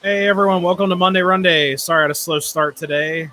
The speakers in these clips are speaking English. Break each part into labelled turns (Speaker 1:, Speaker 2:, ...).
Speaker 1: Hey everyone, welcome to Monday-Runday. Sorry I had a slow start today.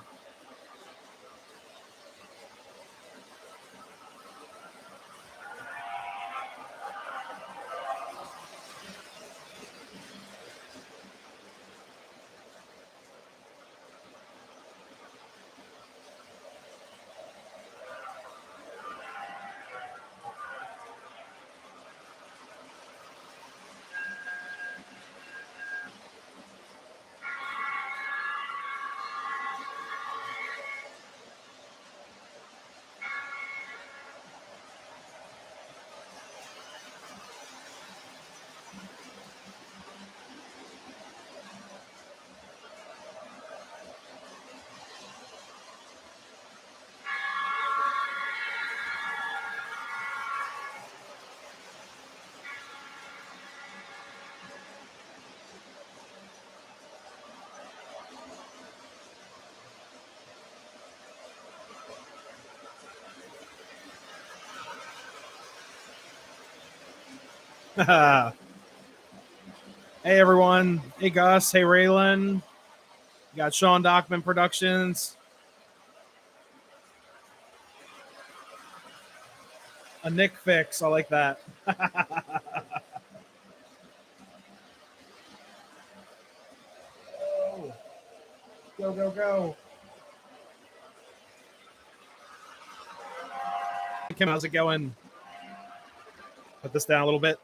Speaker 1: Hey everyone. Hey Gus. Hey Raylan. You got Sean Dockman Productions. A Nick fix. I like that. Go, go, go. Kim, how's it going? Put this down a little bit.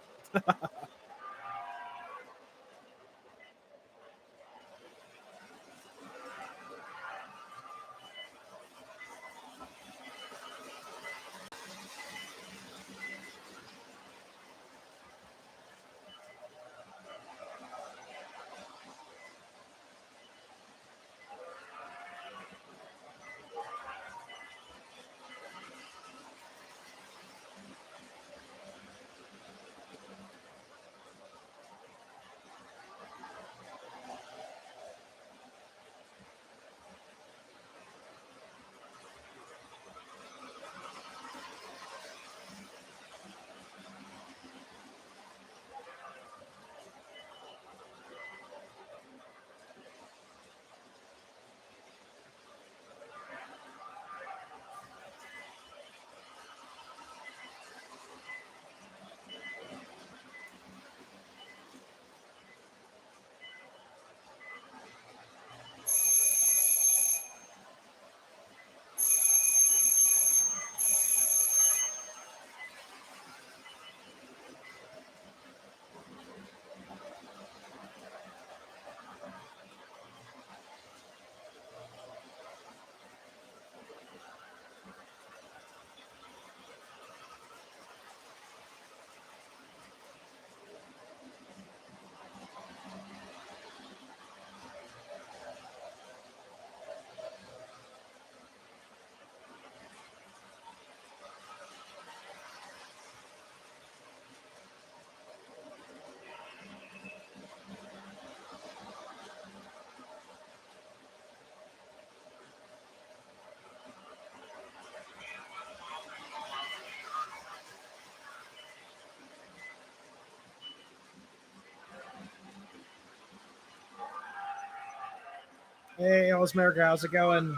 Speaker 1: Hey, Alice America, how's it going?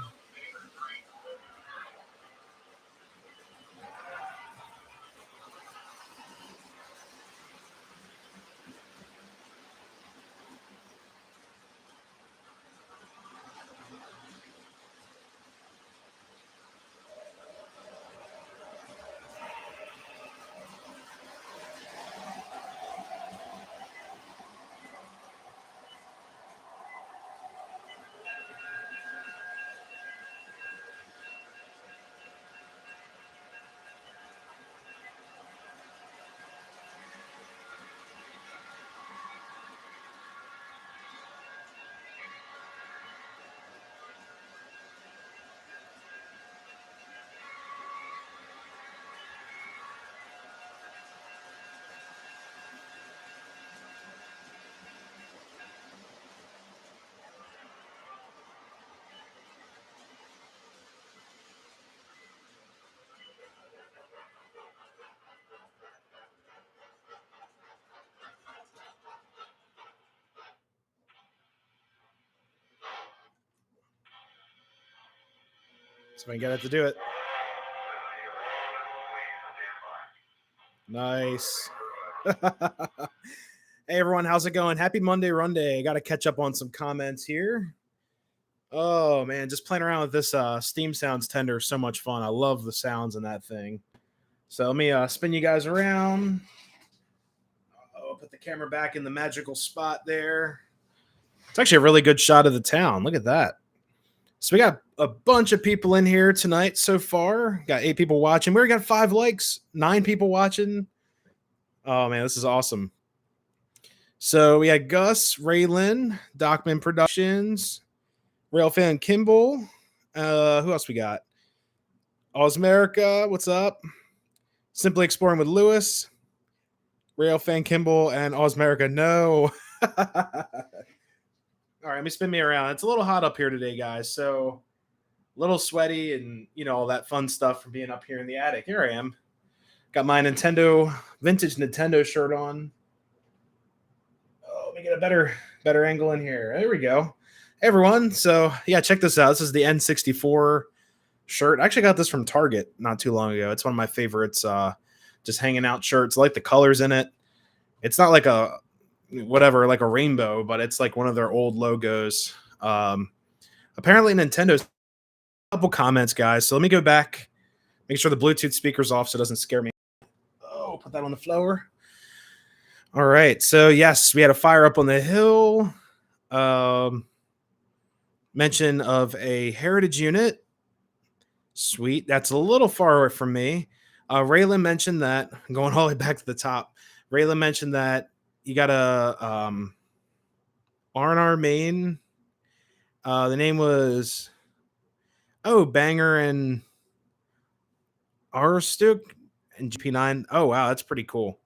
Speaker 1: So I get it to do it. Nice. Hey everyone, how's it going? Happy Monday-Runday. I got to catch up on some comments here. Oh man, just playing around with this Steam Sounds Tender is so much fun. I love the sounds in that thing. So let me spin you guys around. I'll put the camera back in the magical spot there. It's actually a really good shot of the town. Look at that. So we got a bunch of people in here tonight so far. Got 8 people watching. We already got 5 likes, 9 people watching. Oh man, this is awesome. So we had Gus, Raylan, Dockman Productions, Railfan Kimball. Who else we got? Osmerica, what's up? Simply Exploring with Lewis, Railfan Kimball, and Osmerica. No. All right, let me spin me around. It's a little hot up here today, guys. So a little sweaty and, all that fun stuff from being up here in the attic. Here I am. Got my vintage Nintendo shirt on. Oh, let me get a better angle in here. There we go. Hey, everyone. So, yeah, check this out. This is the N64 shirt. I actually got this from Target not too long ago. It's one of my favorites, just hanging out shirts. I like the colors in it. It's not like a rainbow, but it's like one of their old logos. Apparently Nintendo's a couple comments, guys. So let me go back, make sure the Bluetooth speaker's off so it doesn't scare me. Oh, put that on the floor. All right. So yes, we had a fire up on the hill. Mention of a heritage unit. Sweet. That's a little far away from me. Raylan mentioned that. I'm going all the way back to the top. Raylan mentioned that you got a R&R main. The name was Banger and Arstook and GP9. Oh wow, that's pretty cool.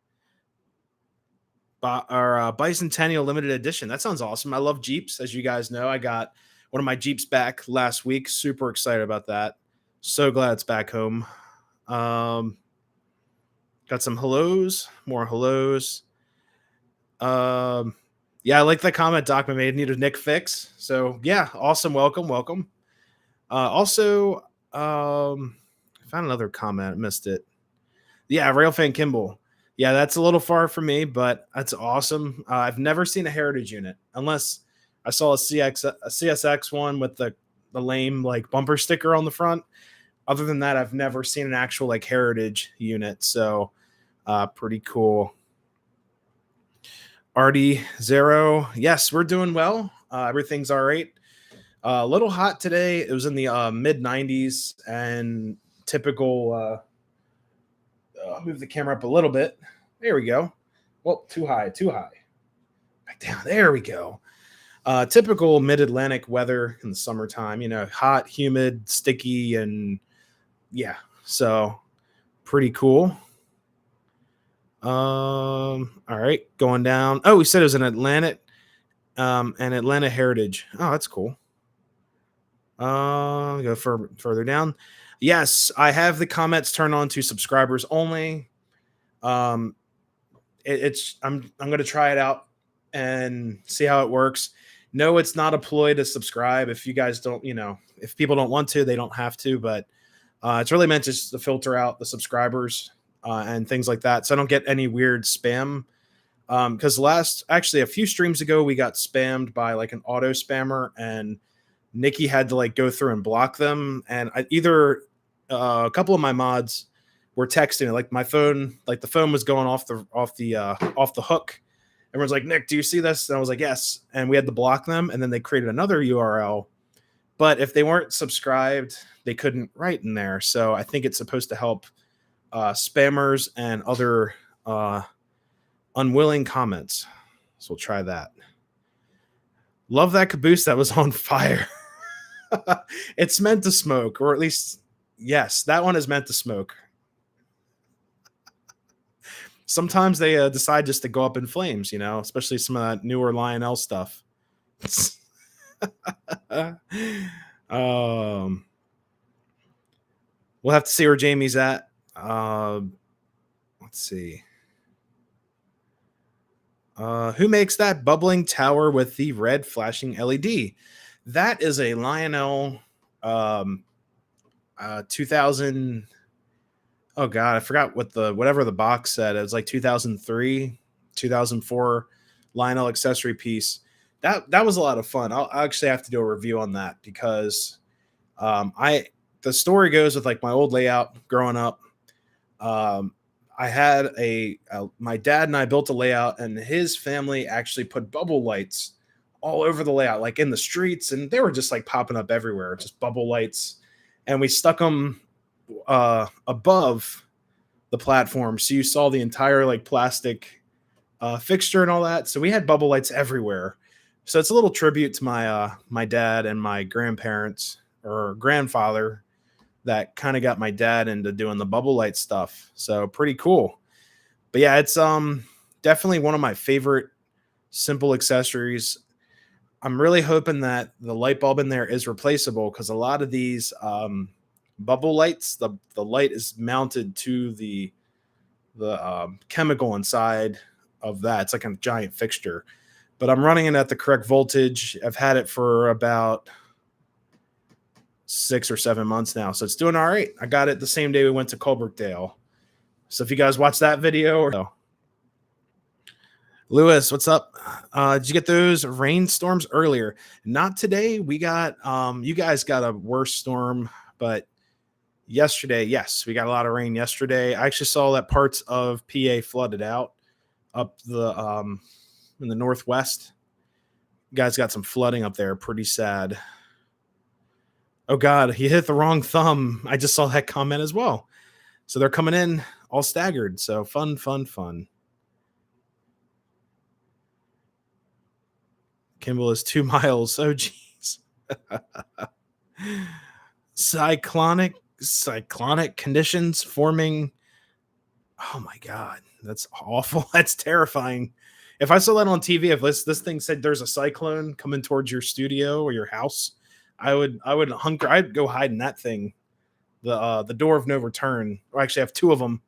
Speaker 1: Our Bicentennial limited edition. That sounds awesome. I love Jeeps, as you guys know. I got one of my Jeeps back last week. Super excited about that. So glad it's back home. Got some hellos, more hellos. Yeah, I like the comment Doc made. Need a Nick fix. So yeah, awesome. Welcome. Also, found another comment. Missed it. Yeah, Railfan Kimball. Yeah, that's a little far for me, but that's awesome. I've never seen a heritage unit unless I saw a CSX one with the lame like bumper sticker on the front. Other than that, I've never seen an actual like heritage unit. So pretty cool. RD Zero. Yes, we're doing well. Everything's all right. A little hot today. It was in the mid 90s and typical. I'll move the camera up a little bit. There we go. Well, too high. Back down. There we go. Typical mid-Atlantic weather in the summertime. Hot, humid, sticky, and yeah. So pretty cool. All right, going down. Oh, we said it was an Atlanta heritage. Oh, that's cool. Go further down. Yes, I have the comments turned on to subscribers only. I'm going to try it out and see how it works. No, it's not a ploy to subscribe. If you guys don't, if people don't want to, they don't have to, but it's really meant just to filter out the subscribers and things like that. So I don't get any weird spam. Because a few streams ago, we got spammed by like an auto spammer, and Nikki had to like go through and block them. And a couple of my mods were texting, like my phone, like the phone was going off the hook. Everyone's like, Nick, do you see this? And I was like, yes. And we had to block them. And then they created another URL. But if they weren't subscribed, they couldn't write in there. So I think it's supposed to help spammers and other unwilling comments. So we'll try that. Love that caboose that was on fire. It's meant to smoke, or at least, yes, that one is meant to smoke. Sometimes they decide just to go up in flames, especially some of that newer Lionel stuff. We'll have to see where Jamie's at. Let's see. Who makes that bubbling tower with the red flashing LED? That is a Lionel 2000. Oh God, I forgot what whatever the box said. It was like 2003, 2004 Lionel accessory piece. That was a lot of fun. I'll actually have to do a review on that because I the story goes with like my old layout growing up. Um, I had my dad and I built a layout, and his family actually put bubble lights all over the layout, like in the streets, and they were just like popping up everywhere, just bubble lights. And we stuck them above the platform, so you saw the entire like plastic fixture and all that. So we had bubble lights everywhere. So it's a little tribute to my dad and my grandparents or grandfather that kind of got my dad into doing the bubble light stuff. So pretty cool. But yeah, it's definitely one of my favorite simple accessories. I'm really hoping that the light bulb in there is replaceable because a lot of these bubble lights, the light is mounted to the chemical inside of that. It's like a giant fixture. But I'm running it at the correct voltage. I've had it for about 6 or 7 months now, so it's doing all right. I got it the same day we went to Colbrookdale. So if you guys watch that video or no. Lewis, what's up? Did you get those rainstorms earlier? Not today. We got you guys got a worse storm, but yesterday, yes, we got a lot of rain yesterday. I actually saw that parts of PA flooded out up the in the northwest. You guys got some flooding up there, pretty sad. Oh God, he hit the wrong thumb. I just saw that comment as well. So they're coming in all staggered. So fun. Kimball is 2 miles. Oh geez. Cyclonic conditions forming. Oh my God, that's awful. That's terrifying. If I saw that on TV, if this thing said there's a cyclone coming towards your studio or your house, I would hunker. I'd go hide in that thing. The door of no return. Or actually, I have 2 of them.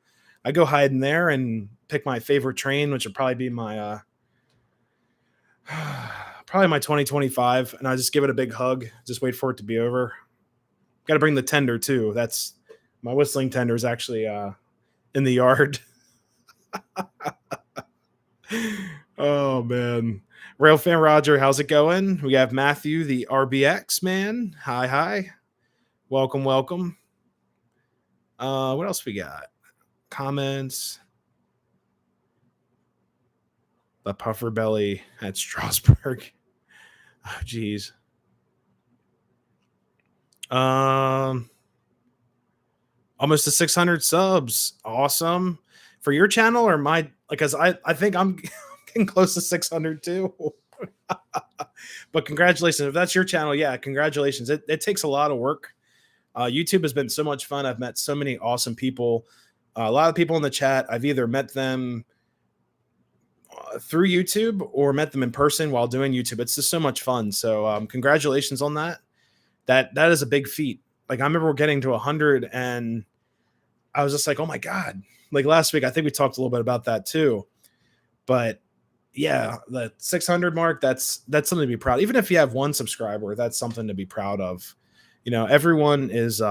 Speaker 1: I go hide in there and pick my favorite train, which would probably be my probably my 2025, and I just give it a big hug. Just wait for it to be over. Got to bring the tender too. That's my whistling tender is actually in the yard. Oh man. Railfan Roger, how's it going? We have Matthew, the RBX man. Hi. Welcome. What else we got? Comments. The puffer belly at Strasbourg. Oh geez. Almost to 600 subs. Awesome. For your channel or my, because I think I'm getting close to 600 too. But congratulations. If that's your channel, yeah, congratulations. It takes a lot of work. YouTube has been so much fun. I've met so many awesome people. A lot of people in the chat, I've either met them through YouTube or met them in person while doing YouTube. It's just so much fun. So congratulations on that. That is a big feat. Like I remember getting to 100 and I was just like, oh my God. Like last week, I think we talked a little bit about that too. But yeah, the 600 mark, that's something to be proud of. Even if you have 1 subscriber, that's something to be proud of. Everyone is,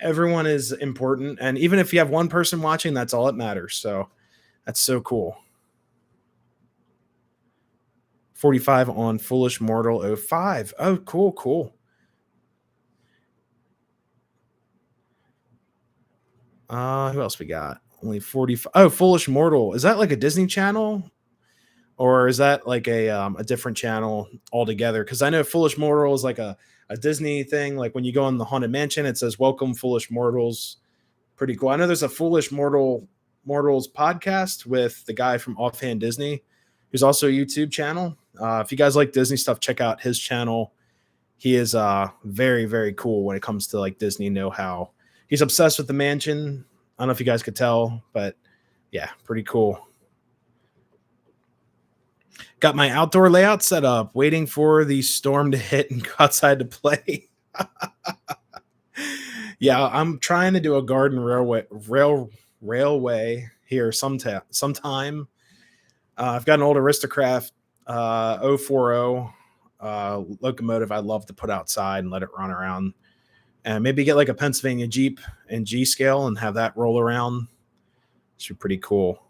Speaker 1: everyone is important. And even if you have 1 person watching, that's all that matters. So that's so cool. 45 on Foolish Mortal 05. Oh, cool. Who else we got? Only 45. Oh, Foolish Mortal. Is that like a Disney channel? Or is that like a different channel altogether? Because I know Foolish Mortal is like a Disney thing. Like when you go in the Haunted Mansion, it says "Welcome, Foolish Mortals." Pretty cool. I know there's a Foolish Mortals podcast with the guy from Offhand Disney, who's also a YouTube channel. If you guys like Disney stuff, check out his channel. He is very, very cool when it comes to like Disney know-how. He's obsessed with the mansion. I don't know if you guys could tell, but yeah, pretty cool. Got my outdoor layout set up, waiting for the storm to hit and go outside to play. Yeah, I'm trying to do a garden railway here sometime. I've got an old Aristocraft 040 locomotive I'd love to put outside and let it run around. And maybe get like a Pennsylvania Jeep in G scale and have that roll around. Should be pretty cool.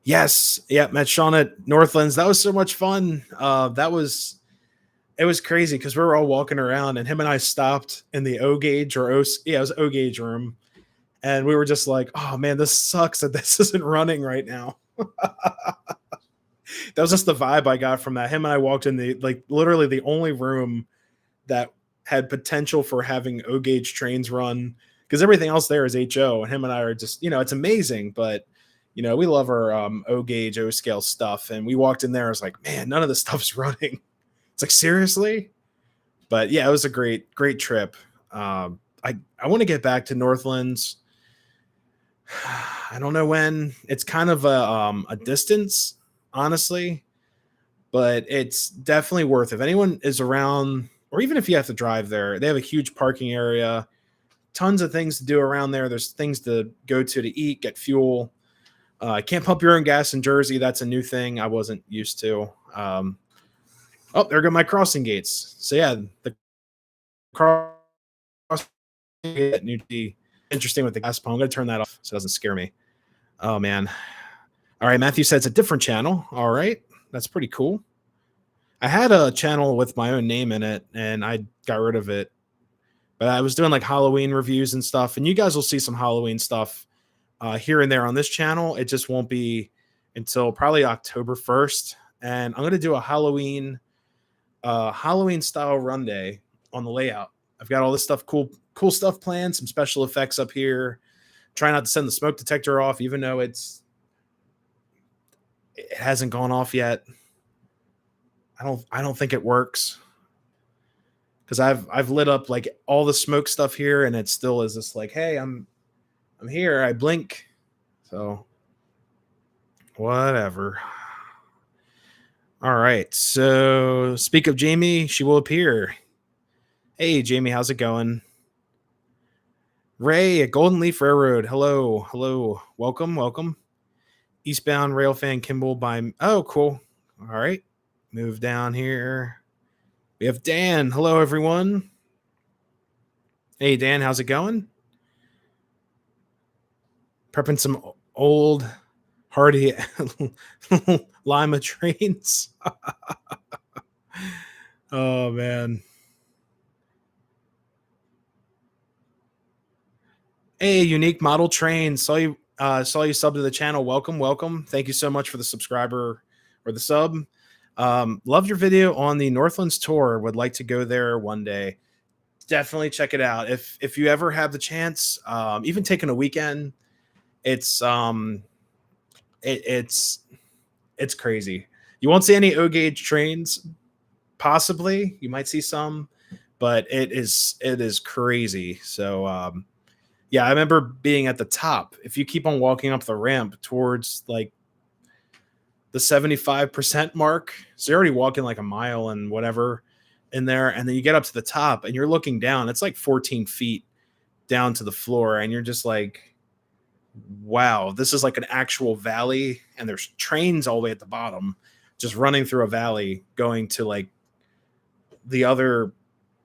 Speaker 1: Yes. Yeah. Met Sean at Northlands. That was so much fun. It was crazy because we were all walking around and him and I stopped in the O gauge or O, yeah, it was O gauge room. And we were just like, oh man, this sucks that this isn't running right now. That was just the vibe I got from that. Him and I walked in the, like, literally the only room that had potential for having O gauge trains run, because everything else there is HO. And him and I are just, it's amazing, but we love our O gauge, O scale stuff. And we walked in there, I was like, man, none of this stuff's running. It's like, seriously? But yeah, it was a great trip. I want to get back to Northlands. I don't know when. It's kind of a distance, honestly, but it's definitely worth it. If anyone is around, or even if you have to drive there, they have a huge parking area, tons of things to do around there. There's things to go to eat, get fuel. Can't pump your own gas in Jersey. That's a new thing I wasn't used to. Oh, there go my crossing gates. So yeah, the crossing gate new T. Interesting with the gas pump. I'm going to turn that off so it doesn't scare me. Oh man. All right, Matthew said it's a different channel. All right, that's pretty cool. I had a channel with my own name in it, and I got rid of it. But I was doing like Halloween reviews and stuff, and you guys will see some Halloween stuff here and there on this channel. It just won't be until probably October 1st, and I'm going to do a Halloween style run day on the layout. I've got all this stuff, cool stuff planned, some special effects up here. Try not to send the smoke detector off, even though it hasn't gone off yet. I don't think it works, because I've lit up like all the smoke stuff here, and it still is just like, hey, I'm here. I blink, so whatever. All right. So speak of Jamie, she will appear. Hey Jamie, how's it going? Ray at Golden Leaf Railroad. Hello. Welcome. Eastbound Railfan Kimball by. Oh, cool. All right. Move down here. We have Dan. Hello, everyone. Hey, Dan, how's it going? Prepping some old, hardy Lima trains. Oh, man. Hey, Unique Model Train. Saw you sub to the channel. Welcome. Thank you so much for the subscriber or the sub. Loved your video on the Northlands tour. Would like to go there one day. Definitely check it out. If you ever have the chance, even taking a weekend, it's crazy. You won't see any O gauge trains. Possibly you might see some, but it is crazy. So yeah, I remember being at the top. If you keep on walking up the ramp towards like the 75% mark, so you're already walking like a mile and whatever in there, and then you get up to the top and you're looking down. It's like 14 feet down to the floor, and you're just like, wow, this is like an actual valley, and there's trains all the way at the bottom just running through a valley going to like the other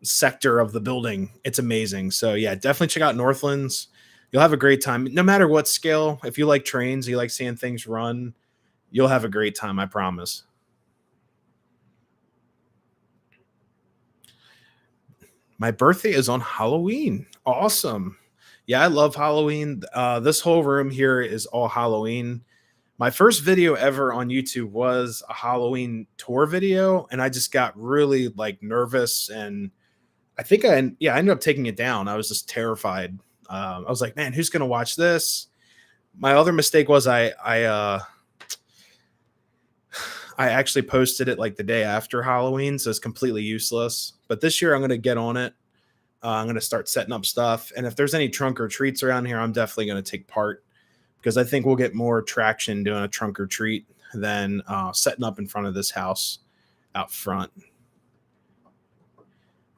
Speaker 1: sector of the building. It's amazing. So yeah, definitely check out Northlands. You'll have a great time, no matter what scale. If you like trains, you like seeing things run, you'll have a great time, I promise. My birthday is on Halloween. Awesome. Yeah, I love Halloween. This whole room here is all Halloween. My first video ever on YouTube was a Halloween tour video, and I just got really like nervous, and I think I ended up taking it down. I was just terrified. I was like, man, who's gonna watch this? My other mistake was I actually posted it like the day after Halloween, so it's completely useless. But this year I'm gonna get on it. I'm gonna start setting up stuff, and if there's any trunk or treats around here, I'm definitely gonna take part, because I think we'll get more traction doing a trunk or treat than setting up in front of this house out front.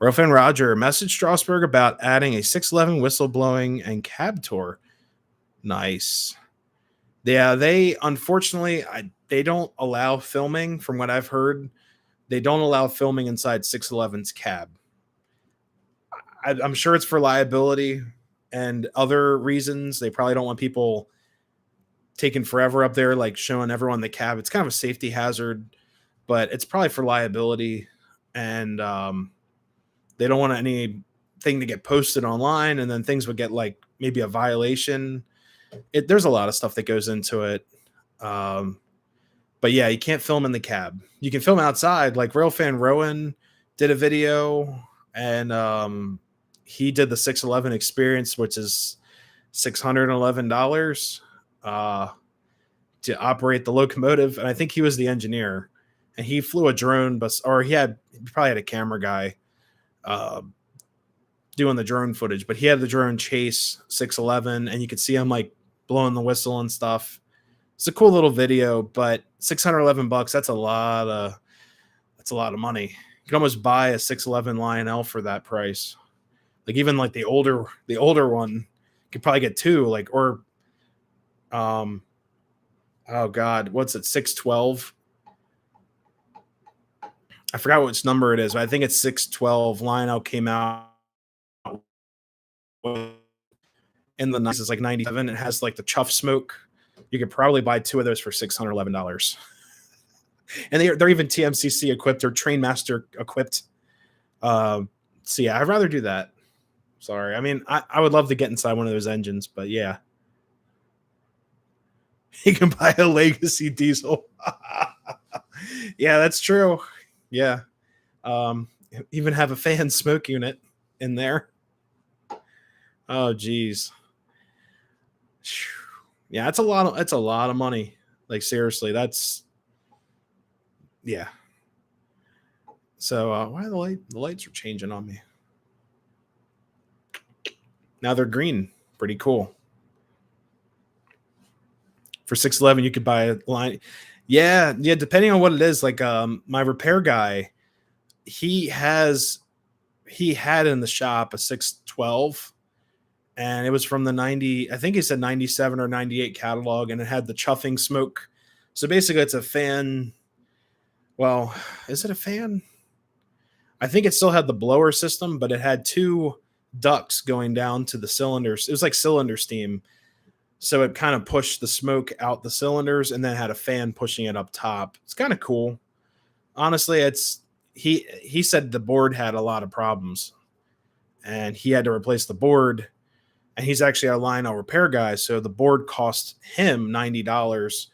Speaker 1: Railfan Roger, message Strasbourg about adding a 611 whistleblowing and cab tour. Nice. Yeah, they unfortunately they don't allow filming from what I've heard. they don't allow filming inside 611's cab. I'm sure it's for liability and other reasons. They probably don't want people taking forever up there, like showing everyone the cab. It's kind of a safety hazard, but it's probably for liability. And they don't want anything to get posted online, and then things would get like maybe a violation. There's a lot of stuff that goes into it. But yeah, you can't film in the cab. You can film outside. Like Railfan Rowan did a video, and he did the 611 experience, which is $611 to operate the locomotive. And I think he was the engineer, and he flew a drone, or he probably had a camera guy doing the drone footage, but he had the drone chase 611, and you could see him like blowing the whistle and stuff. It's a cool little video, but $611, that's a lot of money. You can almost buy a 611 Lionel for that price. Like even like the older one, you could probably get two, like, or oh God, what's it, 612? I forgot which number it is, but I think it's 612. Lionel came out in the 90s. It's like 97. It has like the chuff smoke. You could probably buy two of those for $611. And they're even TMCC equipped or Trainmaster equipped. So yeah, I'd rather do that. Sorry. I mean, I would love to get inside one of those engines, but yeah. You can buy a legacy diesel. Yeah, that's true. Yeah. Even have a fan smoke unit in there. Oh, geez. Yeah, it's a lot of money. Like seriously, yeah. So why are the lights are changing on me? Now they're green. Pretty cool. For 611, you could buy a line. Yeah, depending on what it is. Like my repair guy, he had in the shop a 612. And it was from the 90, I think he said 97 or 98 catalog, and it had the chuffing smoke. So basically it's a fan. Well, is it a fan? I think it still had the blower system, but it had two ducts going down to the cylinders. It was like cylinder steam. So it kind of pushed the smoke out the cylinders and then had a fan pushing it up top. It's kind of cool. Honestly, he said the board had a lot of problems and he had to replace the board. And he's actually a Lionel repair guy, so the board cost him $90,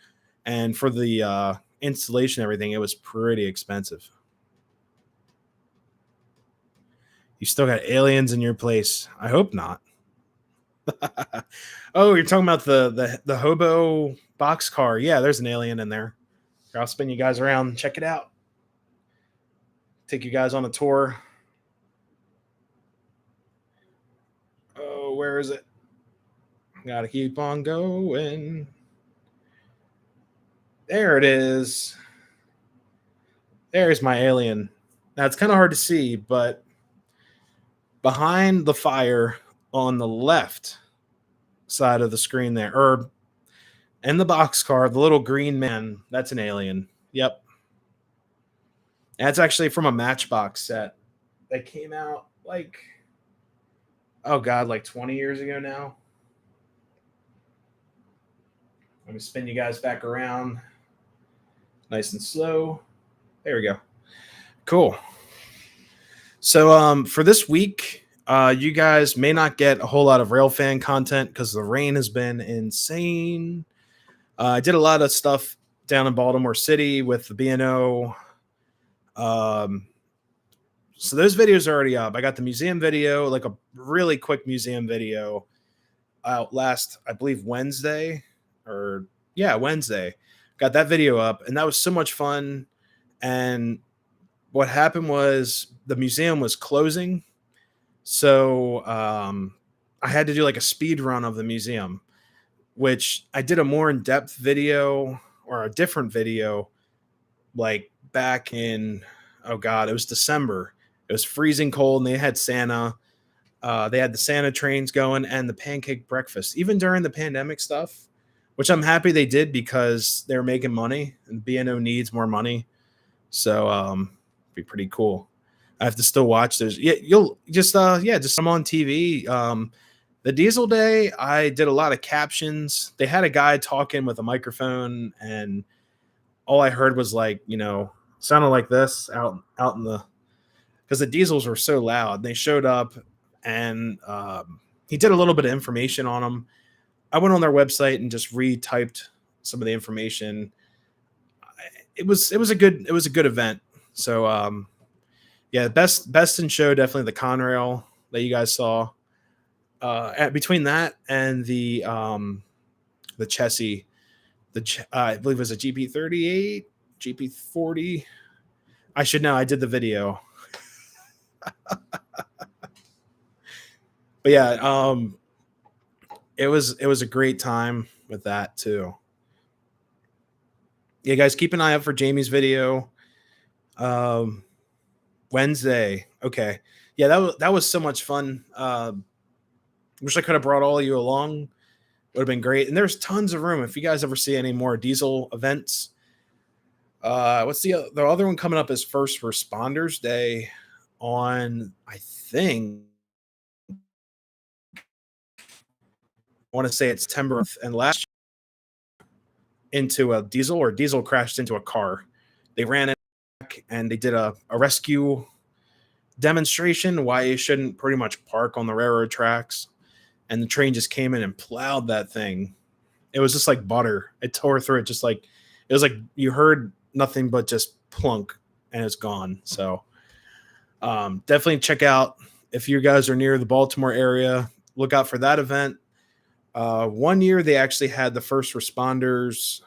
Speaker 1: and for the installation and everything, it was pretty expensive. You still got aliens in your place? I hope not. Oh, you're talking about the hobo box car? Yeah, there's an alien in there. I'll spin you guys around. Check it out. Take you guys on a tour. Oh, where is it? Gotta keep on going. There it is. There's my alien. Now it's kind of hard to see, but behind the fire on the left side of the screen there, or in the boxcar, the little green man, that's an alien. Yep. That's actually from a Matchbox set that came out like, oh God, like 20 years ago now. Let me spin you guys back around. Nice and slow. There we go. Cool. So for this week, you guys may not get a whole lot of Railfan content because the rain has been insane. I did a lot of stuff down in Baltimore City with the B&O. So those videos are already up. I got the museum video, like a really quick museum video out last, I believe, Wednesday. Wednesday. Got that video up, and that was so much fun. And what happened was the museum was closing. So I had to do like a speed run of the museum, which I did a more in-depth video or a different video like back in, oh God, it was December. It was freezing cold, and they had Santa. They had the Santa trains going and the pancake breakfast, even during the pandemic stuff, which I'm happy they did because they're making money and B&O needs more money. So Be pretty cool. I have to still watch those. Yeah, you'll just yeah, just I'm on TV. The Diesel Day, I did a lot of captions. They had a guy talking with a microphone, and all I heard was like, sounded like this out in the, because the diesels were so loud. They showed up, and he did a little bit of information on them. I went on their website and just retyped some of the information. It was a good event. So yeah, best in show, definitely the Conrail that you guys saw. Between that and the Chessie, I believe it was a GP38, GP40. I should know. I did the video. But yeah, it was a great time with that too. Yeah, guys, keep an eye out for Jamie's video. Wednesday. Okay. Yeah, that was so much fun. Wish I could have brought all of you along. Would have been great. And there's tons of room if you guys ever see any more diesel events. What's the other one coming up is First Responders Day on, I think, I want to say it's September. And last year, into a diesel crashed into a car. They ran it back and they did a rescue demonstration why you shouldn't pretty much park on the railroad tracks. And the train just came in and plowed that thing. It was just like butter. It tore through it, just like it was like you heard nothing but just plunk, and it's gone. So definitely check out if you guys are near the Baltimore area. Look out for that event. One year they actually had the First Responders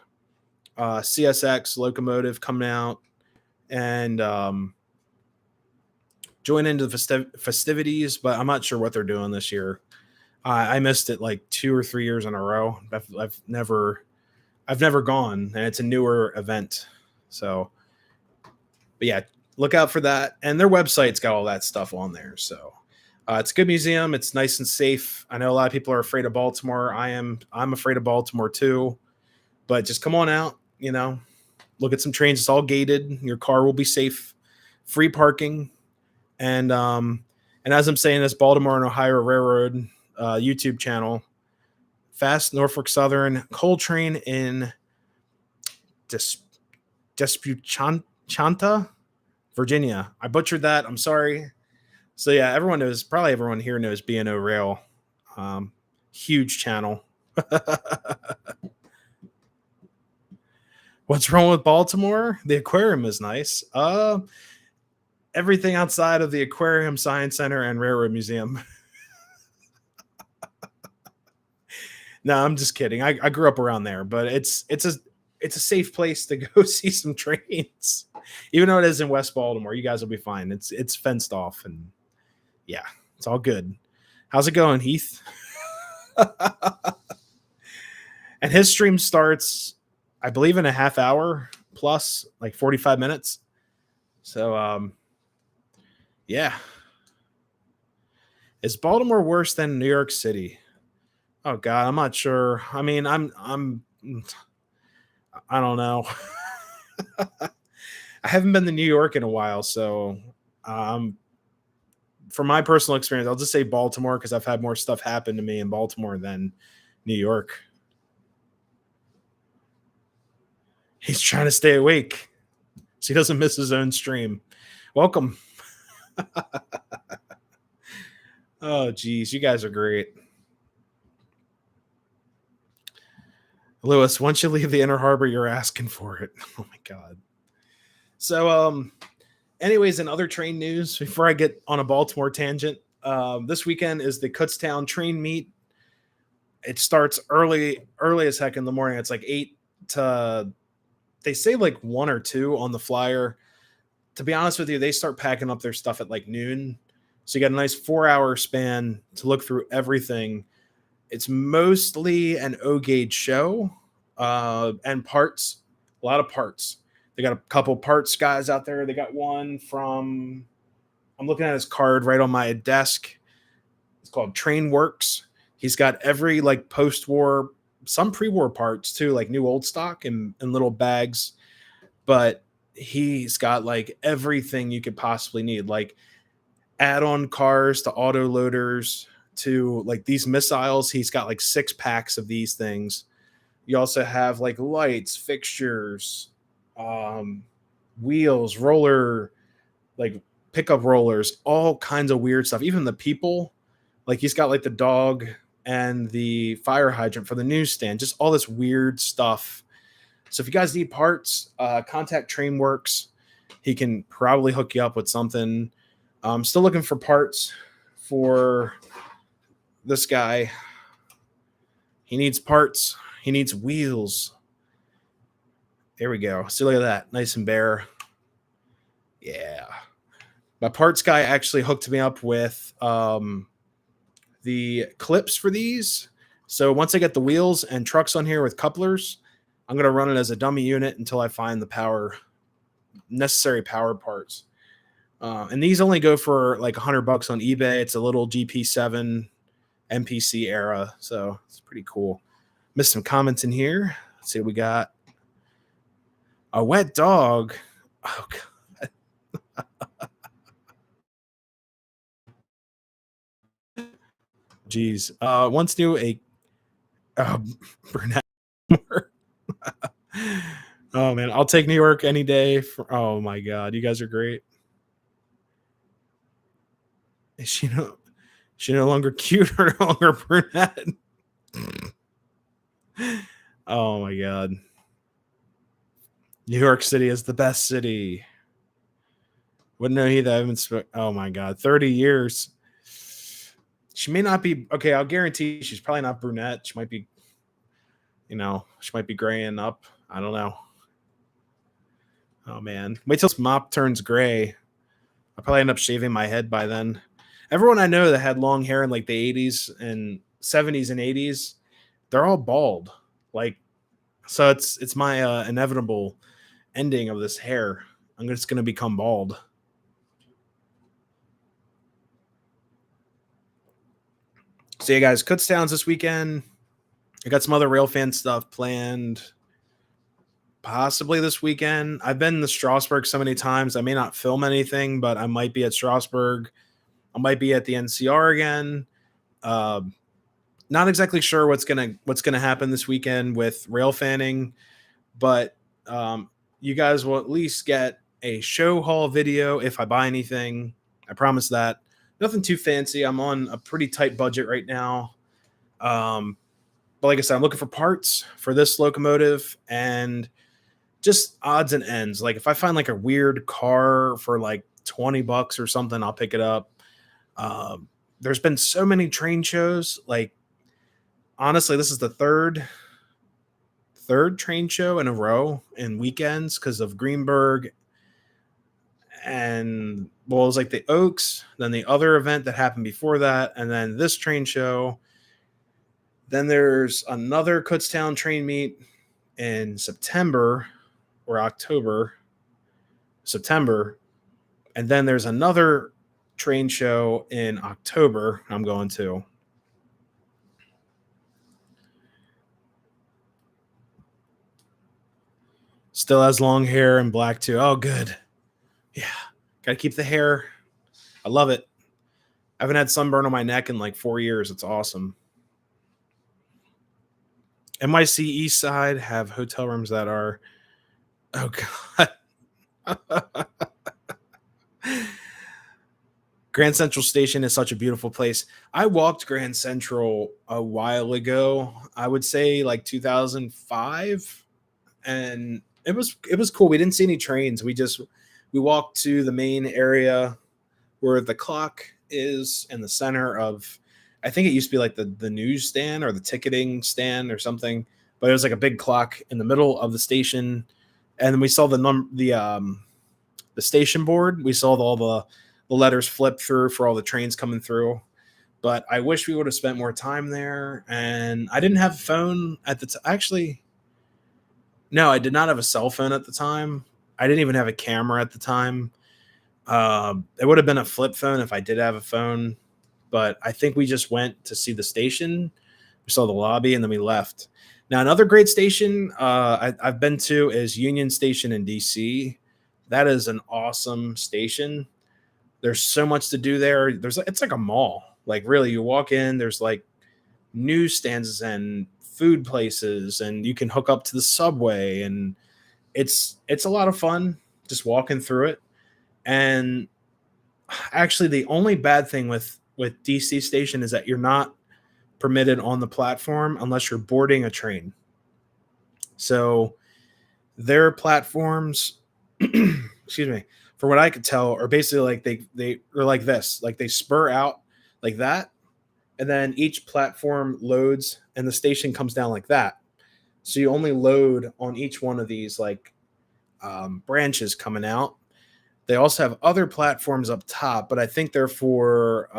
Speaker 1: CSX locomotive coming out and join into the festivities, but I'm not sure what they're doing this year. I missed it like 2 or 3 years in a row. I've never gone, and it's a newer event. So, but yeah, look out for that. And their website's got all that stuff on there. So it's a good museum. It's nice and safe. I know a lot of people are afraid of Baltimore. I'm afraid of Baltimore too. But just come on out. Look at some trains. It's all gated. Your car will be safe. Free parking. And as I'm saying, this Baltimore and Ohio Railroad YouTube channel, Fast Norfolk Southern Coal Train in Despuchanta, Virginia. I butchered that. I'm sorry. So yeah, probably everyone here knows B&O Rail. Huge channel. What's wrong with Baltimore? The aquarium is nice. Everything outside of the aquarium, science center, and railroad museum. No, I'm just kidding. I grew up around there, but it's a safe place to go see some trains. Even though it is in West Baltimore, you guys will be fine. It's fenced off, and yeah, it's all good. How's it going, Heath? And his stream starts, I believe, in a half hour plus, like 45 minutes. So yeah. Is Baltimore worse than New York City? Oh God, I'm not sure. I mean, I don't know. I haven't been to New York in a while, so from my personal experience, I'll just say Baltimore because I've had more stuff happen to me in Baltimore than New York. He's trying to stay awake so he doesn't miss his own stream. Welcome. Oh, geez, you guys are great. Lewis, once you leave the Inner Harbor, you're asking for it. Oh my God. So, anyways, in other train news, before I get on a Baltimore tangent, this weekend is the Kutztown train meet. It starts early as heck in the morning. It's like 8 to, they say like 1 or 2 on the flyer. To be honest with you, they start packing up their stuff at like noon. So you got a nice 4-hour span to look through everything. It's mostly an O-gauge show and parts, a lot of parts. They got a couple parts guys out there. They got one from, I'm looking at his card right on my desk. It's called Train Works. He's got every like post-war, some pre-war parts too, like new old stock in little bags. But he's got like everything you could possibly need, like add-on cars to auto loaders to like these missiles. He's got like 6 packs of these things. You also have like lights, fixtures, um, wheels, roller, like pickup rollers, all kinds of weird stuff. Even the people, like he's got like the dog and the fire hydrant for the newsstand, just all this weird stuff. So if you guys need parts, contact Trainworks. He can probably hook you up with something. I'm still looking for parts for this guy. He needs parts. He needs wheels. There we go. See, look at that. Nice and bare. Yeah. My parts guy actually hooked me up with the clips for these. So once I get the wheels and trucks on here with couplers, I'm going to run it as a dummy unit until I find the necessary power parts. And these only go for like $100 on eBay. It's a little GP7 MPC era. So it's pretty cool. Missed some comments in here. Let's see what we got. A wet dog. Oh, God. Jeez. Once knew a brunette. Oh, man. I'll take New York any day. Oh, my God. You guys are great. Is she no longer cute or no longer brunette? Oh, my God. New York City is the best city. Wouldn't know either. I haven't oh my God, 30 years. She may not be okay. I'll guarantee she's probably not brunette. She might be, she might be graying up. I don't know. Oh man. Wait till this mop turns gray. I'll probably end up shaving my head by then. Everyone I know that had long hair in like the 80s and 70s and 80s, they're all bald. Like, so it's my inevitable ending of this hair. I'm just going to become bald. So yeah, guys, Kutztown's this weekend. I got some other Railfan stuff planned possibly this weekend. I've been to Strasbourg so many times. I may not film anything, but I might be at Strasbourg. I might be at the NCR again. Not exactly sure what's gonna happen this weekend with Railfanning, but you guys will at least get a show haul video if I buy anything. I promise that. Nothing too fancy. I'm on a pretty tight budget right now. But like I said, I'm looking for parts for this locomotive and just odds and ends. Like if I find like a weird car for like $20 or something, I'll pick it up. There's been so many train shows. Like honestly, this is the third train show in a row in weekends because of Greenberg. And well, it was like the Oaks, then the other event that happened before that, and then this train show. Then there's another Kutztown train meet in September or October, September. And then there's another train show in October I'm going to. Still has long hair and black too. Oh, good. Yeah. Got to keep the hair. I love it. I haven't had sunburn on my neck in like 4 years. It's awesome. NYC East Side have hotel rooms that are, oh God. Grand Central Station is such a beautiful place. I walked Grand Central a while ago. I would say like 2005, and it was cool. We didn't see any trains. We walked to the main area where the clock is in the center of, I think it used to be like the newsstand or the ticketing stand or something, but it was like a big clock in the middle of the station. And then we saw the station board. We saw all the letters flip through for all the trains coming through. But I wish we would have spent more time there. And I didn't have a phone at the time. Actually, no, I did not have a cell phone at the time. I didn't even have a camera at the time. It would have been a flip phone if I did have a phone. But I think we just went to see the station. We saw the lobby, and then we left. Now, another great station I've been to is Union Station in D.C. That is an awesome station. There's so much to do there. It's like a mall. Like really, you walk in, there's like newsstands and food places, and you can hook up to the subway, and it's a lot of fun just walking through it. And actually, the only bad thing with DC Station is that you're not permitted on the platform unless you're boarding a train. So their platforms, excuse me, for what I could tell, are basically like they are like this, like they spur out like that, and then each platform loads, and the station comes down like that. So you only load on each one of these like branches coming out. They also have other platforms up top, but I think they're for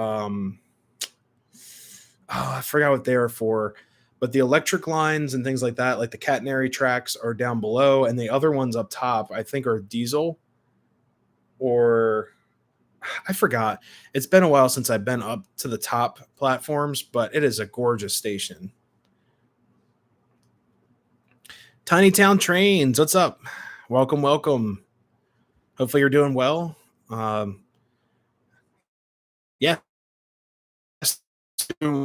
Speaker 1: I forgot what they are for. But the electric lines and things like that, like the catenary tracks, are down below, and the other ones up top, I think, are diesel, or I forgot. It's been a while since I've been up to the top platforms, but it is a gorgeous station. Tiny Town Trains, what's up? Welcome, welcome. Hopefully you're doing well. Yeah.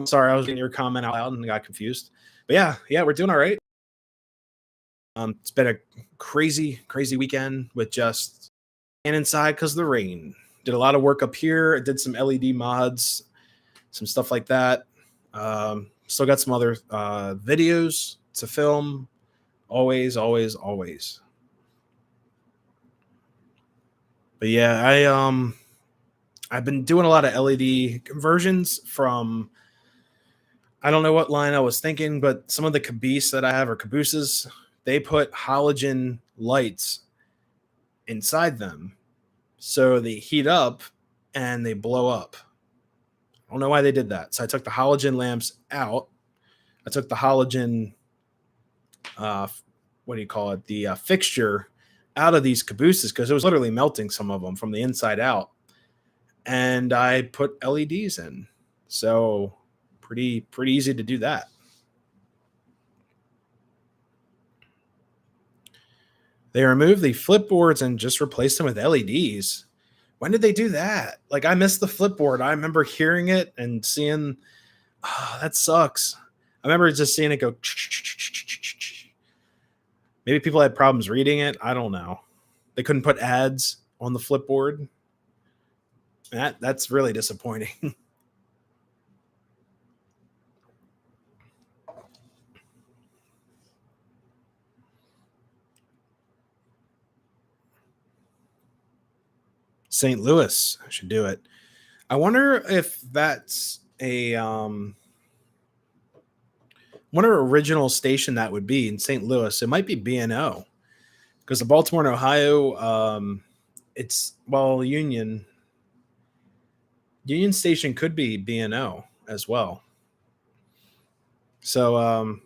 Speaker 1: Sorry, I was getting your comment out loud and got confused. But yeah, we're doing all right. It's been a crazy, crazy weekend with just staying inside because of the rain. Did a lot of work up here. I did some LED mods, some stuff like that. Still got some other videos to film. Always, always, always. But yeah, I've been doing a lot of LED conversions from, I don't know what line I was thinking, but some of the Caboose that I have, or Cabooses, they put halogen lights inside them. So they heat up and they blow up. I don't know why they did that. So I took the halogen lamps out. I took the halogen, what do you call it? The fixture out of these Cabooses, because it was literally melting some of them from the inside out. And I put LEDs in. So pretty easy to do that. They removed the flipboards and just replaced them with LEDs. When did they do that? Like, I missed the flipboard. I remember hearing it and seeing, oh, that sucks. I remember just seeing it go. Maybe people had problems reading it. I don't know. They couldn't put ads on the flipboard. That's really disappointing. St. Louis should do it. I wonder if that's a whatever original station that would be in St. Louis. It might be B&O, because the Baltimore and Ohio, it's, well, Union Station could be B&O as well. So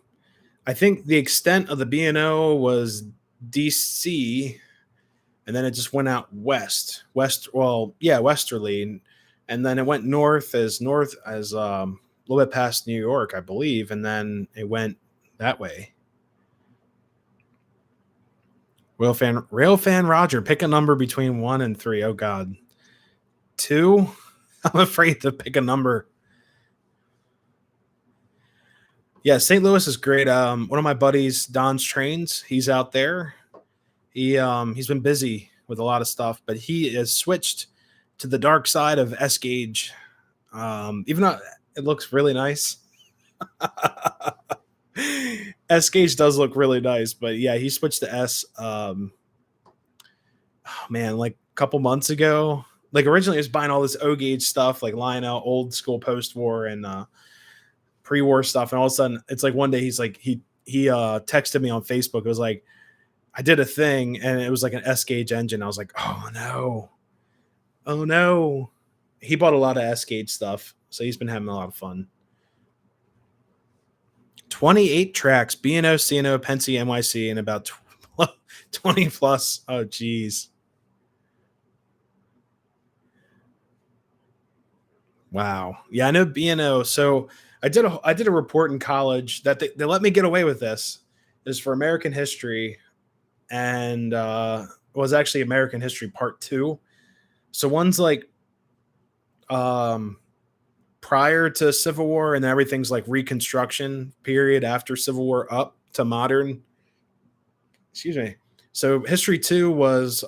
Speaker 1: I think the extent of the B&O was DC, and then it just went out westerly, and then it went north as a little bit past New York, I believe, and then it went that way. Railfan Roger, pick a number between 1 and 3. Oh God, 2. I'm afraid to pick a number. Yeah, St. Louis is great. One of my buddies, Don's Trains, he's out there. He's been busy with a lot of stuff, but he has switched to the dark side of S gauge. Even though it looks really nice. S gauge does look really nice, but yeah, he switched to S. Oh man, like a couple months ago. Like originally, he was buying all this O gauge stuff, like Lionel, old school post war and pre-war stuff, and all of a sudden, it's like one day he's like he texted me on Facebook. It was like, I did a thing, and it was like an S gauge engine. I was like, oh no. He bought a lot of S gauge stuff, so he's been having a lot of fun. 28 tracks, B&O, C&O, Pensy, NYC, and about 20 plus. Oh, geez. Wow. Yeah, I know B&O. So I did a report in college that they let me get away with this. It was for American history, and was actually American History Part 2. So one's like um prior to Civil War, and everything's like Reconstruction period after Civil War up to modern. Excuse me. So History 2 was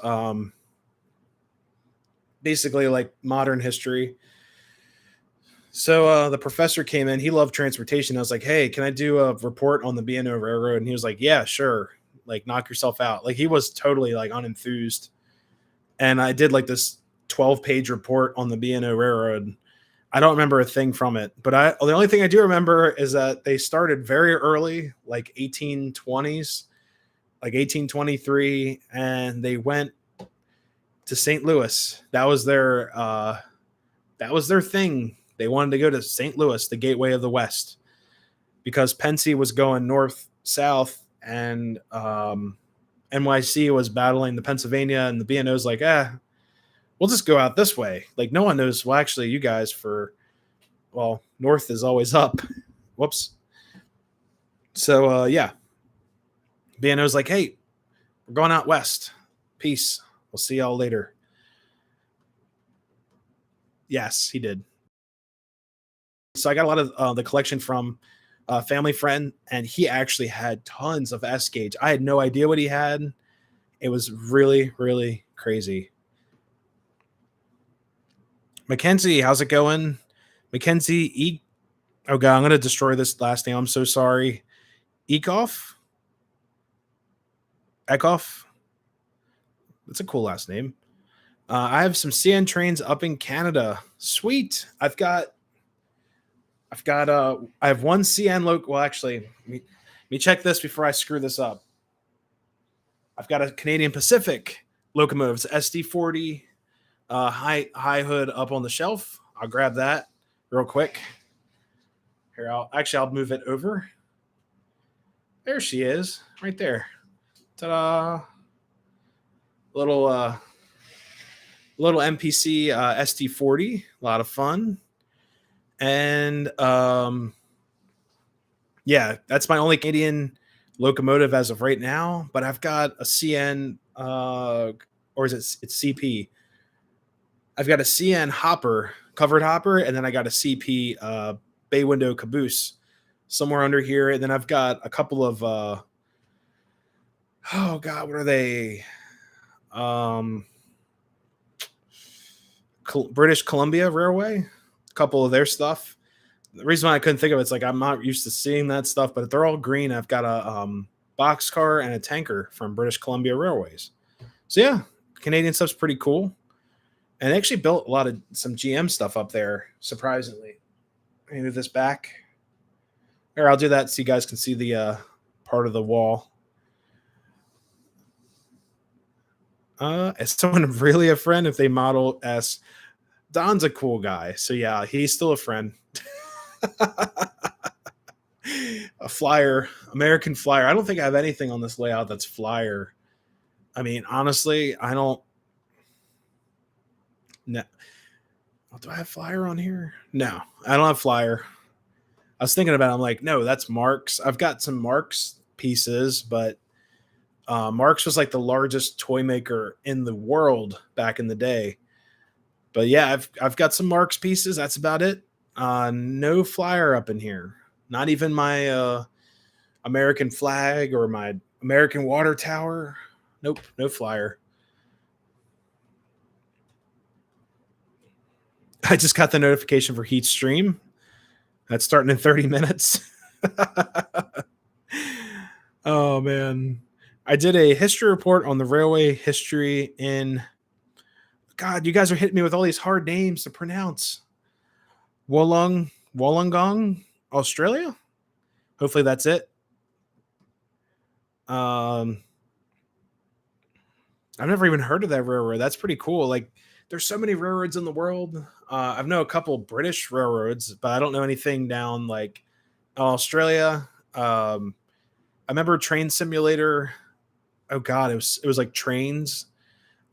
Speaker 1: basically like modern history. So the professor came in. He loved transportation. I was like, "Hey, can I do a report on the B&O Railroad?" And he was like, "Yeah, sure. Like, knock yourself out." Like, he was totally like unenthused. And I did like this 12-page report on the B&O Railroad. I don't remember a thing from it, but the only thing I do remember is that they started very early, like 1820s, like 1823, and they went to St. Louis. That was their thing. They wanted to go to St. Louis, the gateway of the West, because Pensy was going north south, and NYC was battling the Pennsylvania, and the B&O's like, we'll just go out this way. Like, no one knows. Well, actually, you guys north is always up. Whoops. So yeah, B&O's like, hey, we're going out west. Peace. We'll see y'all later. Yes, he did. So I got a lot of the collection from a family friend, and he actually had tons of S gauge. I had no idea what he had. It was really, really crazy. Mackenzie, how's it going? Mackenzie, oh god, I'm gonna destroy this last name. I'm so sorry. Eckhoff? Eckhoff? That's a cool last name. I have some CN trains up in Canada. Sweet. I have one CN local. Well, actually, let me check this before I screw this up. I've got a Canadian Pacific locomotive. It's SD40 high hood up on the shelf. I'll grab that real quick. Here, I'll move it over. There she is, right there. Ta-da! Little MPC SD40, a lot of fun. And yeah, that's my only Canadian locomotive as of right now. But I've got a CN, or is it's CP? I've got a CN hopper, covered hopper, and then I got a CP bay window caboose somewhere under here. And then I've got a couple of oh god, what are they? British Columbia Railway, a couple of their stuff. The reason why I couldn't think of it's like I'm not used to seeing that stuff, but they're all green. I've got a boxcar and a tanker from British Columbia Railways. So yeah, Canadian stuff's pretty cool. And they actually built a lot of some GM stuff up there, surprisingly. Let me move this back. Here, I'll do that so you guys can see the part of the wall. Is someone really a friend if they model S? Don's a cool guy. So yeah, he's still a friend. A flyer, American flyer. I don't think I have anything on this layout that's flyer. I mean, honestly, I don't. No. Do I have flyer on here? No, I don't have flyer. I was thinking about it. I'm like, no, that's Marks. I've got some Marks pieces, but Marks was like the largest toy maker in the world back in the day. But yeah, I've got some Marks pieces. That's about it. No flyer up in here. Not even my American flag or my American water tower. Nope, no flyer. I just got the notification for Heat Stream. That's starting in 30 minutes. Oh, man. I did a history report on the railway history in... God, you guys are hitting me with all these hard names to pronounce. Wollongong, Australia? Hopefully that's it. I've never even heard of that railroad. That's pretty cool. Like, there's so many railroads in the world. I've know a couple British railroads, but I don't know anything down like Australia. I remember Train Simulator. Oh God, it was like trains.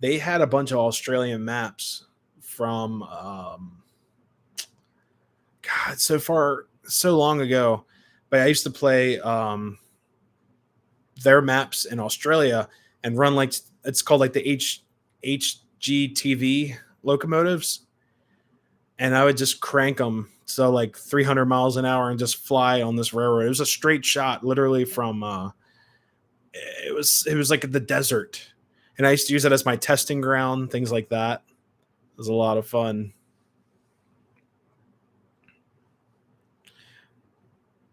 Speaker 1: They had a bunch of Australian maps from God, so long ago. But I used to play their maps in Australia and run like it's called like the HGTV locomotives, and I would just crank them so like 300 miles an hour and just fly on this railroad. It was a straight shot, literally from it was like the desert, and I used to use it as my testing ground, things like that. It was a lot of fun.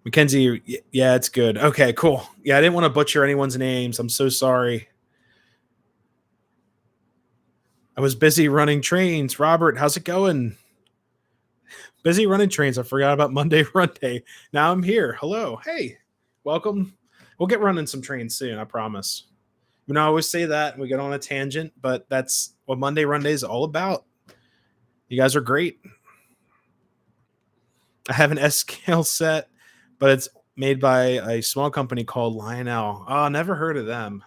Speaker 1: Mackenzie, yeah, it's good. Okay, cool. Yeah, I didn't want to butcher anyone's names. I'm so sorry. I was busy running trains. Robert, how's it going? Busy running trains. I forgot about Monday-Runday. Now I'm here. Hello. Hey, welcome. We'll get running some trains soon, I promise. I always say that and we get on a tangent, but that's what Monday-Runday is all about. You guys are great. I have an S scale set, but it's made by a small company called Lionel. Oh, never heard of them.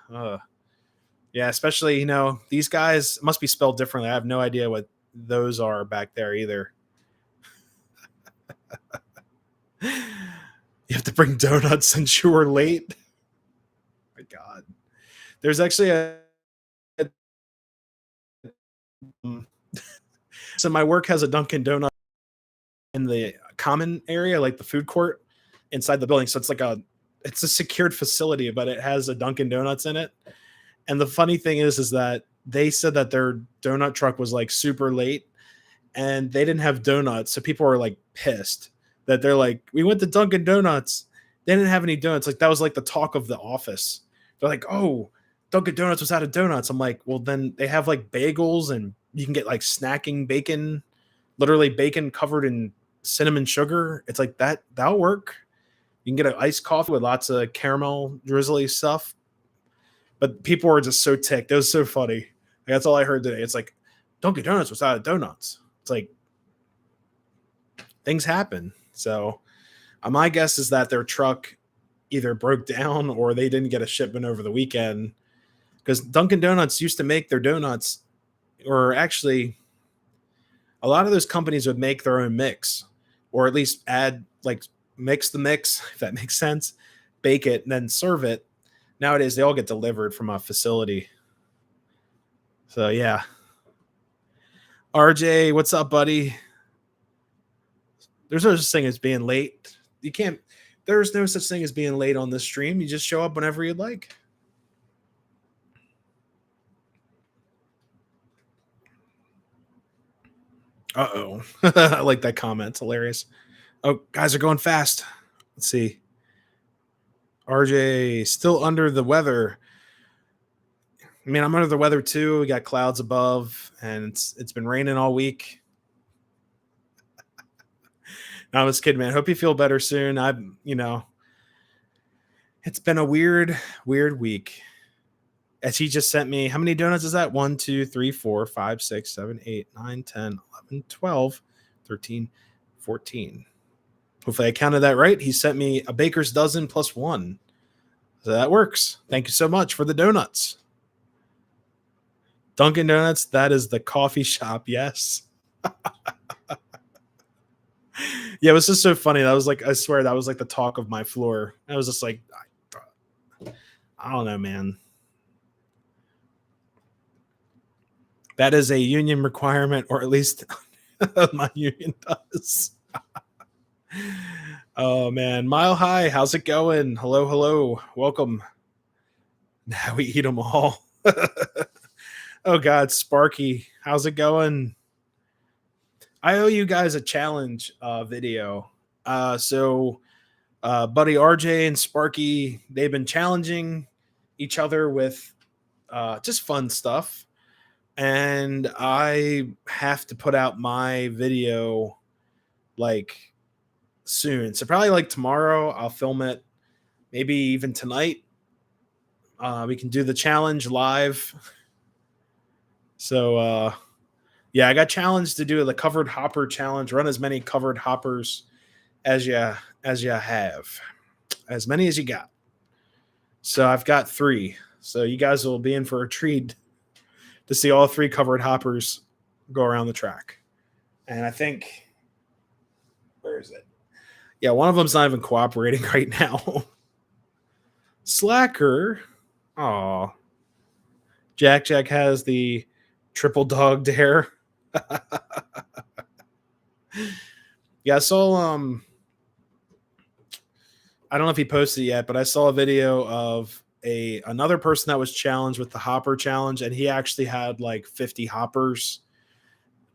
Speaker 1: Yeah, especially, these guys must be spelled differently. I have no idea what those are back there either. You have to bring donuts since you were late. My God. There's actually so my work has a Dunkin' Donut in the common area, like the food court inside the building. So it's a secured facility, but it has a Dunkin' Donuts in it. And the funny thing is that they said that their donut truck was like super late and they didn't have donuts. So people were like pissed that they're like, we went to Dunkin' Donuts. They didn't have any donuts. Like that was like the talk of the office. They're like, oh, Dunkin' Donuts was out of donuts. I'm like, well, then they have like bagels and you can get like snacking bacon, literally bacon covered in cinnamon sugar. It's like that'll work. You can get an iced coffee with lots of caramel drizzly stuff. But people were just so ticked. It was so funny. Like, that's all I heard today. It's like Dunkin' Donuts was out of donuts. It's like things happen. So my guess is that their truck either broke down or they didn't get a shipment over the weekend. Because Dunkin' Donuts used to make their donuts, or actually, a lot of those companies would make their own mix, or at least add, like, mix the mix, if that makes sense, bake it, and then serve it. Nowadays, they all get delivered from a facility. So, yeah. RJ, what's up, buddy? There's no such thing as being late. There's no such thing as being late on this stream. You just show up whenever you'd like. Uh-oh. I like that comment. It's hilarious. Oh, guys are going fast. Let's see. RJ, still under the weather. I mean, I'm under the weather too. We got clouds above, and it's been raining all week. No, I'm just kidding, man. Hope you feel better soon. It's been a weird week. As he just sent me, how many donuts is that? 1, 2, 3, 4, 5, 6, 7, 8, 9, 10, 11, 12, 13, 14. Hopefully I counted that right. He sent me a baker's dozen plus 1. So that works. Thank you so much for the donuts. Dunkin' Donuts, that is the coffee shop, yes. Yeah, it was just so funny. That was like, I swear, that was like the talk of my floor. I was just like, I don't know, man. That is a union requirement, or at least my union does. Oh, man. Mile High, how's it going? Hello. Welcome. Now we eat them all. Oh, God. Sparky, how's it going? I owe you guys a challenge video. So buddy RJ and Sparky, they've been challenging each other with just fun stuff. And I have to put out my video like soon. So probably like tomorrow I'll film it. Maybe even tonight. We can do the challenge live. So yeah, I got challenged to do the covered hopper challenge. Run as many covered hoppers as you have. As many as you got. So I've got 3. So you guys will be in for a treat to see all 3 covered hoppers go around the track. And I think, where is it? Yeah, one of them's not even cooperating right now. Slacker. Aw. Jack has the triple dog dare. Yeah, I saw I don't know if he posted it yet, but I saw a video of another person that was challenged with the hopper challenge, and he actually had like 50 hoppers.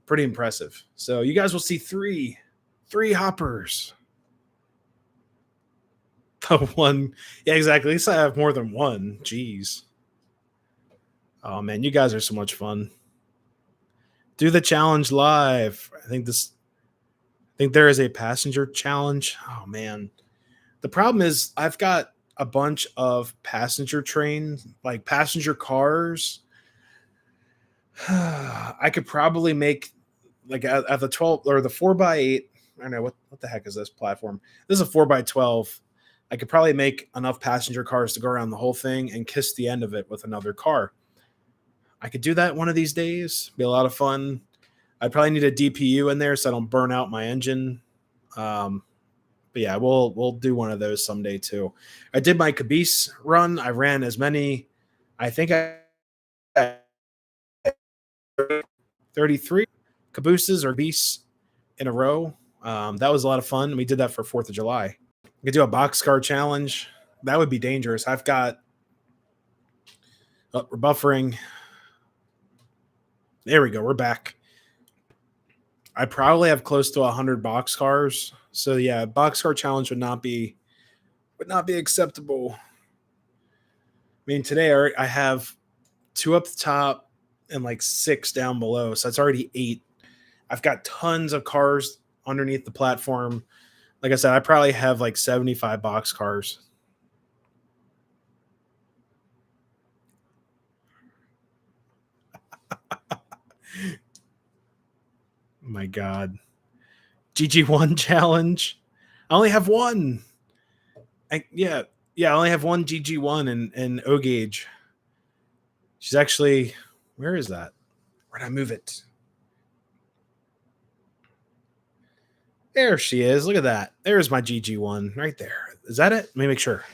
Speaker 1: Pretty impressive. So you guys will see three hoppers. The one, yeah, exactly. At least I have more than one. Jeez. Oh man, you guys are so much fun. Do the challenge live. I think there is a passenger challenge. Oh man. The problem is I've got a bunch of passenger trains, like passenger cars. I could probably make like at the 12 or the 4x8. I don't know what the heck is this platform. This is a 4x12. I could probably make enough passenger cars to go around the whole thing and kiss the end of it with another car. I could do that one of these days. Be a lot of fun. I'd probably need a DPU in there so I don't burn out my engine. But yeah, we'll do one of those someday too. I did my Caboose run. I ran as many. I think I 33 Cabooses or beasts in a row. That was a lot of fun. We did that for 4th of July. We could do a boxcar challenge. That would be dangerous. I've got we're buffering. There we go. We're back. I probably have close to 100 boxcars. So yeah, boxcar challenge would not be acceptable. I mean, today I have 2 up the top and like 6 down below. So that's already 8. I've got tons of cars underneath the platform. Like I said, I probably have like 75 boxcars. My God. GG1 challenge. I only have one. Yeah, I only have one GG1 in O gauge. She's actually, where is that? Where'd I move it? There she is. Look at that. There's my GG1 right there. Is that it? Let me make sure.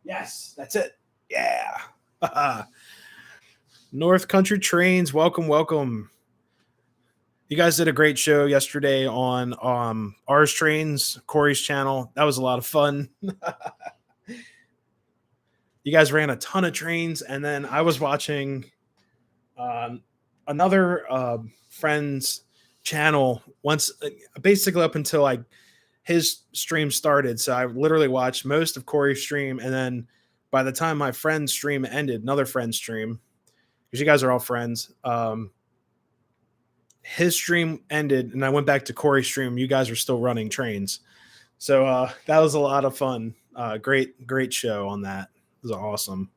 Speaker 1: Yes, that's it. Yeah. North Country Trains, welcome. You guys did a great show yesterday on Ours Trains, Corey's channel. That was a lot of fun. You guys ran a ton of trains, and then I was watching another friend's channel once, basically up until like his stream started. So I literally watched most of Corey's stream, and then by the time my friend's stream ended, another friend's stream, because you guys are all friends, his stream ended, and I went back to Corey's stream. You guys are still running trains, so that was a lot of fun. Great show on that. It was awesome.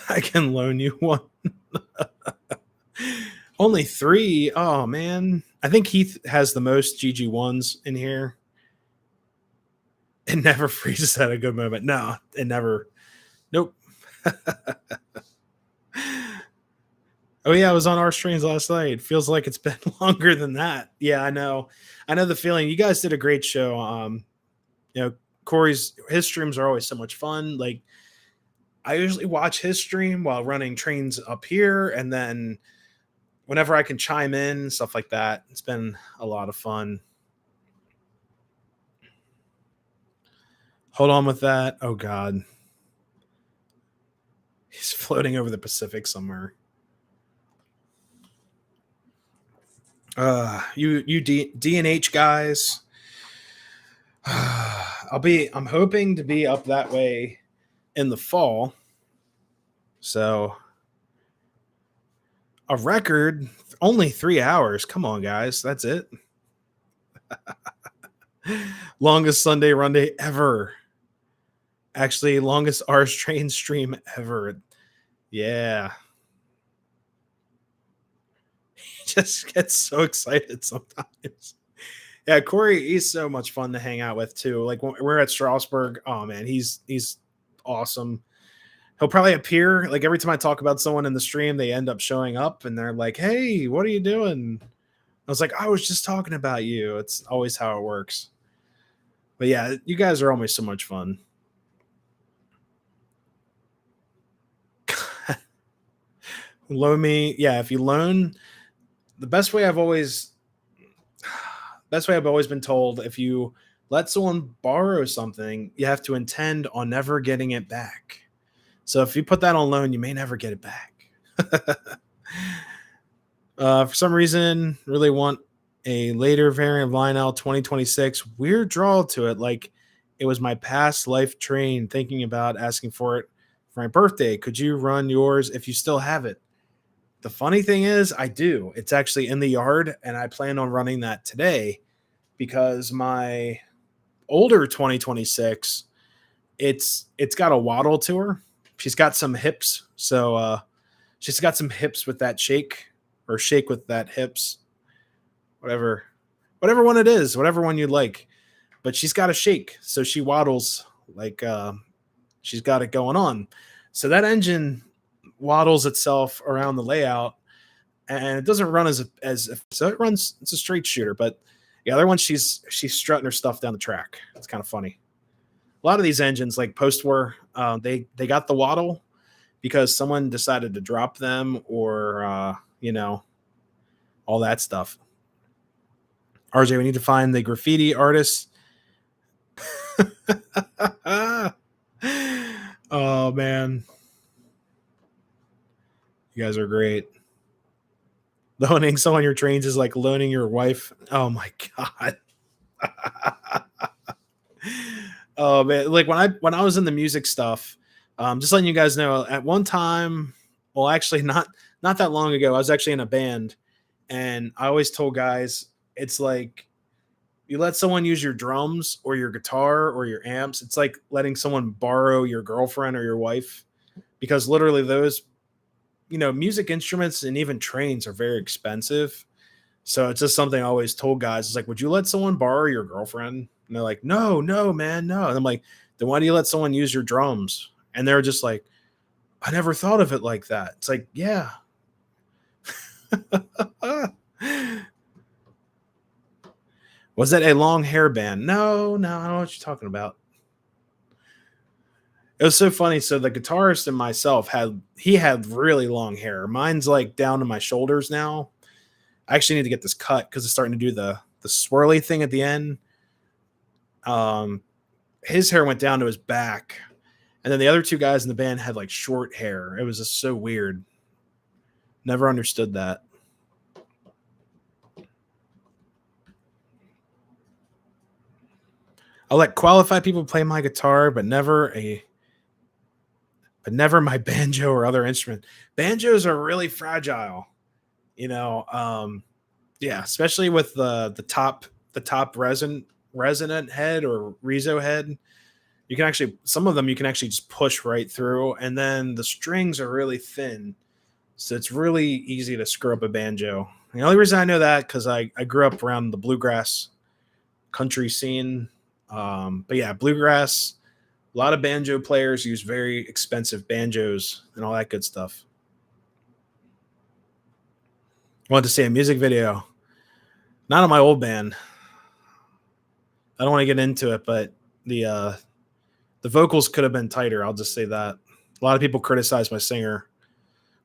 Speaker 1: I can loan you one. Only 3. Oh man, I think Heath has the most GG1s in here. It never freezes at a good moment. No, it never. Nope. Oh yeah, I was on our streams last night. Feels like it's been longer than that. Yeah, I know the feeling. You guys did a great show. Corey's his streams are always so much fun. Like I usually watch his stream while running trains up here, and then whenever I can chime in, stuff like that. It's been a lot of fun. Hold on with that. Oh God. He's floating over the Pacific somewhere. You D&H guys. I'm hoping to be up that way in the fall. So a record only 3 hours. Come on, guys. That's it. Longest Sunday-Runday ever. Actually, longest Ours Train stream ever. Yeah. He just gets so excited sometimes. Yeah, Corey, he's so much fun to hang out with too. Like when we're at Strasbourg, oh man, he's awesome. He'll probably appear like every time I talk about someone in the stream, they end up showing up and they're like, "Hey, what are you doing?" I was like, "I was just talking about you." It's always how it works. But yeah, you guys are always so much fun. loan me. Yeah, if you loan, the best way I've always been told, if you let someone borrow something, you have to intend on never getting it back. So if you put that on loan, you may never get it back. For some reason, really want a later variant of Lionel 2026. Weird draw to it, like it was my past life train. Thinking about asking for it for my birthday. Could you run yours if you still have it? The funny thing is, I do. It's actually in the yard, and I plan on running that today because my older 2026, it's got a waddle to her. She's got some hips, so she's got some hips with that shake, or shake with that hips, whatever, whatever one it is, whatever one you'd like. But she's got a shake, so she waddles like she's got it going on. So that engine waddles itself around the layout, and it doesn't run as so it runs. It's a straight shooter, but the other one, she's strutting her stuff down the track. It's kind of funny. A lot of these engines, like post-war, they got the waddle because someone decided to drop them, or all that stuff. RJ, we need to find the graffiti artist. Oh man, you guys are great. Loaning someone your trains is like loaning your wife. Oh my god. Oh man, like when I was in the music stuff, just letting you guys know, at one time, well, actually not that long ago, I was actually in a band, and I always told guys, it's like you let someone use your drums or your guitar or your amps. It's like letting someone borrow your girlfriend or your wife, because literally those, music instruments and even trains are very expensive. So it's just something I always told guys. It's like, would you let someone borrow your girlfriend? And they're like, no, no, man, no. And I'm like, then why do you let someone use your drums? And they're just like, I never thought of it like that. It's like, yeah. Was that a long hair band? No, no, I don't know what you're talking about. It was so funny. So the guitarist and myself had really long hair. Mine's like down to my shoulders now. I actually need to get this cut because it's starting to do the swirly thing at the end. His hair went down to his back, and then the other two guys in the band had like short hair. It was just so weird. Never understood that. I'll let qualified people play my guitar, but never my banjo or other instrument. Banjos are really fragile, yeah, especially with the top resonant head or reso head. You can actually, some of them you can actually just push right through, and then the strings are really thin, so it's really easy to screw up a banjo. The only reason I know that because I grew up around the bluegrass country scene. But yeah, bluegrass, a lot of banjo players use very expensive banjos and all that good stuff. I want to see a music video, not on my old band. I don't want to get into it, but the vocals could have been tighter. I'll just say that. A lot of people criticize my singer.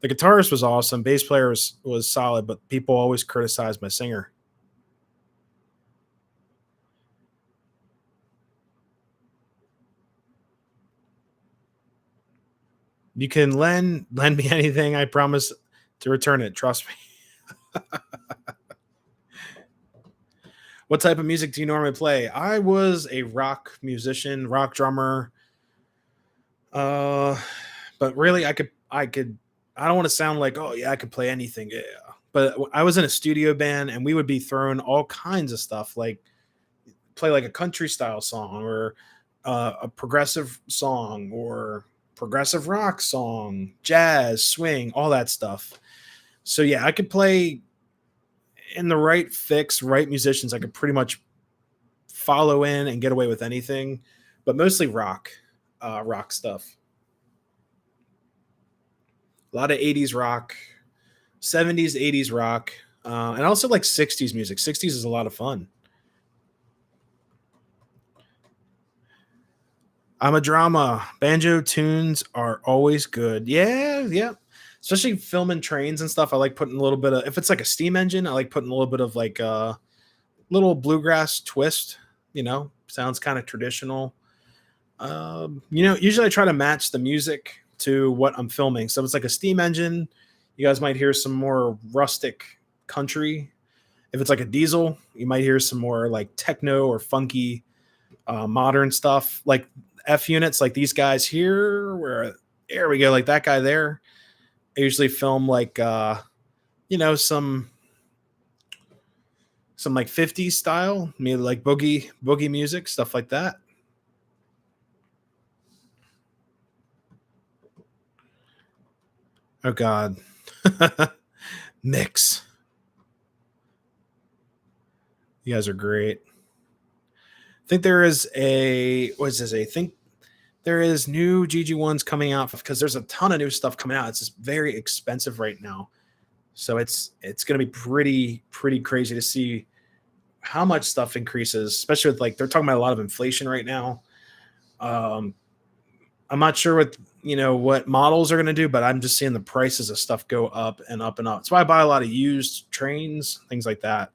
Speaker 1: The guitarist was awesome. Bass player was solid, but people always criticize my singer. You can lend me anything. I promise to return it. Trust me. What type of music do you normally play? I was a rock musician, rock drummer. Uh, but really, I don't want to sound like, oh yeah, I could play anything. Yeah, but I was in a studio band, and we would be throwing all kinds of stuff, like play like a country style song, or a progressive song, or progressive rock song, jazz, swing, all that stuff. So yeah, I could play in the right fix, right musicians. I could pretty much follow in and get away with anything, but mostly rock stuff. A lot of 80s rock, 70s, 80s rock, and also like 60s music. 60s is a lot of fun. I'm a drama. Banjo tunes are always good. Yeah, yeah. especially filming trains and stuff. I like putting a little bit of, if it's like a steam engine, I like putting a little bit of like a little bluegrass twist. Sounds kind of traditional. Usually I try to match the music to what I'm filming. So if it's like a steam engine, you guys might hear some more rustic country. If it's like a diesel, you might hear some more like techno or funky modern stuff. Like F units, like these guys here, where there we go, like that guy there. I usually film like some like 50s style, maybe like boogie music, stuff like that. Oh God. Mix. You guys are great. I think there is a what is this? I think there is new GG1s coming out because there's a ton of new stuff coming out. It's just very expensive right now. So it's gonna be pretty crazy to see how much stuff increases, especially with like they're talking about a lot of inflation right now. Um, I'm not sure what models are going to do, but I'm just seeing the prices of stuff go up and up and up. That's why I buy a lot of used trains, things like that.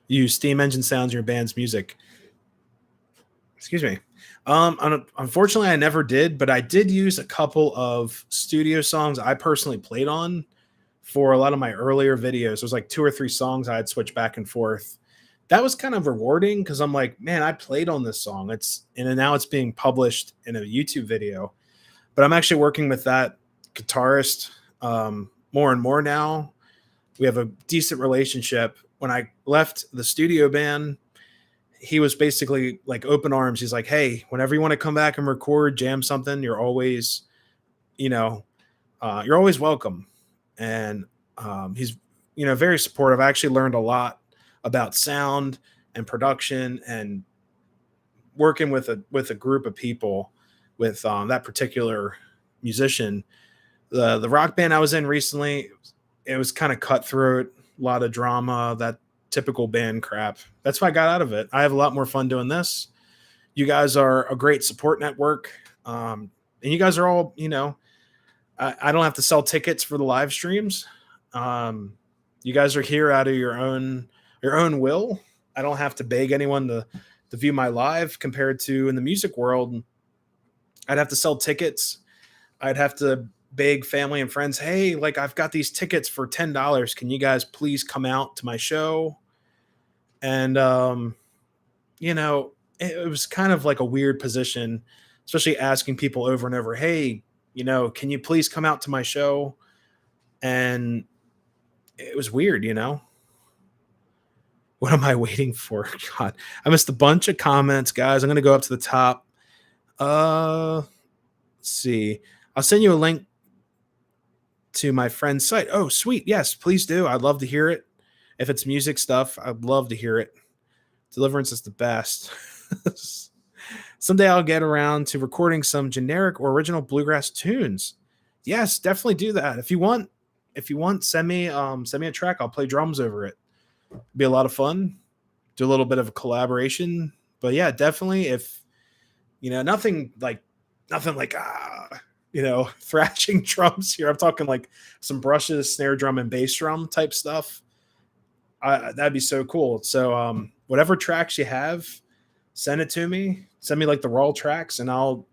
Speaker 1: Use steam engine sounds in your band's music. Excuse me. Unfortunately, I never did, but I did use a couple of studio songs I personally played on for a lot of my earlier videos. There's like 2 or 3 songs I had switched back and forth. That was kind of rewarding because I'm like, man, I played on this song. And now it's being published in a YouTube video. But I'm actually working with that guitarist more and more now. We have a decent relationship. When I left the studio band, he was basically like open arms. He's like, hey, whenever you want to come back and record, jam something, you know, you're always welcome. And he's, very supportive. I actually learned a lot about sound and production and working with a group of people with that particular musician. The rock band I was in recently, it was kind of cutthroat, a lot of drama, that typical band crap. That's what I got out of it. I have a lot more fun doing this. You guys are a great support network. And you guys are all, I don't have to sell tickets for the live streams. You guys are here out of your own will. I don't have to beg anyone to view my live compared to in the music world. I'd have to sell tickets. I'd have to beg family and friends, hey, like I've got these tickets for $10. Can you guys please come out to my show? And it was kind of like a weird position, especially asking people over and over, hey, can you please come out to my show? And it was weird, What am I waiting for? God, I missed a bunch of comments, guys. I'm going to go up to the top. Let's see. I'll send you a link to my friend's site. Oh, sweet. Yes, please do. I'd love to hear it. If it's music stuff, I'd love to hear it. Deliverance is the best. Someday I'll get around to recording some generic or original bluegrass tunes. Yes, definitely do that. If you want, send me a track. I'll play drums over it. It'd be a lot of fun. Do a little bit of a collaboration. But yeah, definitely if nothing like thrashing drums here. I'm talking like some brushes, snare drum, and bass drum type stuff. That'd be so cool. So whatever tracks you have, send it to me. Send me like the raw tracks, and I'll,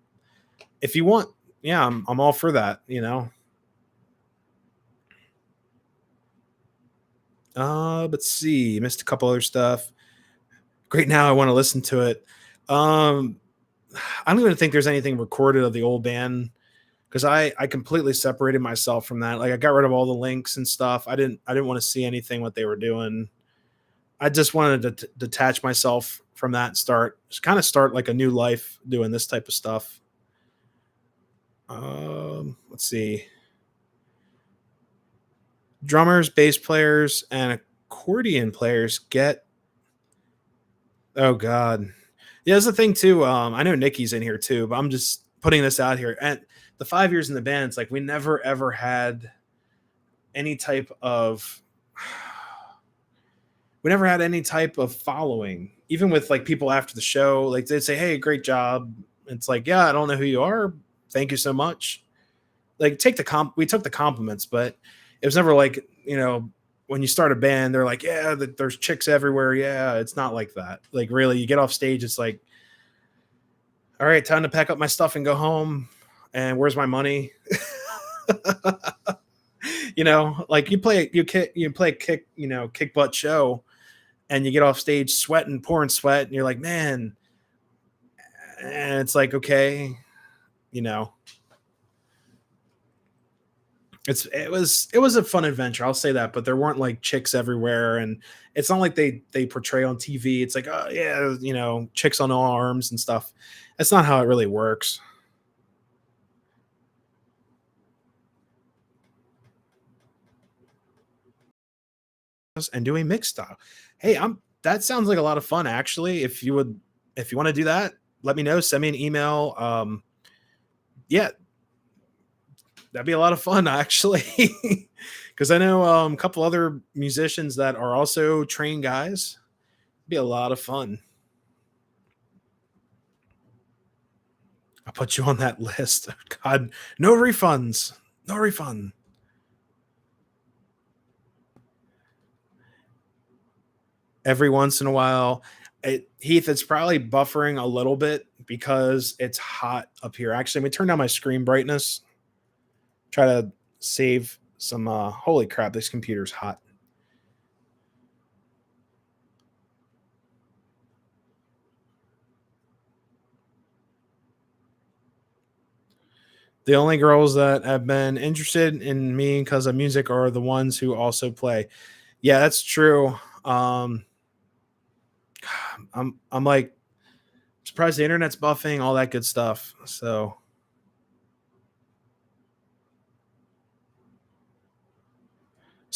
Speaker 1: if you want, yeah, I'm all for that. Let's see. Missed a couple other stuff. Great. Now I want to listen to it. I don't even think there's anything recorded of the old band because I completely separated myself from that. Like I got rid of all the links and stuff. I didn't want to see anything what they were doing. I just wanted to detach myself from that and start like a new life doing this type of stuff. Let's see. Drummers, bass players, and accordion players get. Oh God. Yeah, that's the thing too. I know Nikki's in here too, but I'm just putting this out here. And the 5 years in the band, it's like we never ever had any type of following. Even with like people after the show, like they'd say, "Hey, great job," It's like, yeah, I don't know who you are. Thank you so much. Like, take the we took the compliments, but it was never like, when you start a band, they're like, yeah, there's chicks everywhere. Yeah, it's not like that. Like, really, you get off stage, it's like, all right, time to pack up my stuff and go home. And where's my money? Like, you play a kick butt show, and you get off stage sweating, pouring sweat, and you're like, man. And it's like, okay, you know, it was a fun adventure, I'll say that, but there weren't like chicks everywhere, and it's not like they portray on TV. It's like, oh yeah, chicks on all arms and stuff. That's not how it really works. And doing mixed style. Hey, that sounds like a lot of fun actually. If you want to do that, let me know. Send me an email. Yeah, that'd be a lot of fun actually. Because I know a couple other musicians that are also trained guys. Be a lot of fun. I'll put you on that list. God, no refunds. No refund. Every once in a while. Heath, it's probably buffering a little bit because it's hot up here. Actually, let me turn down my screen brightness. Try to save some. Holy crap, this computer's hot. The only girls that have been interested in me because of music are the ones who also play. Yeah, that's true. I'm like surprised the internet's buffing, all that good stuff. So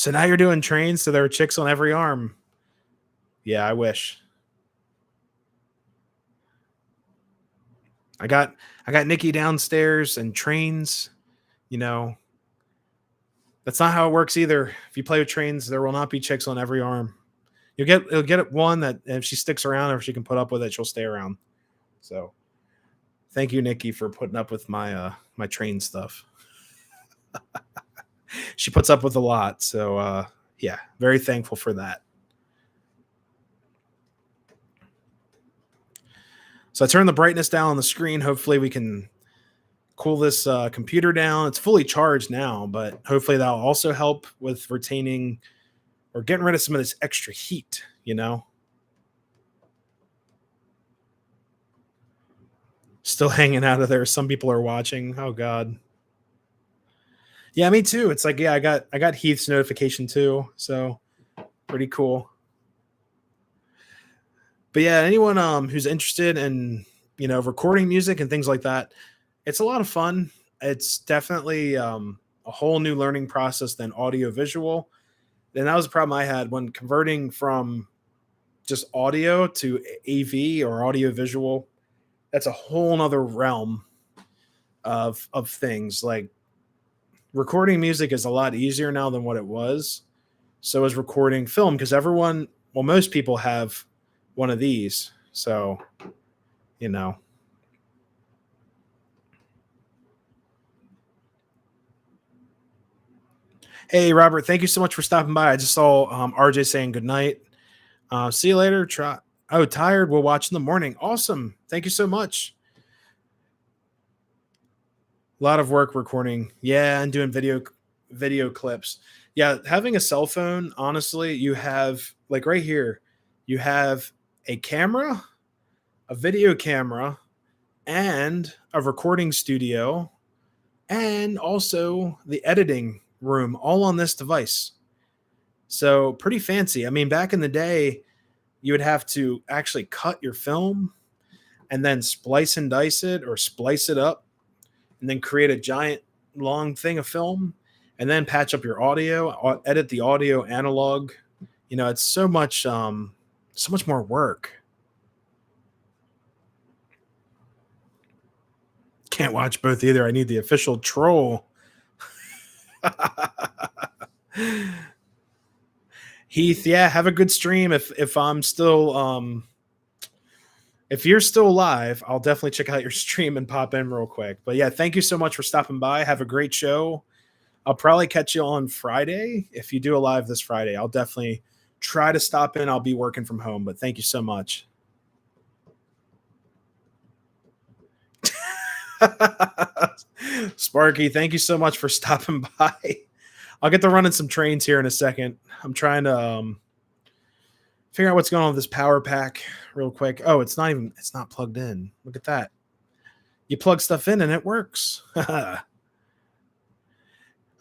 Speaker 1: now you're doing trains, so there are chicks on every arm. Yeah, I wish. I got I got Nikki downstairs and trains. You know, that's not how it works either. If you play with trains, there will not be chicks on every arm. You'll get one that if she sticks around or if she can put up with it, she'll stay around. So thank you, Nikki, for putting up with my train stuff. She puts up with a lot. So yeah, very thankful for that. So I turned the brightness down on the screen. Hopefully we can cool this computer down. It's fully charged now, but hopefully that'll also help with retaining or getting rid of some of this extra heat, Still hanging out of there. Some people are watching. Oh God. Yeah, me too. It's like, yeah, I got Heath's notification too. So pretty cool. But yeah, anyone who's interested in, recording music and things like that, it's a lot of fun. It's definitely a whole new learning process than audio visual. And that was a problem I had when converting from just audio to AV or audio visual. That's a whole nother realm of things. Like, recording music is a lot easier now than what it was. So is recording film, because most people have one of these. So, you know. Hey, Robert, thank you so much for stopping by. I just saw RJ saying good night. See you later. Try. Oh, tired. We'll watch in the morning. Awesome. Thank you so much. A lot of work recording. Yeah, and doing video clips. Yeah, having a cell phone, honestly, you have like right here, you have a camera, a video camera, and a recording studio, and also the editing room all on this device. So pretty fancy. I mean, back in the day, you would have to actually cut your film and then splice and dice it or splice it up and then create a giant long thing of film and then patch up your audio, edit the audio analog. It's so much more work. Can't watch both either. I need the official troll. Heath, yeah, have a good stream. If I'm still If you're still alive, I'll definitely check out your stream and pop in real quick. But yeah, thank you so much for stopping by. Have a great show. I'll probably catch you on Friday. If you do a live this Friday, I'll definitely try to stop in. I'll be working from home, but thank you so much. Sparky, thank you so much for stopping by. I'll get to running some trains here in a second. I'm trying to figure out what's going on with this power pack real quick. Oh, it's not plugged in. Look at that. You plug stuff in and it works. All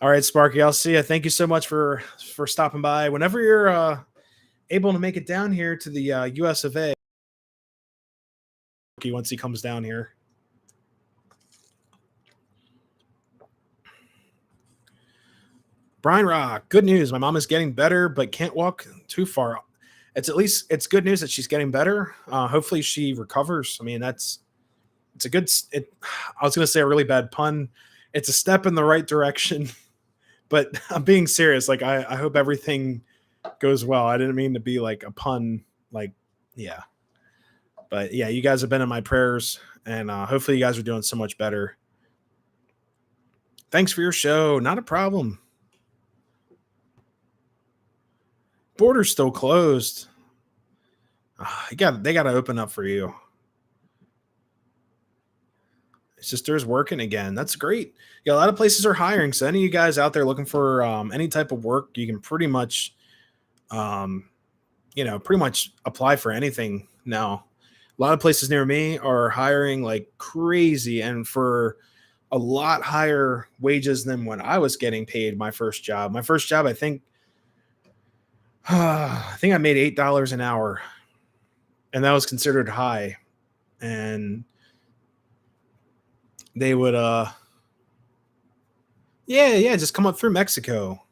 Speaker 1: right, Sparky, I'll see you. Thank you so much for stopping by. Whenever you're able to make it down here to the US of A, once he comes down here. Brian Rock, good news. My mom is getting better, but can't walk too far. It's good news that she's getting better. Hopefully she recovers. I mean, it's a good. I was going to say a really bad pun. It's a step in the right direction, but I'm being serious. Like I hope everything goes well. I didn't mean to be like a pun. Like yeah, but yeah, you guys have been in my prayers, and hopefully you guys are doing so much better. Thanks for your show. Not a problem. Border's still closed. They got to open up for you. Sister's working again. That's great. Yeah, a lot of places are hiring. So any of you guys out there looking for any type of work, you can pretty much, pretty much apply for anything now. A lot of places near me are hiring like crazy, and for a lot higher wages than when I was getting paid my first job. My first job, I think I made $8 an hour, and that was considered high. And they would yeah, just come up through Mexico.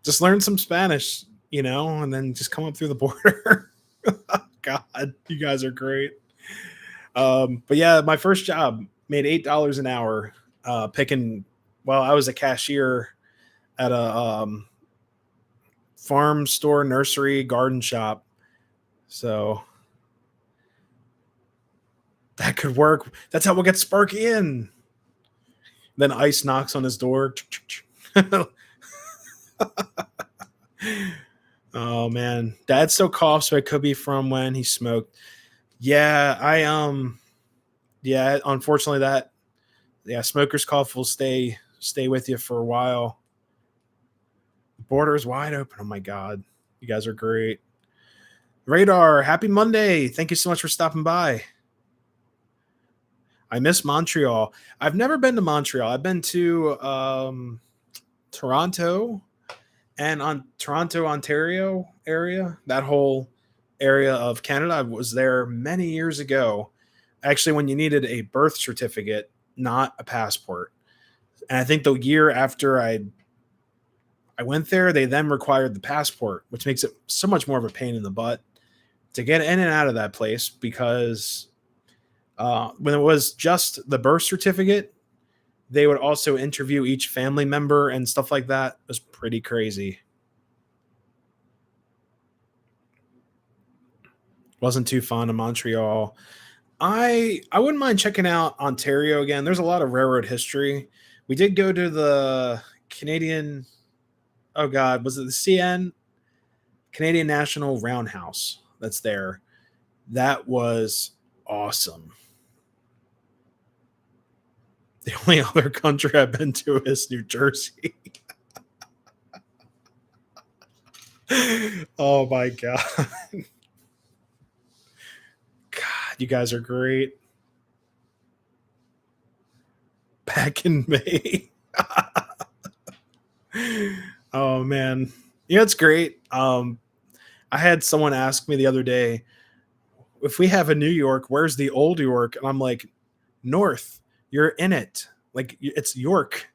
Speaker 1: Just learn some Spanish, and then just come up through the border. God, you guys are great. But yeah, my first job made $8 an hour picking. Well, I was a cashier at a farm store, nursery, garden shop. So that could work. That's how we'll get Sparky in. Then Ice knocks on his door. Oh man, Dad still coughs, so it could be from when he smoked. Yeah, unfortunately smoker's cough will stay with you for a while. The border is wide open. Oh my god, you guys are great. Radar, happy Monday. Thank you so much for stopping by. I miss Montreal. I've never been to Montreal. I've been to Toronto and on Toronto, Ontario area, that whole area of Canada. I was there many years ago, actually, when you needed a birth certificate, not a passport. And I think the year after I went there, they then required the passport, which makes it so much more of a pain in the butt to get in and out of that place, because when it was just the birth certificate, they would also interview each family member and stuff like that. It was pretty crazy. Wasn't too fun in Montreal. I wouldn't mind checking out Ontario again. There's a lot of railroad history. We did go to the Canadian, oh God, was it the Canadian National Roundhouse that's there? That was awesome. The only other country I've been to is New Jersey. Oh my God. God, you guys are great. Back in May. Oh man. Yeah, it's great. I had someone ask me the other day, if we have a New York, where's the old York? And I'm like, North. You're in it. Like, it's York.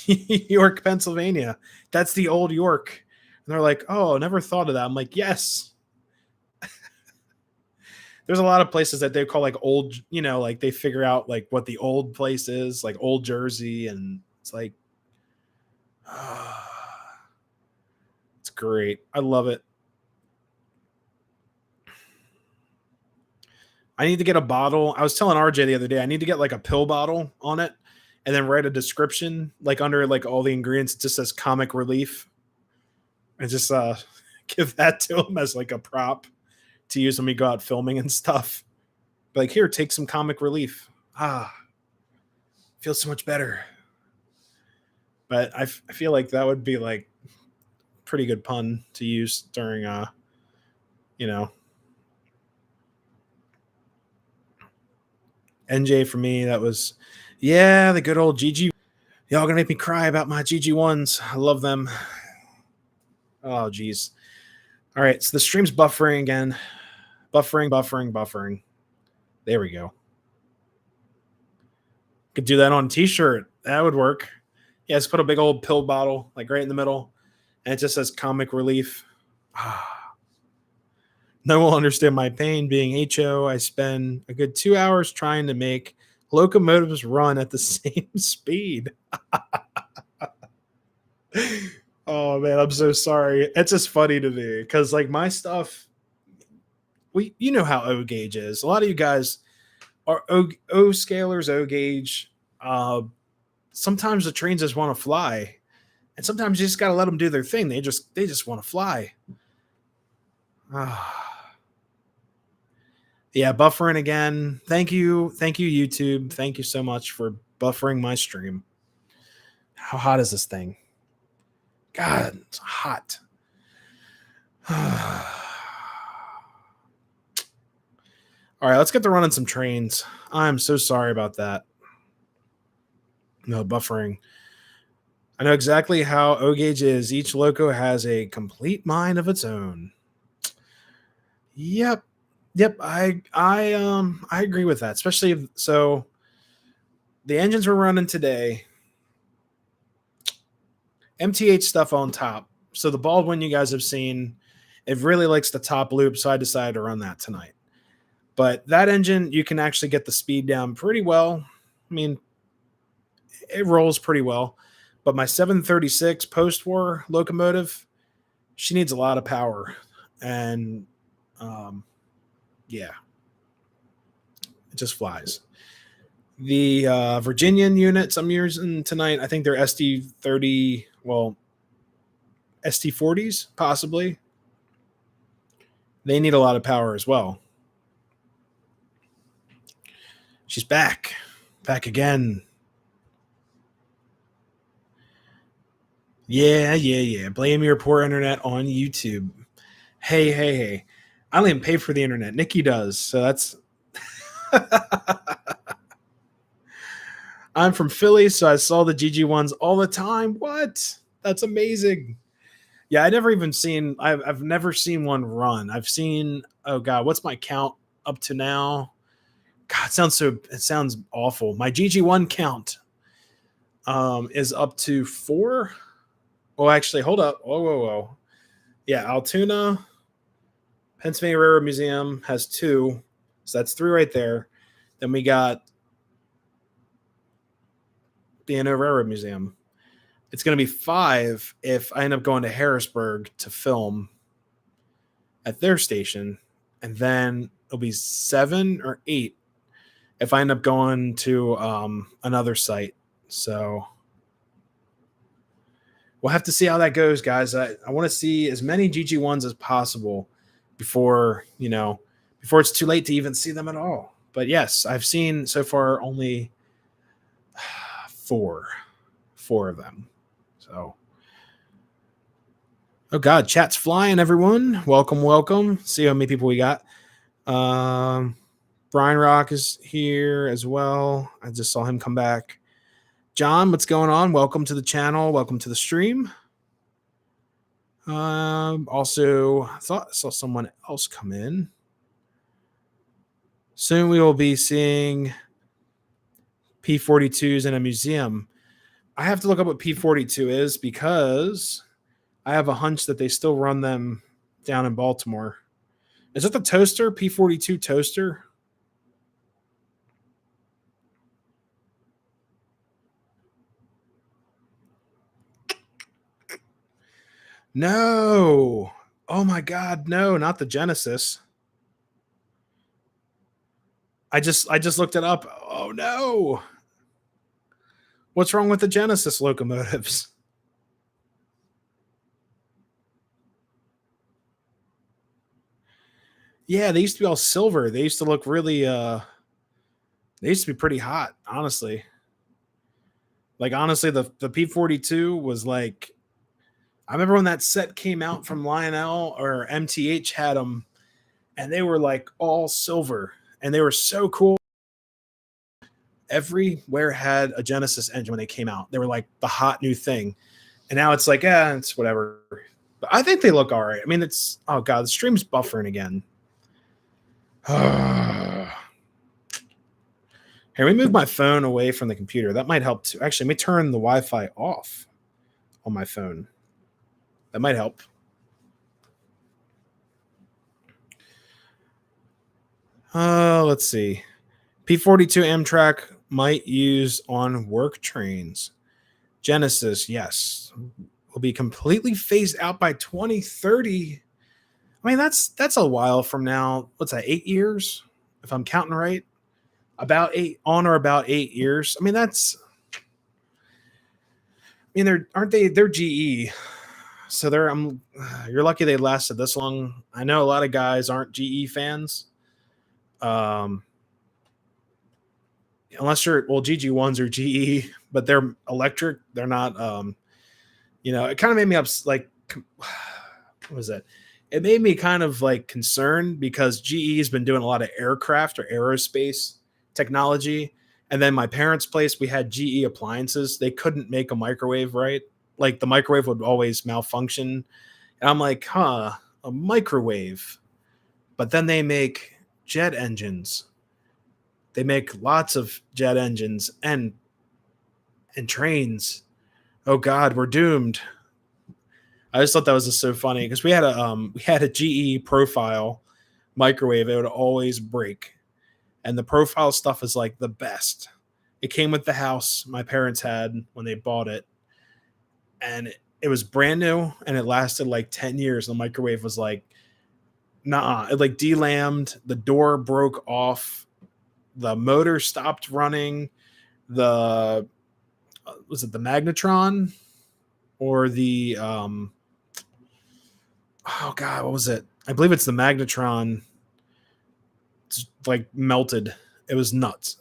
Speaker 1: York, Pennsylvania. That's the old York. And they're like, oh, never thought of that. I'm like, yes. There's a lot of places that they call like old, like they figure out like what the old place is, like Old Jersey. And it's like, it's great. I love it. I need to get a bottle. I was telling RJ the other day, I need to get like a pill bottle on it and then write a description like under like all the ingredients. It just says comic relief and just give that to him as like a prop to use when we go out filming and stuff. But like, here, take some comic relief. Feels so much better. But I feel like that would be like pretty good pun to use during you know, NJ for me. That was, yeah, the good old GG. Y'all gonna make me cry about my GG1s. I love them. Oh, geez. All right, so the stream's buffering again. Buffering. There we go. Could do that on a t-shirt. That would work. Yeah, just put a big old pill bottle like right in the middle, and it just says comic relief. No one will understand my pain. Being HO, I spend a good 2 hours trying to make locomotives run at the same speed. Oh man, I'm so sorry. It's just funny to me because like my stuff, you know how O gauge is. A lot of you guys are O scalers, O gauge. Sometimes the trains just want to fly, and sometimes you just got to let them do their thing. They just want to fly. Yeah, buffering again. Thank you, YouTube. Thank you so much for buffering my stream. How hot is this thing? God, it's hot. All right, let's get to running some trains. I'm so sorry about that. No, buffering. I know exactly how O gauge is. Each loco has a complete mind of its own. Yep. I agree with that. Especially so the engines we're running today, MTH stuff on top. So the Baldwin you guys have seen, it really likes the top loop, so I decided to run that tonight. But that engine, you can actually get the speed down pretty well. I mean, it rolls pretty well. But my 736 post-war locomotive, she needs a lot of power. And yeah, it just flies. The Virginian units I'm using tonight, I think they're SD30, well, ST40s, possibly. They need a lot of power as well. She's back again. Yeah. Blame your poor internet on YouTube. Hey. I don't even pay for the internet. Nikki does. So that's. I'm from Philly, so I saw the GG1s all the time. What? That's amazing. Yeah, I've never seen one run. I've seen, oh God, what's my count up to now? God, it sounds awful. My GG1 count is up to 4. Oh, actually, hold up. Whoa. Yeah, Altoona, Pennsylvania Railroad Museum has 2. So that's 3 right there. Then we got B&O Railroad Museum. It's going to be 5 if I end up going to Harrisburg to film at their station. And then it'll be 7 or 8 if I end up going to another site. So we'll have to see how that goes, guys. I want to see as many GG1s as possible before it's too late to even see them at all. But yes, I've seen so far only 4 of them. So, oh God, chat's flying, everyone. Welcome. See how many people we got. Brian Rock is here as well. I just saw him come back. John, what's going on? Welcome to the channel. Welcome to the stream. Also, I thought I saw someone else come in. Soon we will be seeing P42s in a museum. I have to look up what P42 is because I have a hunch that they still run them down in Baltimore. Is that the toaster? P42 toaster? No. Oh my God, no, not the Genesis. I just looked it up. Oh no. What's wrong with the Genesis locomotives? Yeah, they used to be all silver. They used to look really they used to be pretty hot, honestly. Like honestly, the P-42 was like I remember when that set came out from Lionel or MTH had them and they were like all silver and they were so cool. Everywhere had a Genesis engine when they came out. They were like the hot new thing. And now it's like, it's whatever. But I think they look all right. I mean, it's oh god, the stream's buffering again. Here, we move my phone away from the computer. That might help too. Actually, let me turn the Wi-Fi off on my phone. That might help. Let's see. P-42 Amtrak might use on work trains. Genesis, yes, will be completely phased out by 2030. I mean, that's a while from now. What's that? 8 years, if I'm counting right. About 8 on or about 8 years. I mean, that's. I mean, they're GE, so you're lucky they lasted this long. I know a lot of guys aren't GE fans. Unless you're GG1s or GE, but they're electric. They're not. It kind of made me like, what was that? It made me kind of like concerned because GE has been doing a lot of aircraft or aerospace technology. And then my parents' place, we had GE appliances. They couldn't make a microwave right. Like the microwave would always malfunction. And I'm like, a microwave. But then they make jet engines. They make lots of jet engines and trains. Oh God, we're doomed. I just thought that was just so funny because we had a GE profile microwave. It would always break, and the profile stuff is like the best. It came with the house my parents had when they bought it, and it was brand new, and it lasted like 10 years. The microwave was like, nah, it like delammed. The door broke off. The motor stopped running. Was it the magnetron or the oh god, what was it? I believe it's the magnetron. It's like melted. It was nuts.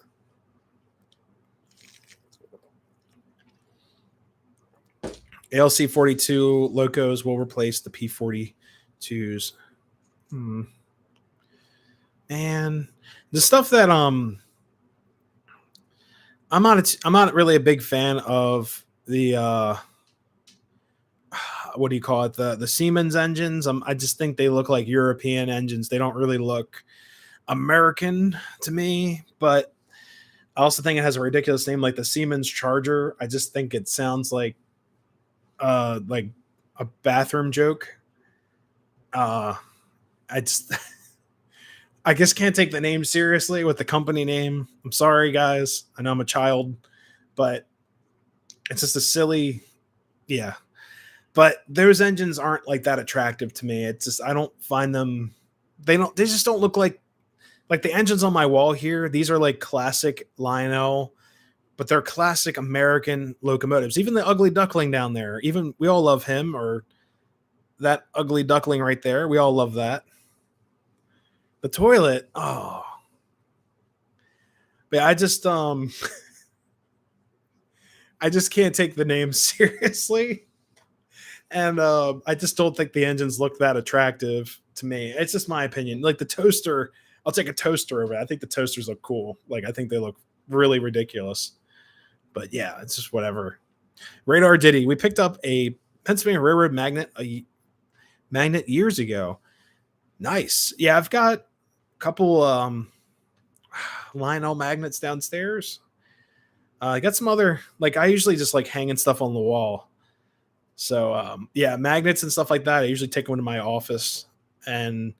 Speaker 1: ALC 42 locos will replace the P42s. And the stuff that I'm not really a big fan of the what do you call it? The Siemens engines. I just think they look like European engines. They don't really look American to me, but I also think it has a ridiculous name like the Siemens Charger. I just think it sounds like a bathroom joke. I just I guess can't take the name seriously with the company name. I'm sorry, guys. I know I'm a child, but it's just a silly, yeah. But those engines aren't like that attractive to me. It's just I don't find them. They just don't look like the engines on my wall here. These are like classic Lionel, but they're classic American locomotives. Even the ugly duckling down there. Even we all love him or that ugly duckling right there. We all love that. The toilet, oh. But I just I just can't take the name seriously. And I just don't think the engines look that attractive to me. It's just my opinion. Like the toaster, I'll take a toaster over it. I think the toasters look cool. Like I think they look really ridiculous. But yeah, it's just whatever. Radar Diddy. We picked up a Pennsylvania Railroad magnet years ago. Nice. Yeah, I've got a couple Lionel magnets downstairs. I got some other, like I usually just like hanging stuff on the wall. So yeah, magnets and stuff like that. I usually take them to my office, and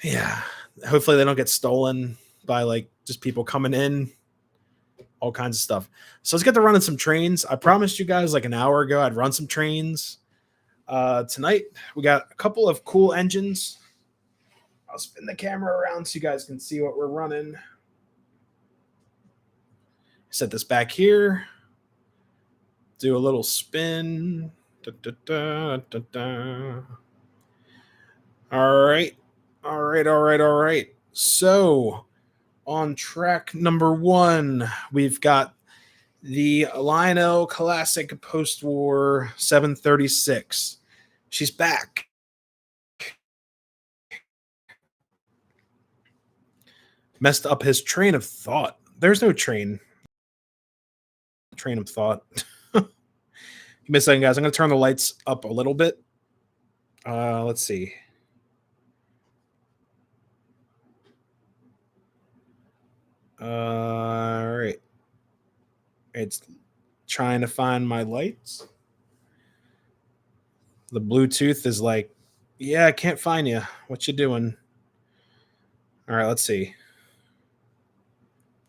Speaker 1: yeah, hopefully they don't get stolen by like just people coming in, all kinds of stuff. So let's get to running some trains. I promised you guys like an hour ago I'd run some trains. Tonight we got a couple of cool engines. I'll spin the camera around so you guys can see what we're running. Set this back here. Do a little spin. Da, da, da, da, da. All right. All right. So, on track number 1, we've got the Lionel Classic Post-War 736. She's back. Messed up his train of thought. There's no train of thought. Give me a second, guys. I'm going to turn the lights up a little bit. Let's see. All right. It's trying to find my lights. The Bluetooth is like, yeah, I can't find you. What you doing? All right, let's see.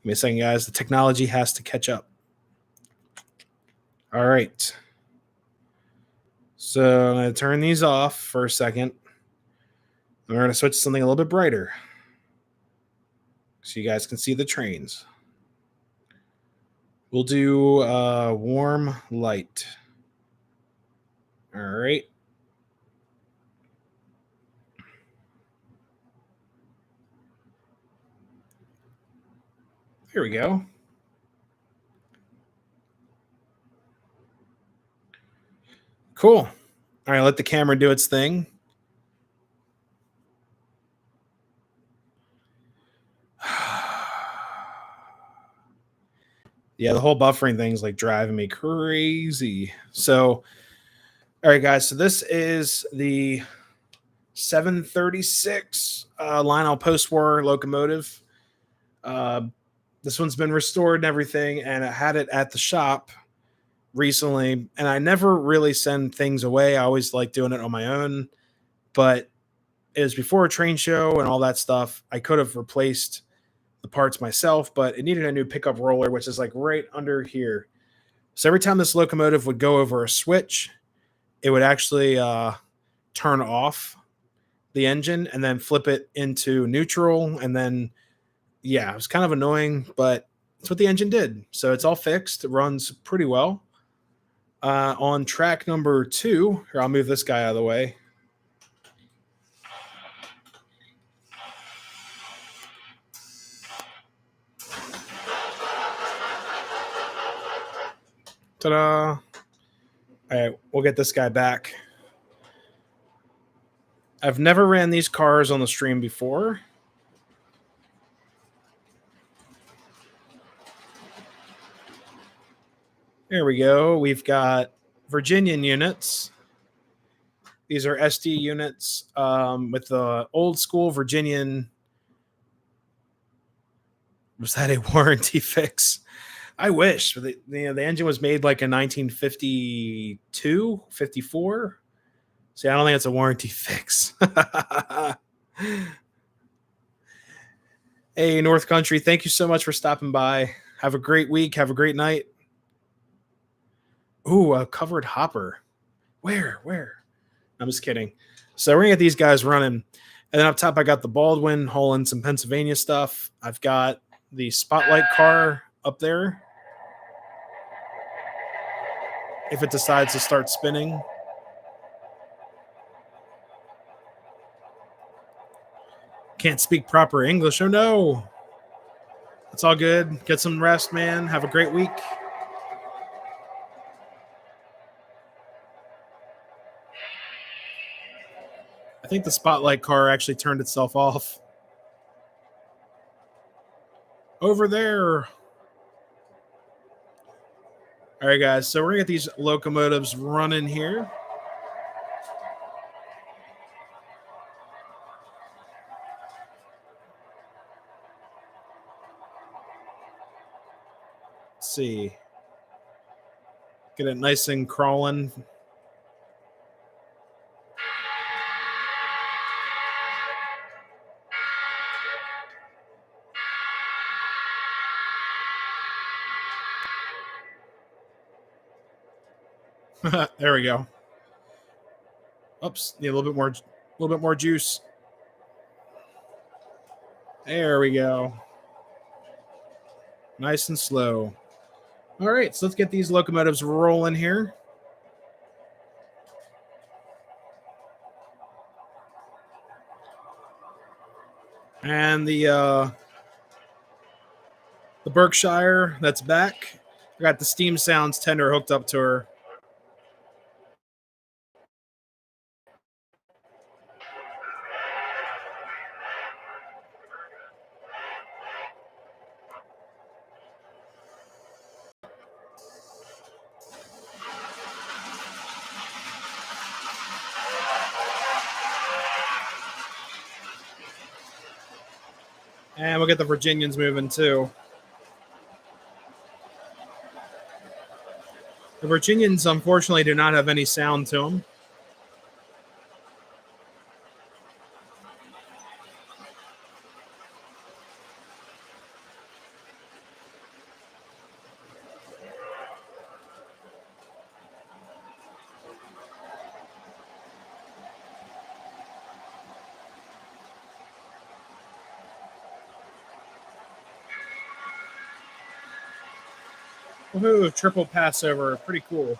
Speaker 1: Give me a second, guys. The technology has to catch up. All right. So I'm going to turn these off for a second. We're going to switch to something a little bit brighter so you guys can see the trains. We'll do warm light. All right. Here we go. Cool. All right, let the camera do its thing. Yeah, the whole buffering thing's like driving me crazy. So, all right, guys. So this is the 736 Lionel post-war locomotive. This one's been restored and everything, and I had it at the shop recently, and I never really send things away. I always like doing it on my own, but it was before a train show and all that stuff. I could have replaced the parts myself, but it needed a new pickup roller, which is like right under here. So every time this locomotive would go over a switch, it would actually turn off the engine and then flip it into neutral. And then, yeah, it was kind of annoying, but that's what the engine did. So it's all fixed. It runs pretty well. On track number 2, here, I'll move this guy out of the way. Ta-da. All right, we'll get this guy back. I've never ran these cars on the stream before. There we go. We've got Virginian units. These are SD units with the old school Virginian. Was that a warranty fix? I wish. The engine was made like in 1952, 54. See, I don't think it's a warranty fix. Hey, North Country, thank you so much for stopping by. Have a great week. Have a great night. Ooh, a covered hopper. Where? I'm just kidding. So we're going to get these guys running. And then up top, I got the Baldwin hauling some Pennsylvania stuff. I've got the Spotlight car up there. If it decides to start spinning. Can't speak proper English. Oh, no. It's all good. Get some rest, man. Have a great week. I think the Spotlight car actually turned itself off. Over there. All right, guys. So we're going to get these locomotives running here. Let's see. Get it nice and crawling. There we go. Oops, need a little bit more juice. There we go. Nice and slow. All right, so let's get these locomotives rolling here. And the Berkshire that's back. I got the steam sounds tender hooked up to her. And we'll get the Virginians moving too. The Virginians, unfortunately, do not have any sound to them. Woohoo, triple Passover. Pretty cool.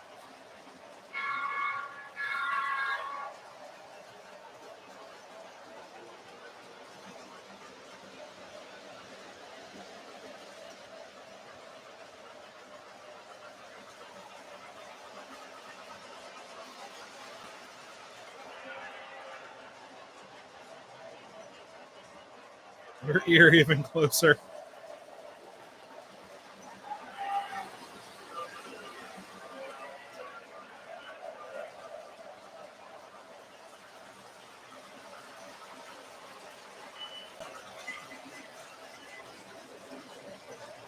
Speaker 1: Your ear even closer.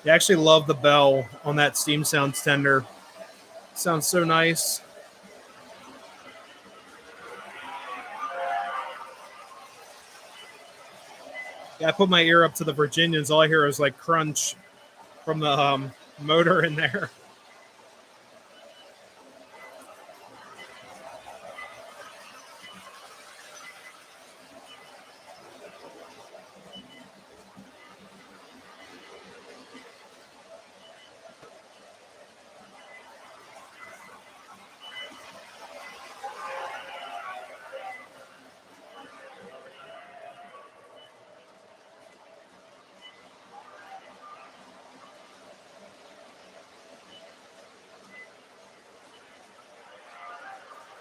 Speaker 1: I actually love the bell on that steam sounds tender. Sounds so nice. Yeah, I put my ear up to the Virginians. All I hear is like crunch from the motor in there.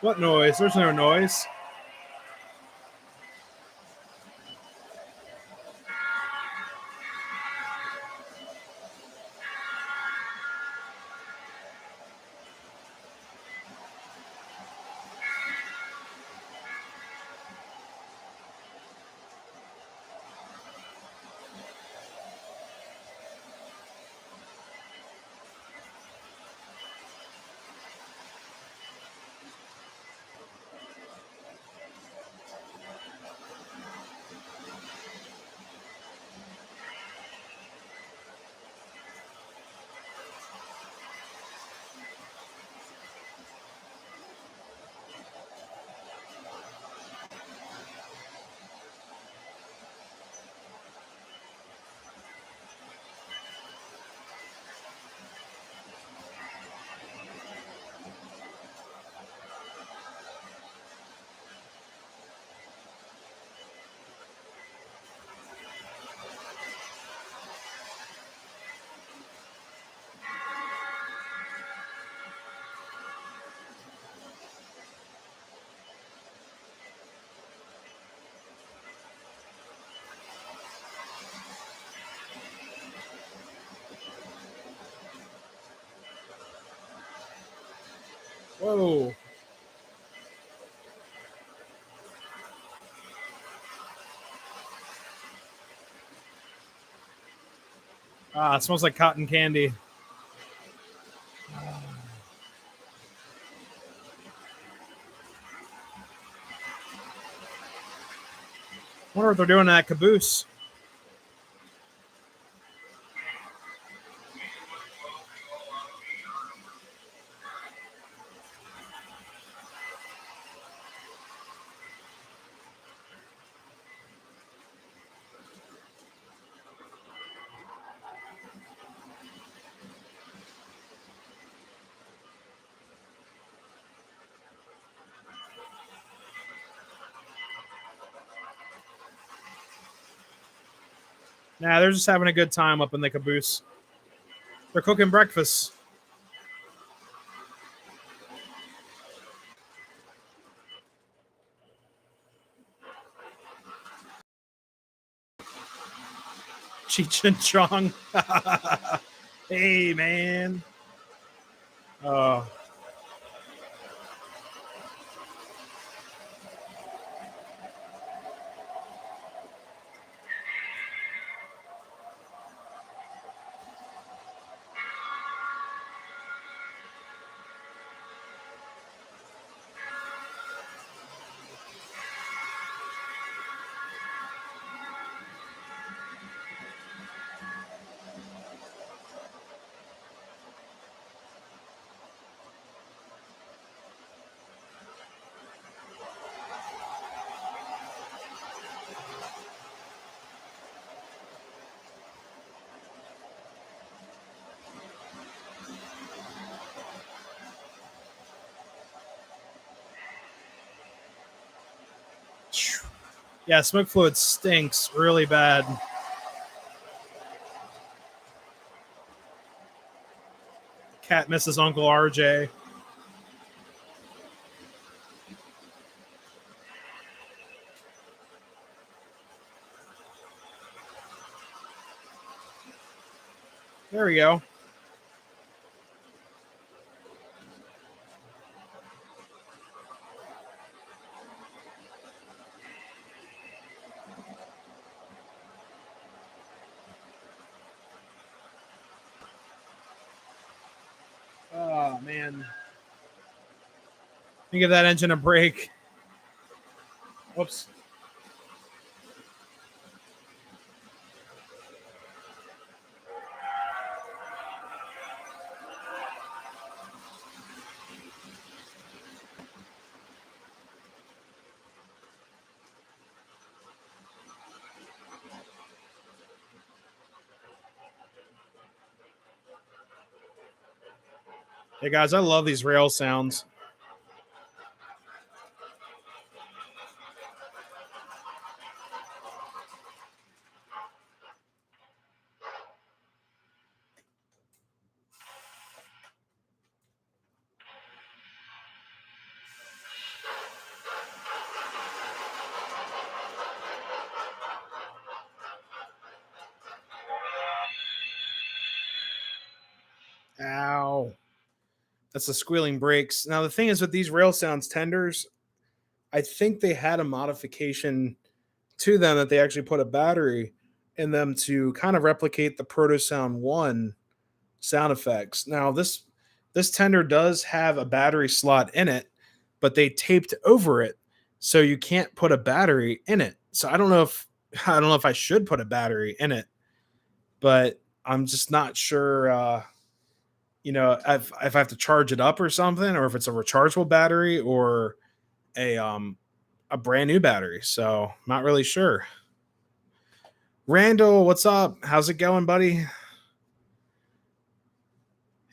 Speaker 1: What noise? There's no noise. Whoa. Ah, it smells like cotton candy. I wonder what they're doing at Caboose. Nah, they're just having a good time up in the caboose. They're cooking breakfast. Cheech and Chong. Hey, man. Oh. Yeah, smoke fluid stinks really bad. Cat misses Uncle RJ. There we go. Oh, man. Let me give that engine a break. Whoops. Hey, guys, I love these rail sounds. Ow. That's the squealing brakes. Now, the thing is with these rail sounds tenders, I think they had a modification to them that they actually put a battery in them to kind of replicate the Proto Sound 1 sound effects. Now, this tender does have a battery slot in it, but they taped over it so you can't put a battery in it. So I don't know if I should put a battery in it, but I'm just not sure if I have to charge it up or something, or if it's a rechargeable battery or a a brand new battery. So not really sure. Randall, what's up? How's it going, buddy?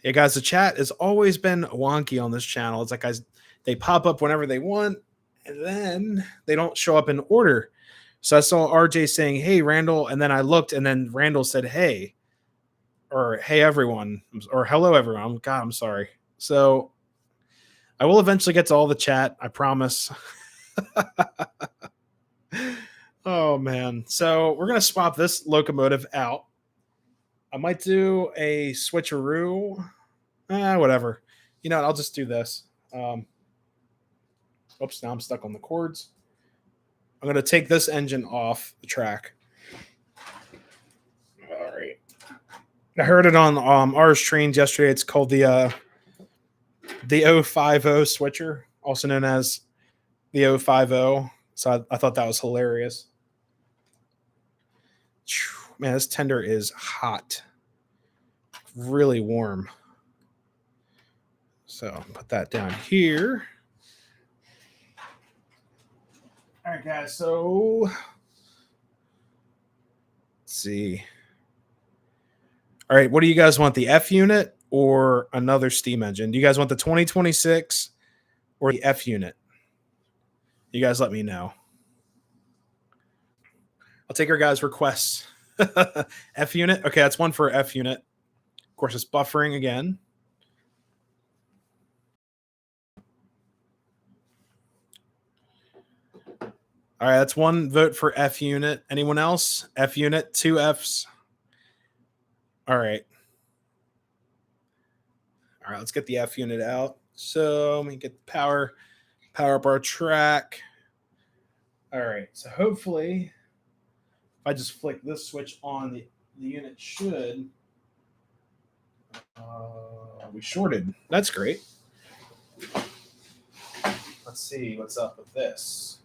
Speaker 1: Hey guys, the chat has always been wonky on this channel. It's like guys, they pop up whenever they want, and then they don't show up in order. So I saw RJ saying, "Hey, Randall," and then I looked, and then Randall said, "Hey," or "Hey, everyone," or "Hello, everyone." God, I'm sorry. So I will eventually get to all the chat. I promise. Oh man. So we're gonna swap this locomotive out. I might do a switcheroo. Whatever. You know what? I'll just do this. Oops, now I'm stuck on the cords. I'm gonna take this engine off the track. All right. I heard it on ours trains yesterday. It's called the 050 switcher, also known as the 050. So I thought that was hilarious. Man, this tender is hot, really warm. So put that down here. All right, guys. So let's see. All right, what do you guys want? The F unit or another steam engine? Do you guys want the 2026 or the F unit? You guys let me know. I'll take your guys' requests. F unit. Okay, that's one for F unit. Of course, it's buffering again. All right, that's one vote for F unit. Anyone else? F unit, 2 Fs. All right. All right, let's get the F unit out. So let me get the power up our track. All right, so hopefully, if I just flick this switch on, the unit should. We shorted. That's great. Let's see what's up with this.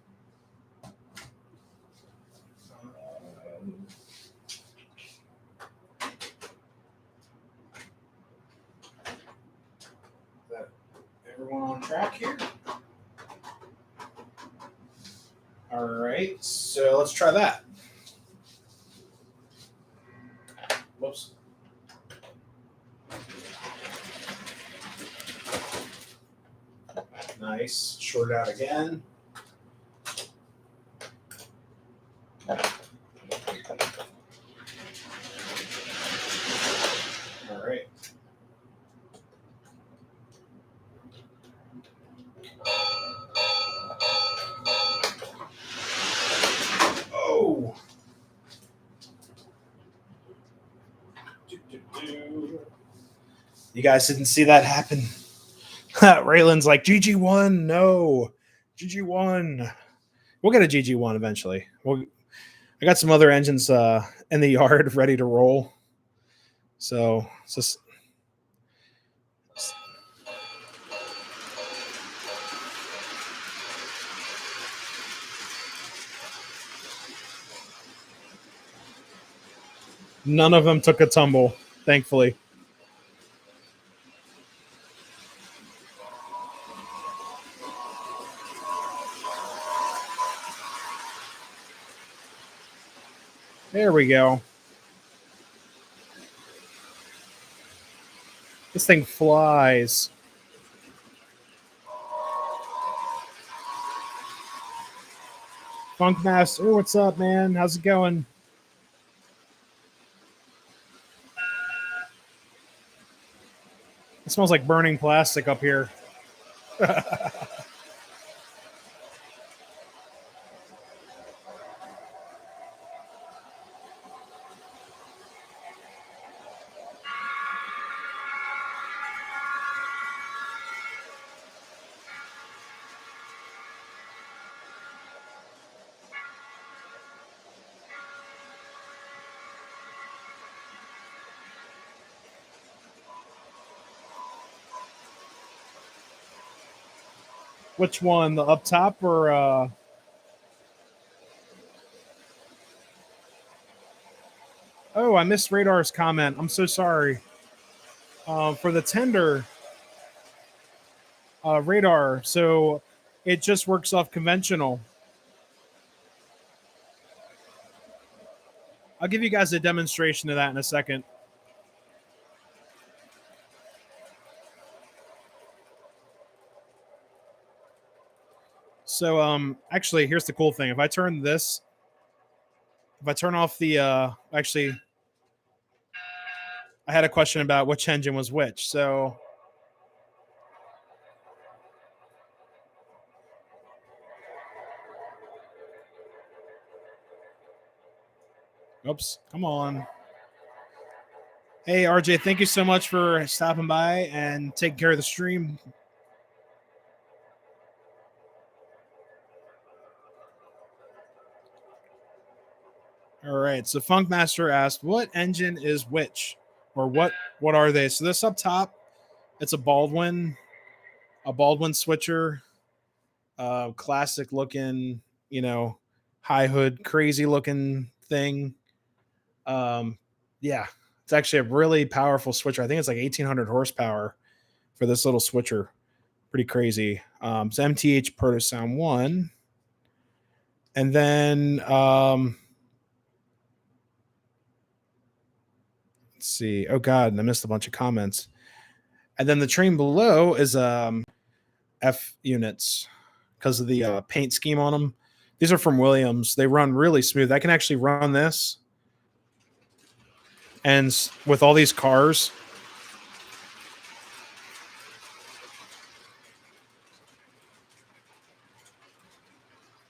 Speaker 1: Is that everyone on track here? All right, so let's try that. Whoops. Nice. Short out again. All right. Oh. You guys didn't see that happen. Raylan's like, GG1, no. GG1. We'll get a GG1 eventually. I got some other engines in the yard ready to roll. So it's just. None of them took a tumble, thankfully. There we go. This thing flies. Funkmaster, what's up, man? How's it going? It smells like burning plastic up here. Which one? The up top or Oh, I missed Radar's comment. I'm so sorry. For the tender radar, so it just works off conventional. I'll give you guys a demonstration of that in a second. So actually, here's the cool thing. If I turn off the actually, I had a question about which engine was which. So oops, come on. Hey RJ, thank you so much for stopping by and taking care of the stream. All right, so Funkmaster asked, what engine is which? Or what are they? So this up top, it's a Baldwin switcher, classic looking, high hood, crazy looking thing. Yeah, it's actually a really powerful switcher. I think it's like 1,800 horsepower for this little switcher. Pretty crazy. It's MTH Proto Sound 1. And then let's see. Oh God, I missed a bunch of comments. And then the train below is F units because of the paint scheme on them. These are from Williams. They run really smooth. I can actually run this And with all these cars,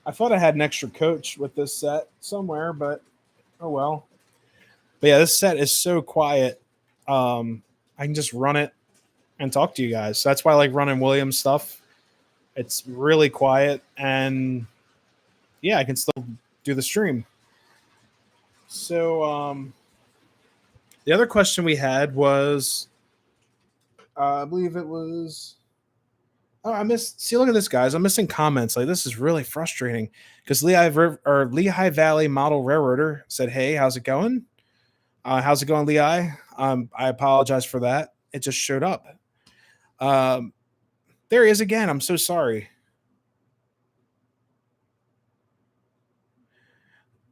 Speaker 1: I thought I had an extra coach with this set somewhere, but oh well. But yeah, this set is so quiet. I can just run it and talk to you guys. So that's why I like running Williams stuff. It's really quiet, and yeah, I can still do the stream. So the other question we had was, I believe it was. Oh, I missed. See, look at this, guys. I'm missing comments. Like, this is really frustrating because Lehigh Valley Model Railroader said, "Hey, how's it going? How's it going, Lehigh? I apologize for that. It just showed up. Um, there he is again. I'm so sorry.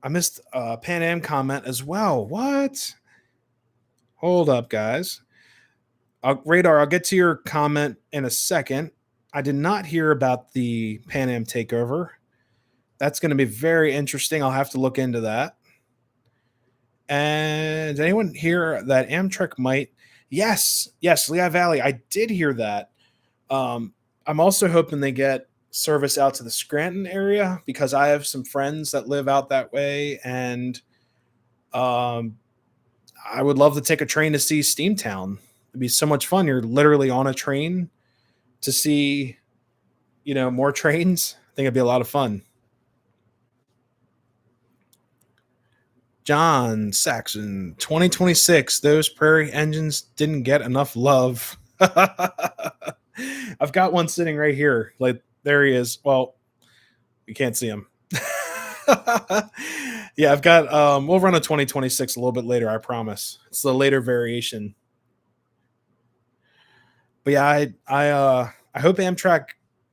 Speaker 1: I missed a Pan Am comment as well. What? Hold up, guys. Radar, I'll get to your comment in a second. I did not hear about the Pan Am takeover. That's going to be very interesting. I'll have to look into that. And did anyone hear that Amtrak might? Yes, Lehigh Valley. I did hear that. I'm also hoping they get service out to the Scranton area because I have some friends that live out that way, and I would love to take a train to see Steamtown. It'd be so much fun. You're literally on a train to see, more trains. I think it'd be a lot of fun. John Saxon, 2026. Those Prairie engines didn't get enough love. I've got one sitting right here. Like, there he is. Well, you can't see him. Yeah, I've got. We'll run a 2026 a little bit later. I promise. It's the later variation. But yeah, I hope Amtrak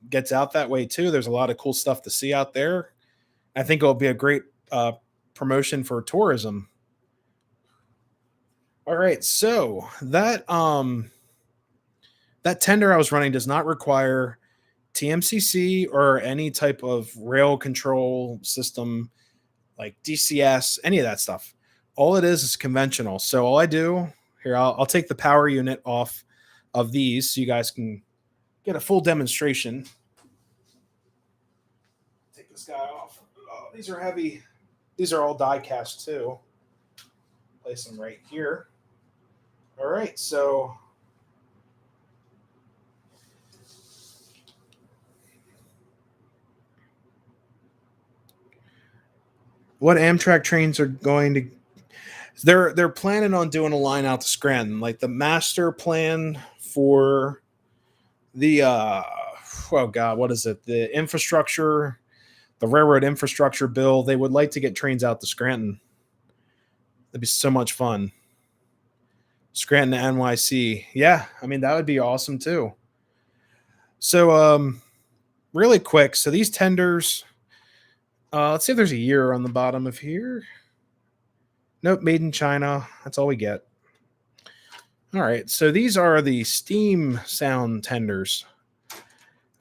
Speaker 1: gets out that way too. There's a lot of cool stuff to see out there. I think it'll be a great promotion for tourism. All right, so that tender I was running does not require TMCC or any type of rail control system like DCS, any of that stuff. All it is conventional. So all I do here, I'll take the power unit off of these so you guys can get a full demonstration. Take this guy off. Oh, these are heavy. These are all die cast too. Place them right here. All right, so what Amtrak trains are going to they're planning on doing a line out to Scranton. Like the master plan for the oh god, what is it? The infrastructure, the railroad infrastructure bill. They would like to get trains out to Scranton. That'd be so much fun. Scranton to NYC. Yeah, I mean that would be awesome too. So really quick, so these tenders, let's see if there's a year on the bottom of here. Nope, made in China. That's all we get. All right, so these are the steam sound tenders.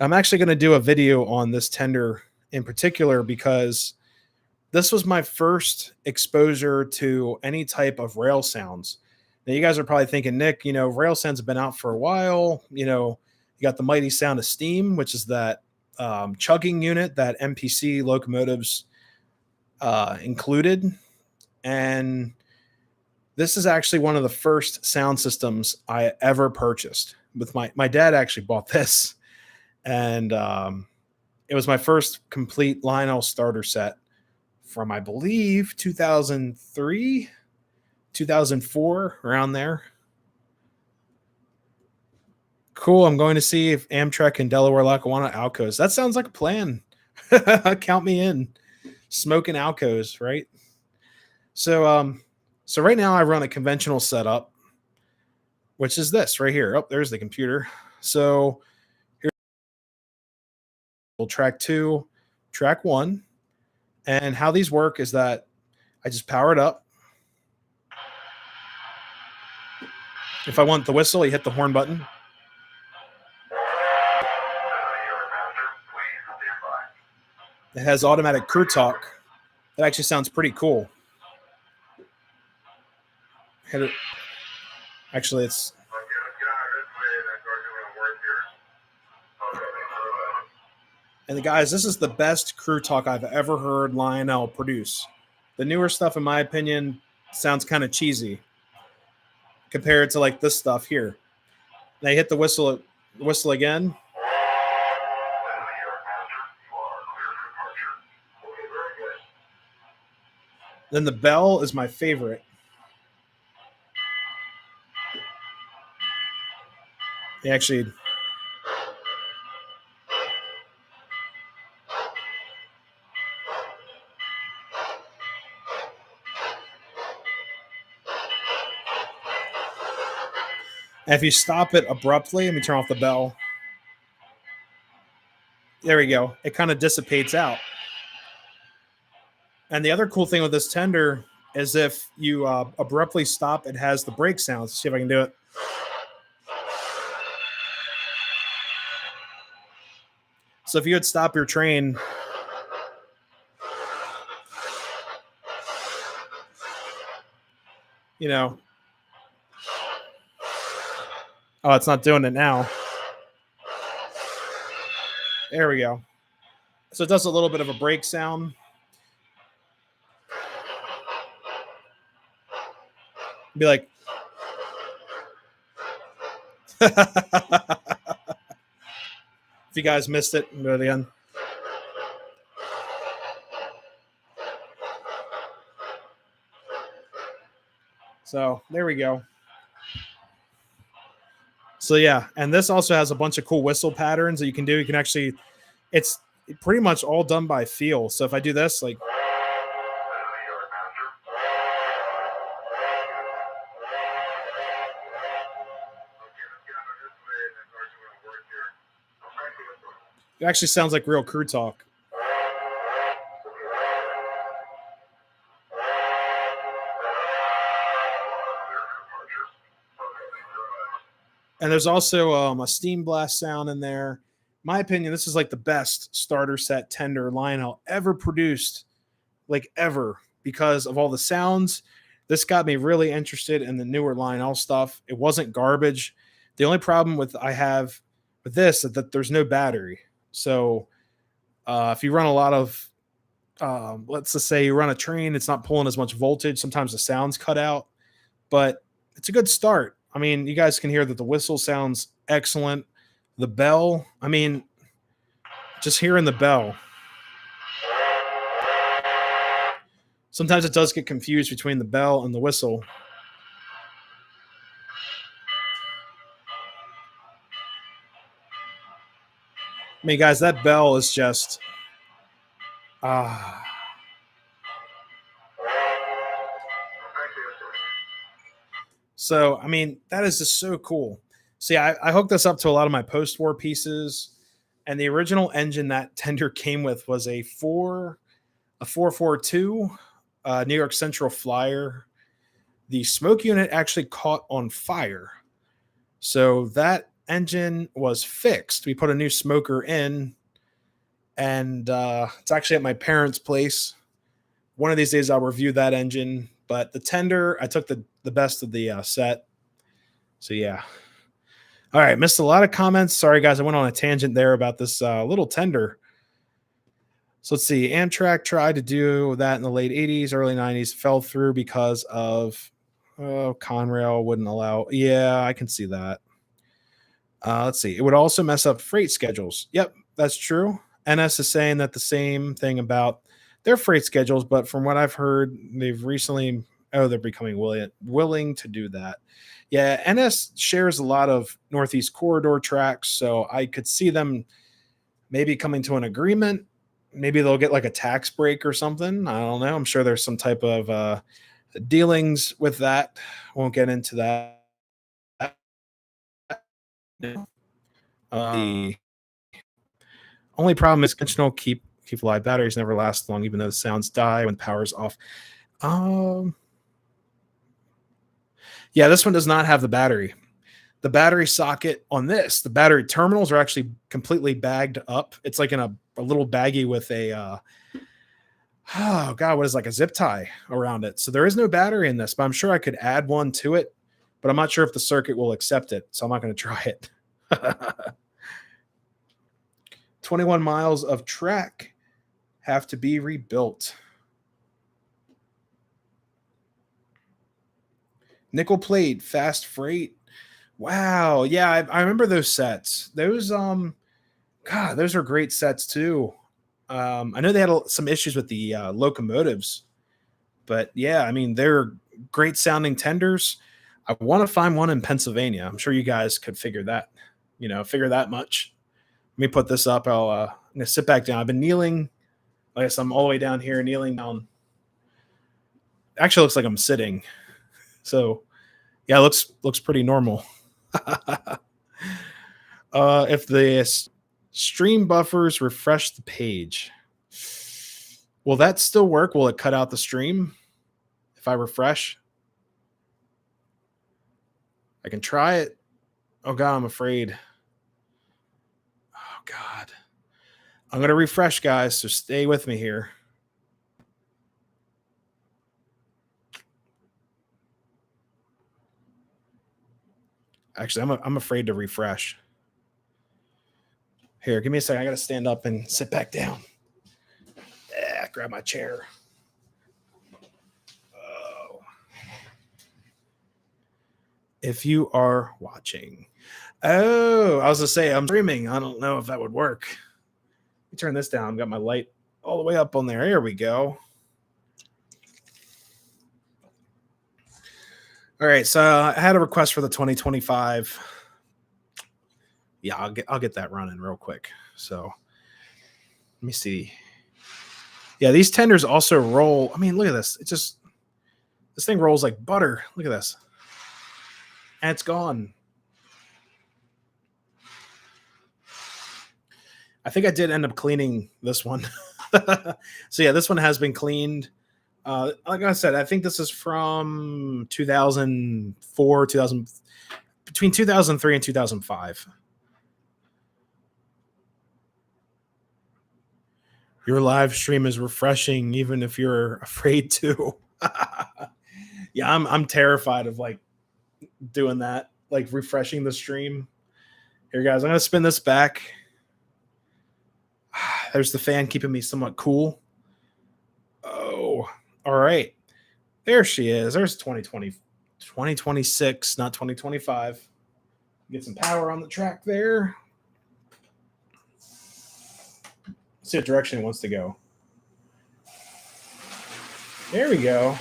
Speaker 1: I'm actually going to do a video on this tender in particular because this was my first exposure to any type of rail sounds. Now, you guys are probably thinking, Nick, rail sounds have been out for a while. You got the mighty sound of steam, which is that chugging unit that MPC locomotives included. And this is actually one of the first sound systems I ever purchased. With my dad actually bought this, and it was my first complete Lionel starter set from, I believe, 2003, 2004, around there. Cool. I'm going to see if Amtrak and Delaware Lackawanna Alcos. That sounds like a plan. Count me in. Smoking Alcos, right? So right now I run a conventional setup, which is this right here. Oh, there's the computer. So here's track 2, track 1. And how these work is that I just power it up. If I want the whistle, you hit the horn button. It has automatic crew talk. That actually sounds pretty cool. hit it. Actually, it's. And the guys, this is the best crew talk I've ever heard Lionel produce. The newer stuff, in my opinion, sounds kind of cheesy compared to like this stuff here. They hit the whistle again. Then the bell is my favorite. They actually. And if you stop it abruptly, let me turn off the bell. There we go. It kind of dissipates out. And the other cool thing with this tender is if you abruptly stop, it has the brake sounds. Let's see if I can do it. So if you would stop your train, you know, oh, it's not doing it now. There we go. So it does a little bit of a brake sound. Be like, if you guys missed it, go to the end. So there we go. So yeah, and this also has a bunch of cool whistle patterns that you can do. You can actually, it's pretty much all done by feel. So if I do this, like, it actually sounds like real crew talk. And there's also a steam blast sound in there. My opinion, this is like the best starter set tender Lionel ever produced, like ever, because of all the sounds. This got me really interested in the newer Lionel stuff. It wasn't garbage. The only problem I have with this is that there's no battery. So if you run a lot of, let's just say you run a train, it's not pulling as much voltage. Sometimes the sound's cut out, but it's a good start. I mean, you guys can hear that the whistle sounds excellent. The bell, I mean, just hearing the bell. Sometimes it does get confused between the bell and the whistle. I mean, guys, that bell is just So, I mean, that is just so cool. See, I hooked this up to a lot of my post-war pieces, and the original engine that tender came with was a 442 New York Central Flyer. The smoke unit actually caught on fire. So that engine was fixed. We put a new smoker in, and it's actually at my parents' place. One of these days I'll review that engine, but the tender, I took the best of the set. So yeah. All right, missed a lot of comments. Sorry guys, I went on a tangent there about this little tender. So let's see. Amtrak tried to do that in the late 80s, early 90s, fell through because of Conrail wouldn't allow. Yeah, I can see that. Let's see. It would also mess up freight schedules. Yep, that's true. NS is saying that the same thing about their freight schedules, but from what I've heard, they've recently they're becoming willing to do that. Yeah, NS shares a lot of Northeast Corridor tracks, so I could see them maybe coming to an agreement. Maybe they'll get like a tax break or something. I don't know. I'm sure there's some type of dealings with that. Won't get into that. The only problem is conventional keep alive batteries never last long, even though the sounds die when power's off. Yeah, this one does not have the battery. The battery socket on this, the battery terminals are actually completely bagged up. It's like in a little baggie with a Oh God, what is like a zip tie around it? So there is no battery in this, but I'm sure I could add one to it. But I'm not sure if the circuit will accept it, so I'm not going to try it. 21 miles of track have to be rebuilt. Nickel plate, fast freight. Wow. Yeah, I remember those sets. God, those are great sets too. I know they had some issues with the locomotives, but yeah, I mean, they're great sounding tenders. I want to find one in Pennsylvania. I'm sure you guys could figure that much. Let me put this up. I'm gonna sit back down. I've been kneeling. I guess I'm all the way down here, kneeling down. Actually, looks like I'm sitting. So yeah, looks pretty normal. If the stream buffers refresh the page, will that still work? Will it cut out the stream if I refresh? I can try it. Oh God, I'm afraid. Oh God. I'm gonna refresh, guys, so stay with me here. Actually, I'm afraid to refresh. Here, give me a second. I gotta stand up and sit back down. Yeah, grab my chair. Oh. If you are watching. Oh, I was gonna say I'm streaming. I don't know if that would work. Let me turn this down. Got my light all the way up on there. Here we go. All right, so I had a request for the 2025. Yeah, I'll get that running real quick. So let me see. Yeah, these tenders also roll. I mean, look at this. This thing rolls like butter. Look at this. And it's gone. I think I did end up cleaning this one. So yeah, this one has been cleaned. Like I said, I think this is from 2004, 2000, between 2003 and 2005. Your live stream is refreshing, even if you're afraid to. Yeah, I'm terrified of like doing that, like refreshing the stream. Here, guys, I'm gonna spin this back. There's the fan keeping me somewhat cool. Oh, all right. There she is. There's 2020, 2026, not 2025. Get some power on the track there. See what direction it wants to go. There we go.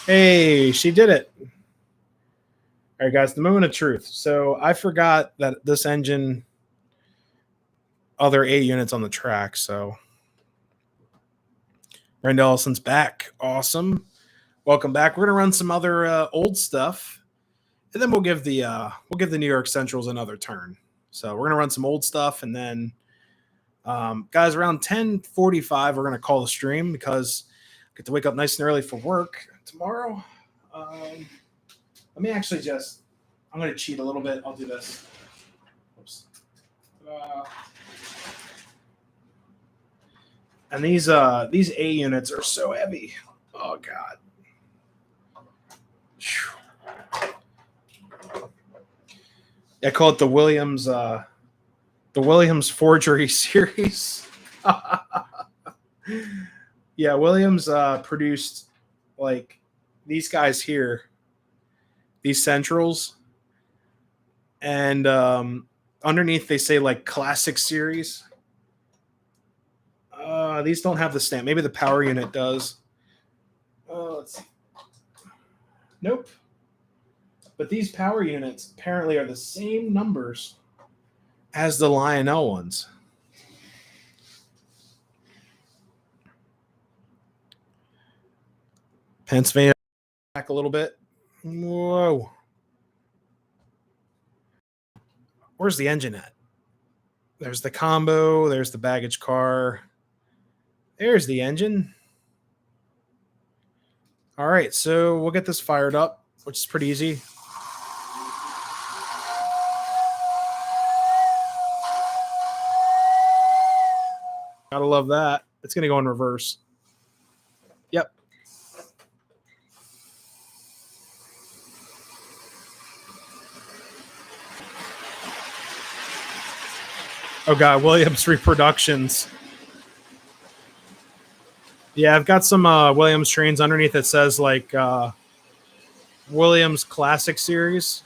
Speaker 1: Hey, she did it. All right, guys, the moment of truth. So I forgot that this engine, other 8 units on the track. So Randy Ellison's back. Awesome. Welcome back. We're gonna run some other old stuff, and then we'll give the New York Centrals another turn. So we're gonna run some old stuff, and then guys, around 10:45, we're gonna call the stream because I get to wake up nice and early for work tomorrow. Let me actually I'm gonna cheat a little bit. I'll do this. Oops. And these A units are so heavy. Oh God. I call it the Williams forgery series. Yeah, Williams produced like these guys here, these Centrals, and underneath they say like classic series. These don't have the stamp. Maybe the power unit does. Let's see. Nope. But these power units apparently are the same numbers as the Lionel ones. Pennsylvania back a little bit. Whoa. Where's the engine at? There's the combo. There's the baggage car. There's the engine. All right, so we'll get this fired up, which is pretty easy. Gotta love that. It's gonna go in reverse. Yep. Oh god, Williams reproductions. Yeah, I've got some Williams trains underneath that says like Williams Classic Series.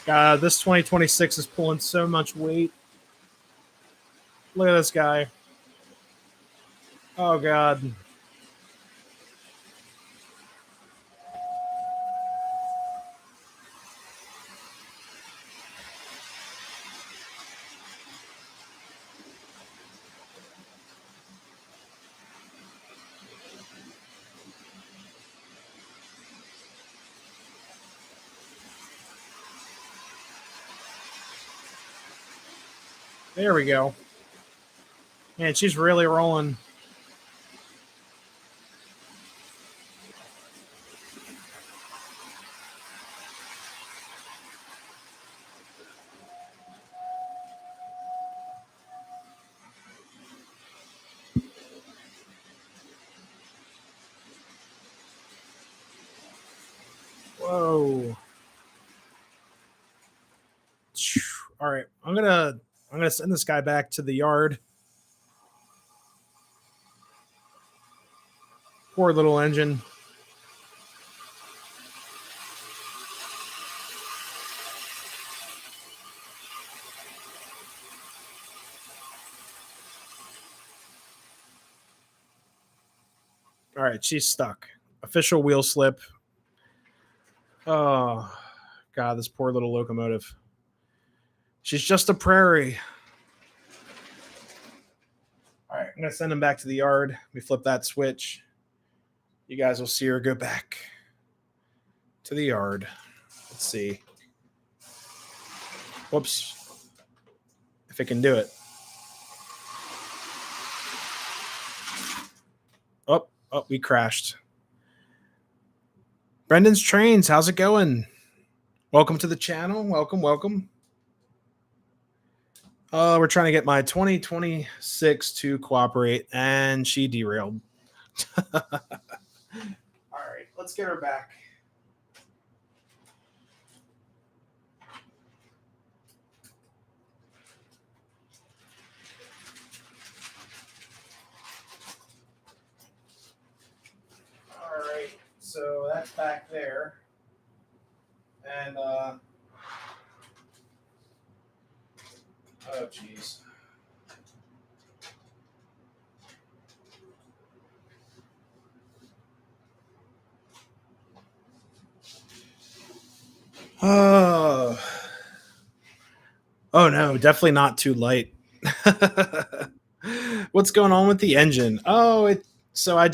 Speaker 1: God, this 2026 is pulling so much weight. Look at this guy. Oh god. There we go. Man, she's really rolling. Whoa. All right, I'm gonna send this guy back to the yard. Poor little engine. All right, she's stuck. Official wheel slip. Oh god, this poor little locomotive. She's just a prairie. All right, I'm gonna send him back to the yard. We flip that switch. You guys will see her go back to the yard. Let's see. Whoops. If it can do it. Oh, we crashed. Brendan's Trains, how's it going? Welcome to the channel. Welcome. We're trying to get my 2026 to cooperate, and she derailed. All right, let's get her back. All right, so that's back there. And, oh, jeez. Oh no, definitely not too light. What's going on with the engine? So I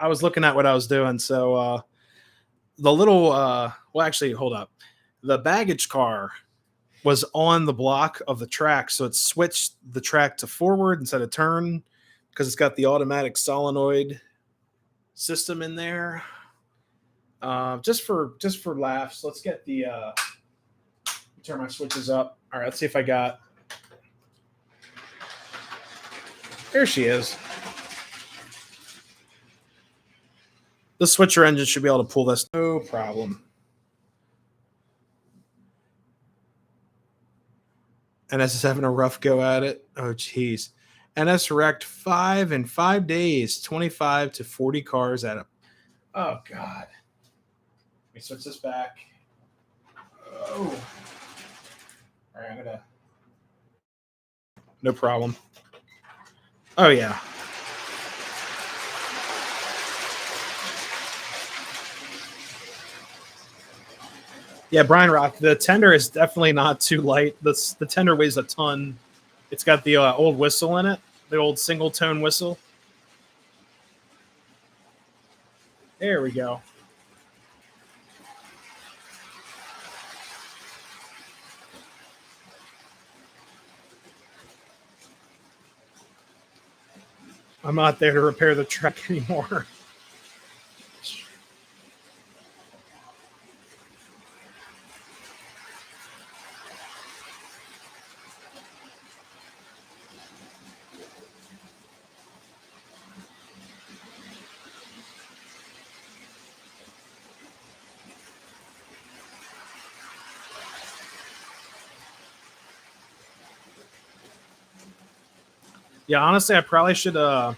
Speaker 1: was looking at what I was doing. So the little well, actually, hold up. The baggage car was on the block of the track, so it switched the track to forward instead of turn because it's got the automatic solenoid system in there. Just for laughs, let's get the turn my switches up. All right, let's see if I got. There she is. The switcher engine should be able to pull this, no problem. NS is having a rough go at it. Oh, geez. NS wrecked 5 in 5 days, 25 to 40 cars at a. Oh, God. Let me switch this back. Oh. All right, I'm going to. No problem. Oh, yeah. Yeah, Brian Rock, the tender is definitely not too light. The tender weighs a ton. It's got the old whistle in it, the old single tone whistle. There we go. I'm not there to repair the truck anymore. Yeah, honestly, I probably should oil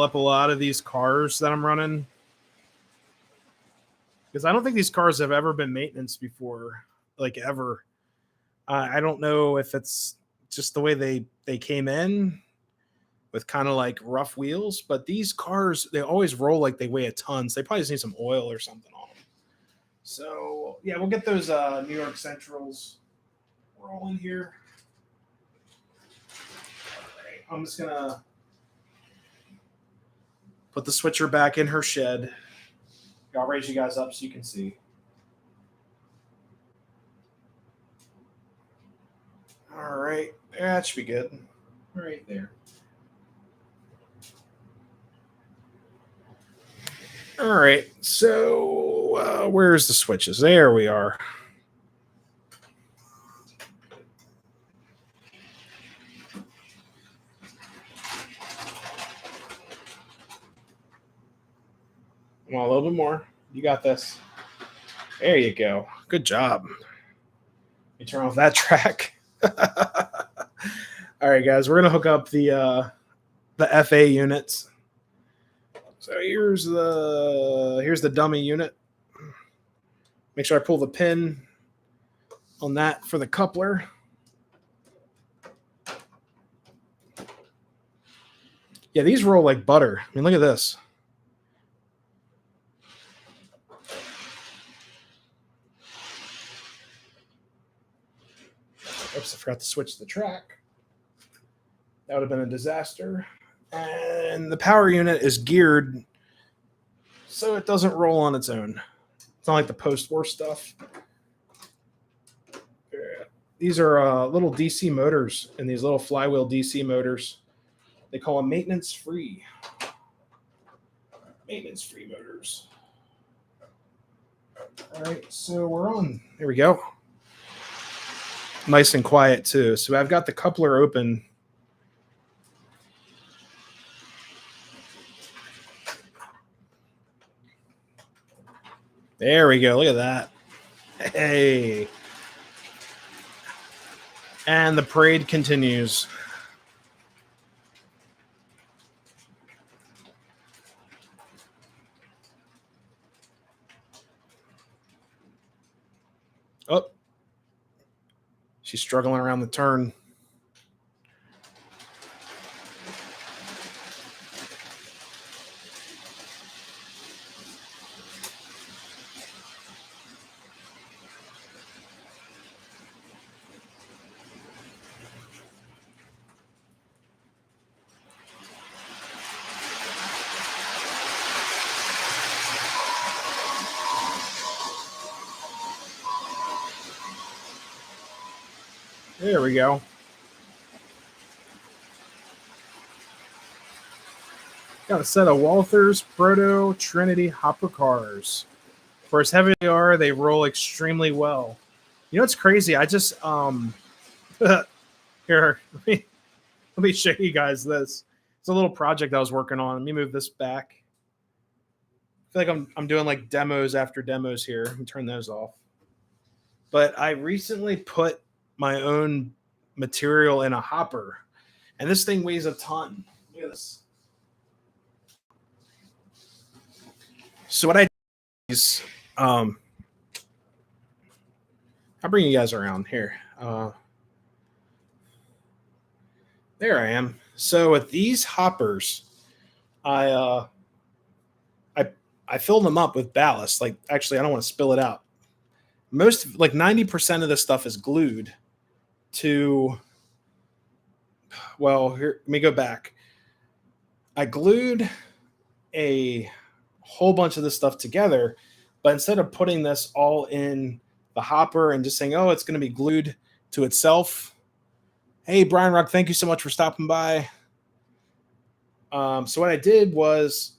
Speaker 1: up a lot of these cars that I'm running, because I don't think these cars have ever been maintenance before, like ever. I don't know if it's just the way they came in with kind of like rough wheels, but these cars, they always roll like they weigh a ton. So they probably just need some oil or something on them. So yeah, we'll get those New York Centrals rolling here. All right, I'm just gonna put the switcher back in her shed. I'll raise you guys up so you can see. All right, that should be good. Right there. All right, so where's the switches? There we are. Well, a little bit more. You got this. There you go. Good job. You turn off that track. All right, guys, we're gonna hook up the FA units. So here's the dummy unit. Make sure I pull the pin on that for the coupler. Yeah, these roll like butter. I mean, look at this. Oops, I forgot to switch the track. That would have been a disaster. And the power unit is geared so it doesn't roll on its own. It's not like the post-war stuff. These are little DC motors and these little flywheel DC motors. They call them maintenance-free. Maintenance-free motors. All right, so we're on. There we go. Nice and quiet too. So I've got the coupler open. There we go. Look at that. Hey. And the parade continues. Oh. She's struggling around the turn. There we go. Got a set of Walther's Proto Trinity hopper cars. For as heavy they are, they roll extremely well. You know what's crazy? I just here, let me show you guys this. It's a little project I was working on. Let me move this back. I feel like I'm doing like demos after demos here. Let me turn those off. But I recently put my own material in a hopper, and this thing weighs a ton. Look at this. So what I do is, I'll bring you guys around here. There I am. So with these hoppers, I filled them up with ballast. Like, actually, I don't want to spill it out. Most, like 90% of this stuff is glued to, well, here, let me go back. I glued a whole bunch of this stuff together, but instead of putting this all in the hopper and just saying, oh, it's going to be glued to itself. Hey, Brian Rock, thank you so much for stopping by. So what I did was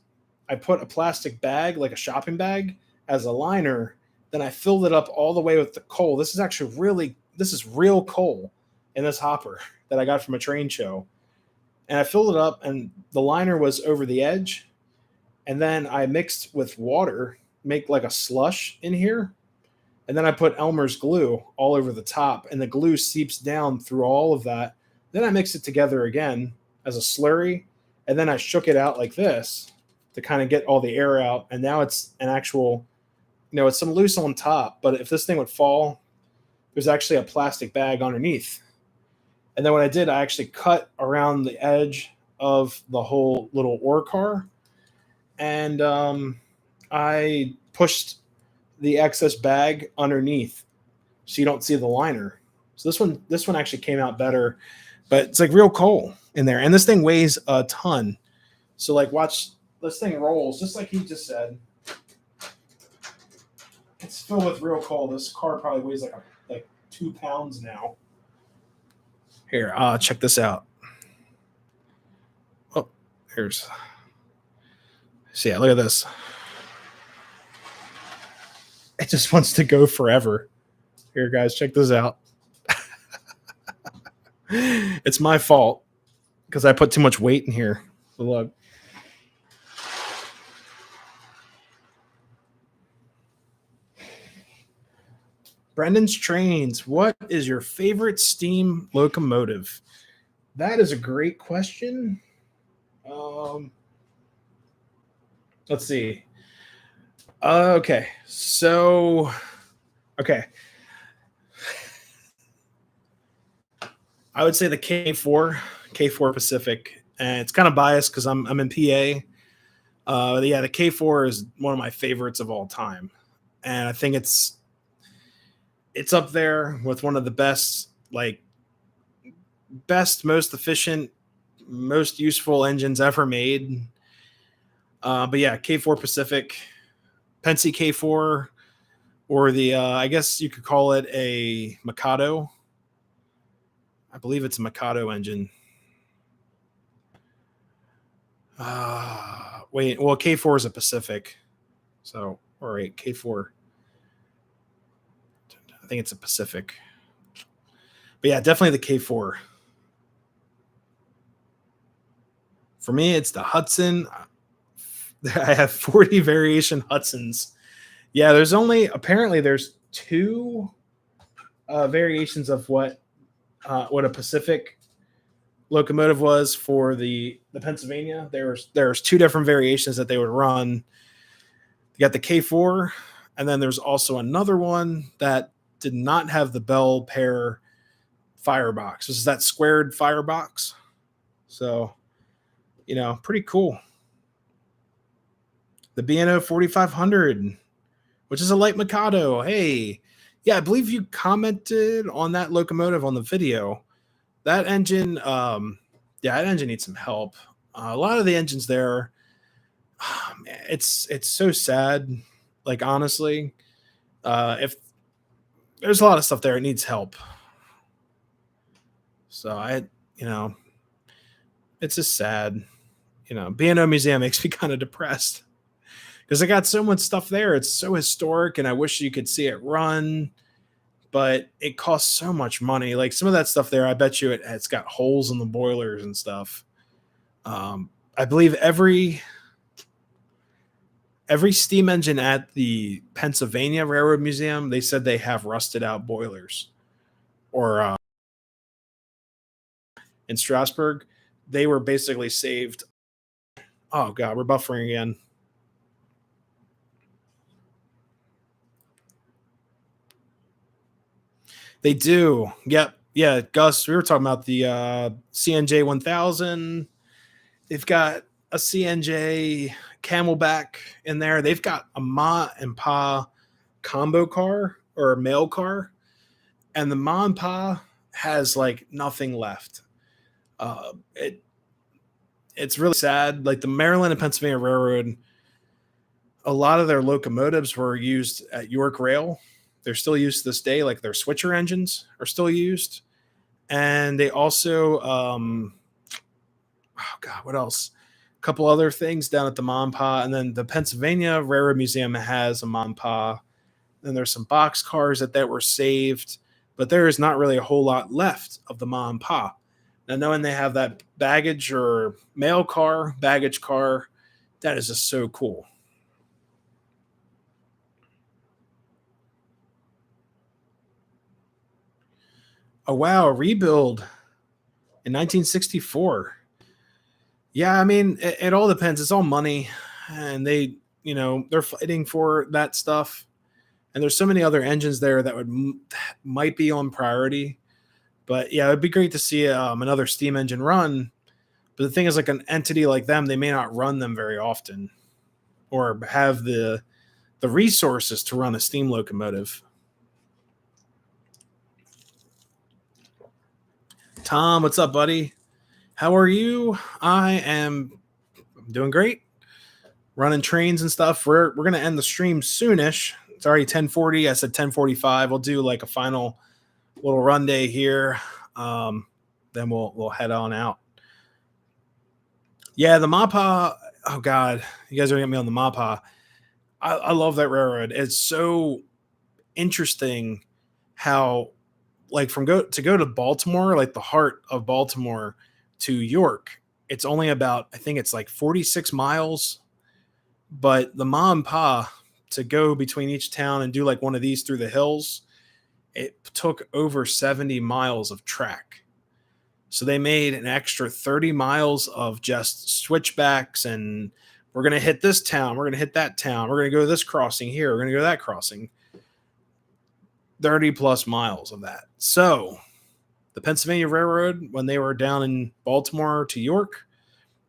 Speaker 1: I put a plastic bag, like a shopping bag, as a liner. Then I filled it up all the way with the coal. This is actually this is real coal in this hopper that I got from a train show. And I filled it up, and the liner was over the edge. And then I mixed with water, make like a slush in here. And then I put Elmer's glue all over the top, and the glue seeps down through all of that Then I mixed it together again as a slurry, and then I shook it out like this to kind of get all the air out. And now it's an actual, it's some loose on top, but if this thing would fall, there's actually a plastic bag underneath. And then what I did, I actually cut around the edge of the whole little ore car, and I pushed the excess bag underneath so you don't see the liner. So this one actually came out better, but it's like real coal in there, and this thing weighs a ton. So like, watch, this thing rolls just like he just said. It's filled with real coal. This car probably weighs like 2 pounds now. Here, check this out. Oh, here's. See, yeah, look at this. It just wants to go forever. Here, guys, check this out. It's my fault because I put too much weight in here. Look. Brendan's Trains. What is your favorite steam locomotive? That is a great question. Let's see. Okay. So, okay. I would say the K4 Pacific. And it's kind of biased because I'm in PA. Yeah, the K4 is one of my favorites of all time. And I think it's up there with one of the best, most efficient, most useful engines ever made. But yeah, K4 Pacific, Penske K4, or the I guess you could call it a Mikado. I believe it's a Mikado engine. Wait, well, K4 is a Pacific. So, all right, K4. I think it's a Pacific. But yeah, definitely the K4. For me, it's the Hudson. I have 40 variation Hudsons. Yeah, apparently there's 2 variations of what a Pacific locomotive was for the Pennsylvania. There's 2 different variations that they would run. You got the K4, and then there's also another one that did not have the bell pair firebox. This is that squared firebox. So, pretty cool. The B&O 4500, which is a light Mikado. Hey, yeah, I believe you commented on that locomotive on the video. That engine, that engine needs some help. A lot of the engines there, it's so sad. Like, honestly, if there's a lot of stuff there, it needs help. So it's just sad. B&O Museum makes me kind of depressed because I got so much stuff there. It's so historic, and I wish you could see it run, but it costs so much money. Like, some of that stuff there, I bet you it's got holes in the boilers and stuff. I believe every steam engine at the Pennsylvania Railroad Museum, they said they have rusted out boilers. Or in Strasbourg, they were basically saved. Oh God, we're buffering again. They do. Yep. Yeah, Gus, we were talking about the CNJ 1000. They've got a CNJ Camelback in there. They've got a Ma and Pa combo car, or a mail car, and the Ma and Pa has like nothing left. It's really sad. Like, the Maryland and Pennsylvania Railroad, a lot of their locomotives were used at York Rail. They're still used to this day. Like, their switcher engines are still used. And they also, oh God, what else? A couple other things down at the Ma and Pa. And then the Pennsylvania Railroad Museum has a Ma and Pa. Then there's some box cars that were saved, but there is not really a whole lot left of the Ma and Pa. Now, knowing they have that baggage or mail car, baggage car, that is just so cool. Oh, wow, rebuild. in 1964. Yeah, I mean, it all depends. It's all money, and they're fighting for that stuff. And there's so many other engines there that might be on priority. But yeah, it'd be great to see another steam engine run. But the thing is, like an entity like them, they may not run them very often, or have the resources to run a steam locomotive. Tom, what's up, buddy? How are you? I'm doing great. Running trains and stuff. We're gonna end the stream soonish. It's already 10:40. I said 10:45. We'll do like a final little run day here. Then we'll head on out. Yeah, the Mapa. Oh God, you guys are getting me on the Mapa. I love that railroad. It's so interesting how like go to Baltimore, like the heart of Baltimore, to York. It's only about, I think it's like 46 miles, but the Ma and Pa to go between each town and do like one of these through the hills, it took over 70 miles of track. So they made an extra 30 miles of just switchbacks, and we're going to hit this town, we're going to hit that town, we're going to go to this crossing here, we're going to go to that crossing. 30 plus miles of that. So the Pennsylvania Railroad, when they were down in Baltimore to York,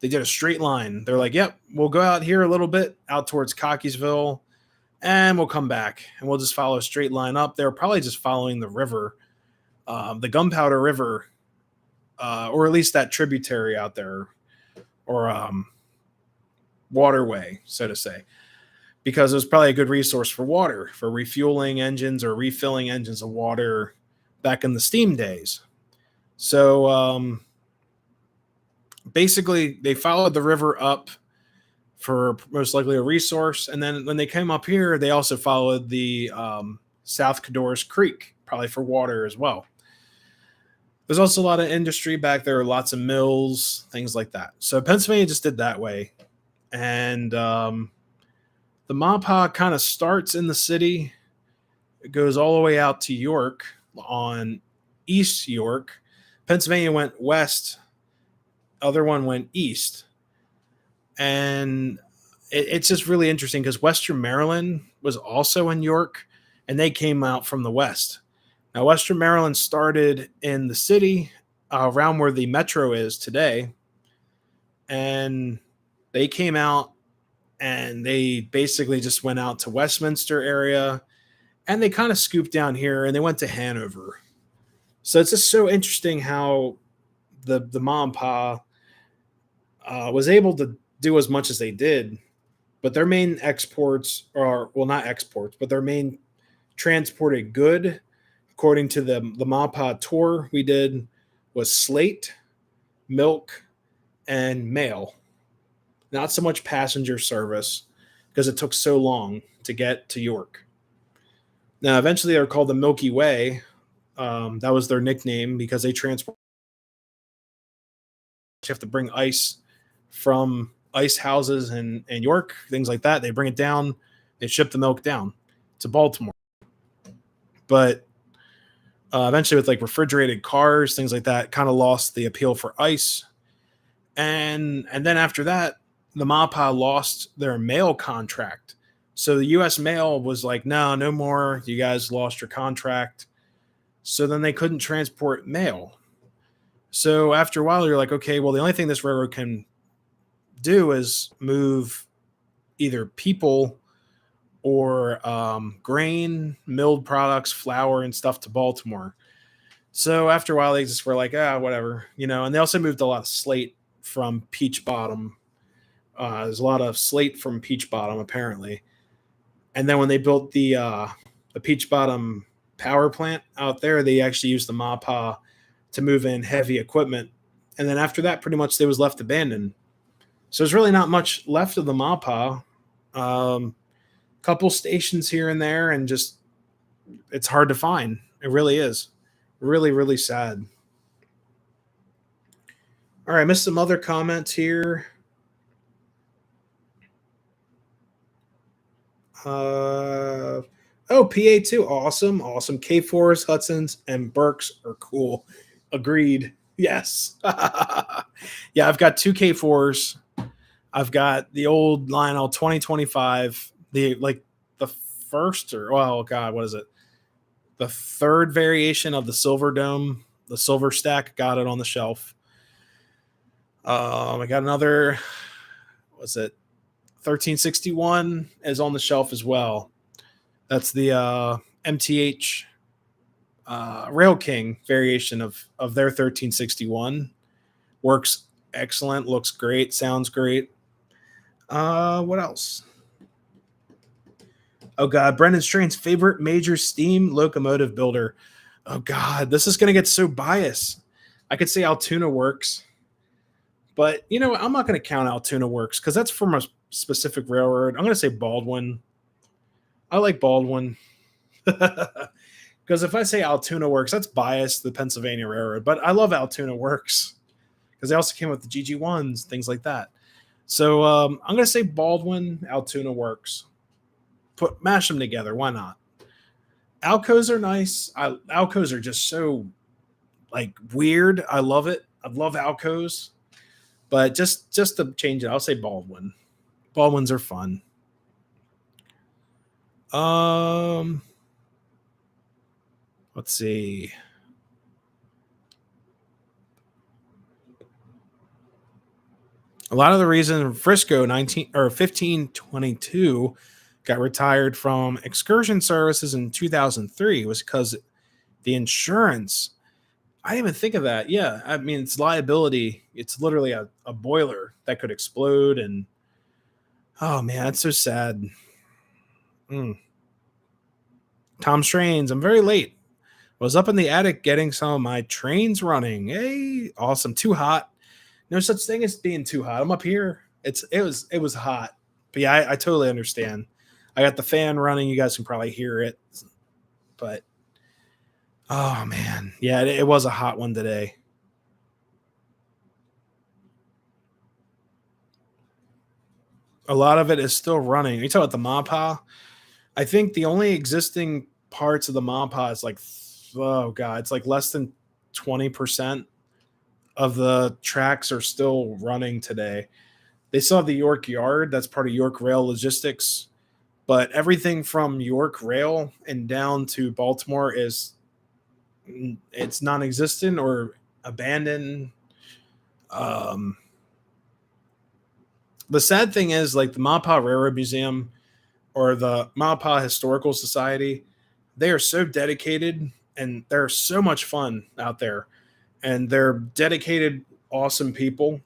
Speaker 1: they did a straight line. They're like, yep, we'll go out here a little bit out towards Cockeysville, and we'll come back, and we'll just follow a straight line up. They're probably just following the river, the Gunpowder River, or at least that tributary out there, or waterway, so to say, because it was probably a good resource for water, for refueling engines or refilling engines of water back in the steam days. So basically, they followed the river up for most likely a resource. And then when they came up here, they also followed the South Codorus Creek, probably for water as well. There's also a lot of industry back there, lots of mills, things like that. So Pennsylvania just did that way. And the Mapa kind of starts in the city. It goes all the way out to York on East York. Pennsylvania went west. Other one went east. And it's just really interesting because Western Maryland was also in York, and they came out from the west. Now, Western Maryland started in the city around where the metro is today, and they came out and they basically just went out to Westminster area, and they kind of scooped down here, and they went to Hanover. So it's just so interesting how the Ma and Pa was able to do as much as they did, but their main exports are, well, not exports, but their main transported good, according to the MAPA tour we did, was slate, milk, and mail. Not so much passenger service because it took so long to get to York. Now, eventually, they're called the Milky Way. That was their nickname because they transport. You have to bring ice from ice houses in York, things like that. They bring it down, they ship the milk down to Baltimore. But eventually, with like refrigerated cars, things like that, kind of lost the appeal for ice. And then after that, the MAPA lost their mail contract. So the U.S. mail was like, no more. You guys lost your contract. So then they couldn't transport mail. So after a while, you're like, okay, well, the only thing this railroad can do is move either people or grain, milled products, flour, and stuff to Baltimore. So after a while, they just were like, whatever, And they also moved a lot of slate from Peach Bottom. There's a lot of slate from Peach Bottom, apparently. And then when they built the Peach Bottom power plant out there, they actually used the MAPA to move in heavy equipment. And then after that, pretty much they was left abandoned. So there's really not much left of the MAPA. Couple stations here and there, and just it's hard to find. It really is. Really, really sad. All right, I missed some other comments here. PA2, awesome. K4s, Hudsons, and Burks are cool. Agreed. Yes. Yeah, I've got two K4s. I've got the old Lionel 2025, the first or well, God, what is it? The third variation of the Silver Dome, the Silver Stack. Got it on the shelf. I got another. What's it? 1361 is on the shelf as well. That's the MTH Rail King variation of their 1361. Works excellent, looks great, sounds great. What else? Oh God, Brendan Strain's favorite major steam locomotive builder. Oh God, this is gonna get so biased. I could say Altoona Works, but you know I'm not gonna count Altoona Works because that's from a specific railroad. I'm gonna say Baldwin. I like Baldwin. Because if I say Altoona Works, that's biased the Pennsylvania Railroad. But I love Altoona Works because they also came with the GG1s, things like that. So I'm going to say Baldwin, Altoona Works. Mash them together. Why not? Alcos are nice. Alcos are just so like weird. I love it. I love Alcos. But just to change it, I'll say Baldwin. Baldwins are fun. Let's see. A lot of the reason Frisco 1522 got retired from excursion services in 2003 was because the insurance. I didn't even think of that. Yeah, I mean it's liability. It's literally a boiler that could explode, and oh man, that's so sad. Mm. Tom Strains, I'm very late. Was up in the attic getting some of my trains running. Hey, awesome. Too hot. No such thing as being too hot. I'm up here. It was hot. But yeah, I totally understand. I got the fan running. You guys can probably hear it. But oh man. Yeah, it was a hot one today. A lot of it is still running. You talk about the Mappa. I think the only existing parts of the Mappa is like oh god, it's like less than 20% of the tracks are still running today. They still have the York Yard. That's part of York Rail Logistics. But everything from York Rail and down to Baltimore is it's non-existent or abandoned. Um, the sad thing is, like the Mappa Railroad Museum or the Mappa Historical Society, they are so dedicated and they're so much fun out there, and they're dedicated, awesome people.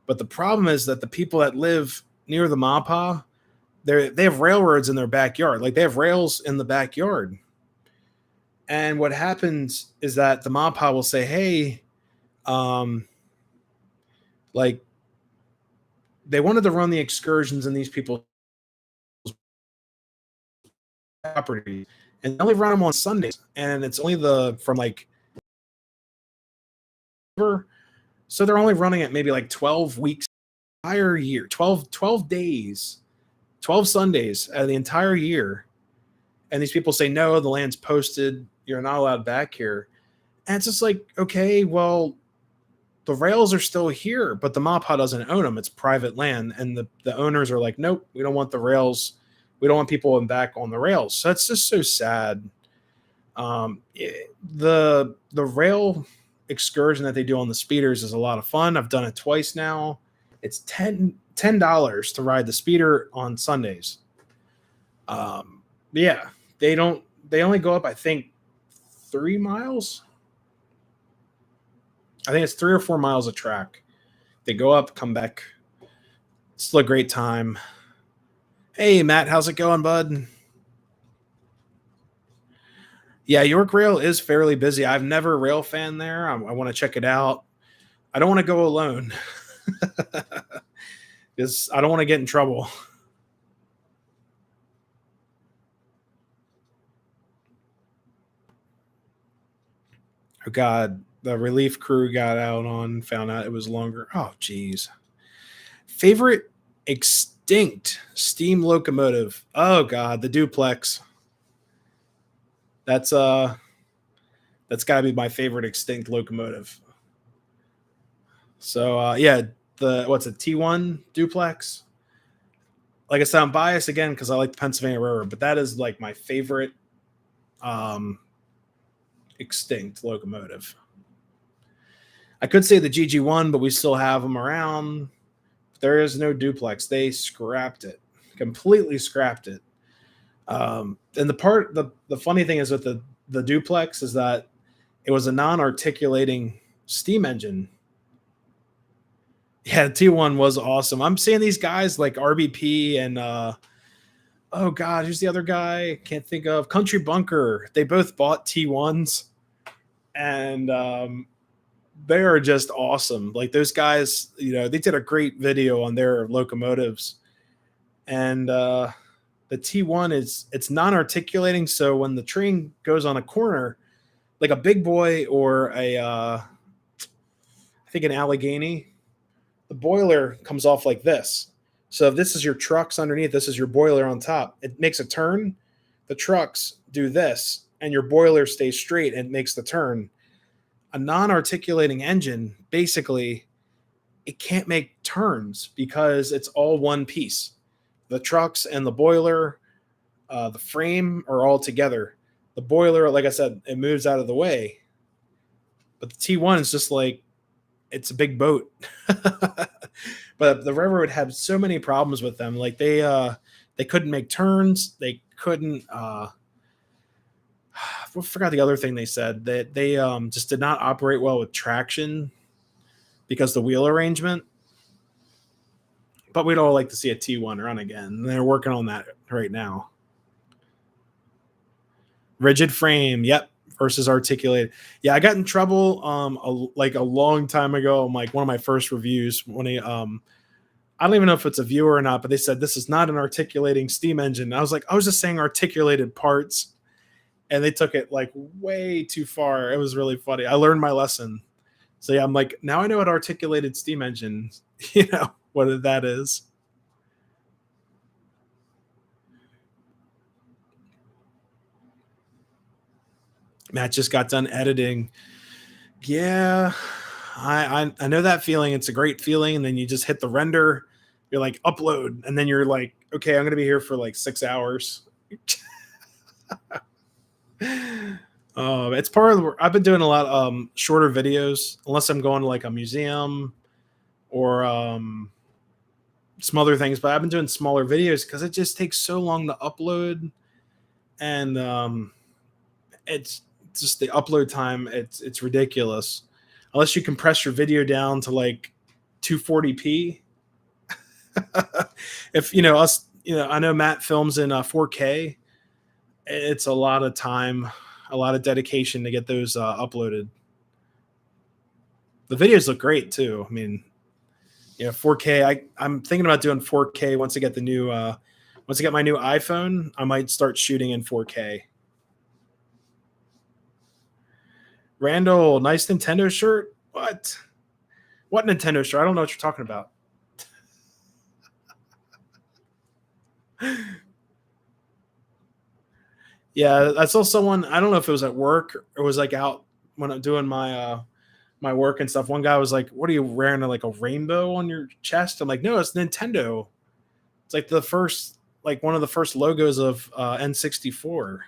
Speaker 1: But the problem is that the people that live near the Mappa, they have railroads in their backyard. Like they have rails in the backyard. And what happens is that the Mappa will say, "Hey, um, like they wanted to run the excursions in these people's property, and they only run them on Sundays, and it's only the from like so they're only running it maybe like 12 weeks entire year, 12 days, 12 Sundays out of the entire year." And these people say, "No, the land's posted. You're not allowed back here." And it's just like, okay, well, the rails are still here, but the Mappa doesn't own them. It's private land. And the owners are like, nope, we don't want the rails. We don't want people back on the rails. So that's just so sad. The rail excursion that they do on the speeders is a lot of fun. I've done it twice now. It's $10 to ride the speeder on Sundays. Yeah, they only go up, I think, 3 miles. I think it's 3 or 4 miles of track. They go up, come back. It's still a great time. Hey, Matt, how's it going, bud? Yeah, York Rail is fairly busy. I've never Railfan there. I want to check it out. I don't want to go alone because I don't want to get in trouble. Oh God, the relief crew got out on, found out it was longer. Oh geez. Favorite extinct steam locomotive. Oh God, the duplex. That's that's gotta be my favorite extinct locomotive. So yeah, the what's a T1 duplex? Like I said, I'm biased again because I like the Pennsylvania Railroad, but that is like my favorite um, extinct locomotive. I could say the GG1, but we still have them around. There is no duplex. They scrapped it, completely scrapped it. And the funny thing is with the duplex is that it was a non-articulating steam engine. Yeah, T1 was awesome. I'm seeing these guys like RBP and oh god, who's the other guy? Can't think of. Country Bunker. They both bought T1s, and they are just awesome. Like those guys, they did a great video on their locomotives, and the T1 it's non-articulating. So when the train goes on a corner, like a big boy or I think an Allegheny, the boiler comes off like this. So if this is your trucks underneath, this is your boiler on top. It makes a turn. The trucks do this, and your boiler stays straight and makes the turn. A non-articulating engine, basically, it can't make turns because it's all one piece. The trucks and the boiler, the frame are all together. The boiler, like I said, it moves out of the way. But the T1 is just like, it's a big boat. But the railroad had so many problems with them. Like they couldn't make turns. They couldn't. I forgot the other thing they said, that they just did not operate well with traction because the wheel arrangement. But we'd all like to see a T1 run again. They're working on that right now. Rigid frame, yep, versus articulated. Yeah, I got in trouble like a long time ago. Like one of my first reviews when I don't even know if it's a viewer or not, but they said this is not an articulating steam engine. I was like, I was just saying articulated parts, and they took it like way too far. It was really funny. I learned my lesson. So yeah, I'm like, now I know what articulated steam engine, what that is. Matt just got done editing. Yeah, I know that feeling. It's a great feeling, and then you just hit the render. You're like upload, and then you're like, okay, I'm gonna be here for like 6 hours. It's part of the. I've been doing a lot shorter videos, unless I'm going to like a museum or some other things. But I've been doing smaller videos because it just takes so long to upload, and it's just the upload time. It's ridiculous, unless you compress your video down to like 240p. If us, I know Matt films in 4K. It's a lot of time, a lot of dedication to get those uploaded. The videos look great too. I mean, 4K. I'm thinking about doing 4K once I get once I get my new iPhone. I might start shooting in 4K. Randall, nice Nintendo shirt. What? What Nintendo shirt? I don't know what you're talking about. Yeah, I saw someone. I don't know if it was at work or was like out when I'm doing my work and stuff. One guy was like, "What are you wearing? Like a rainbow on your chest?" I'm like, "No, it's Nintendo. It's like one of the first logos of N64."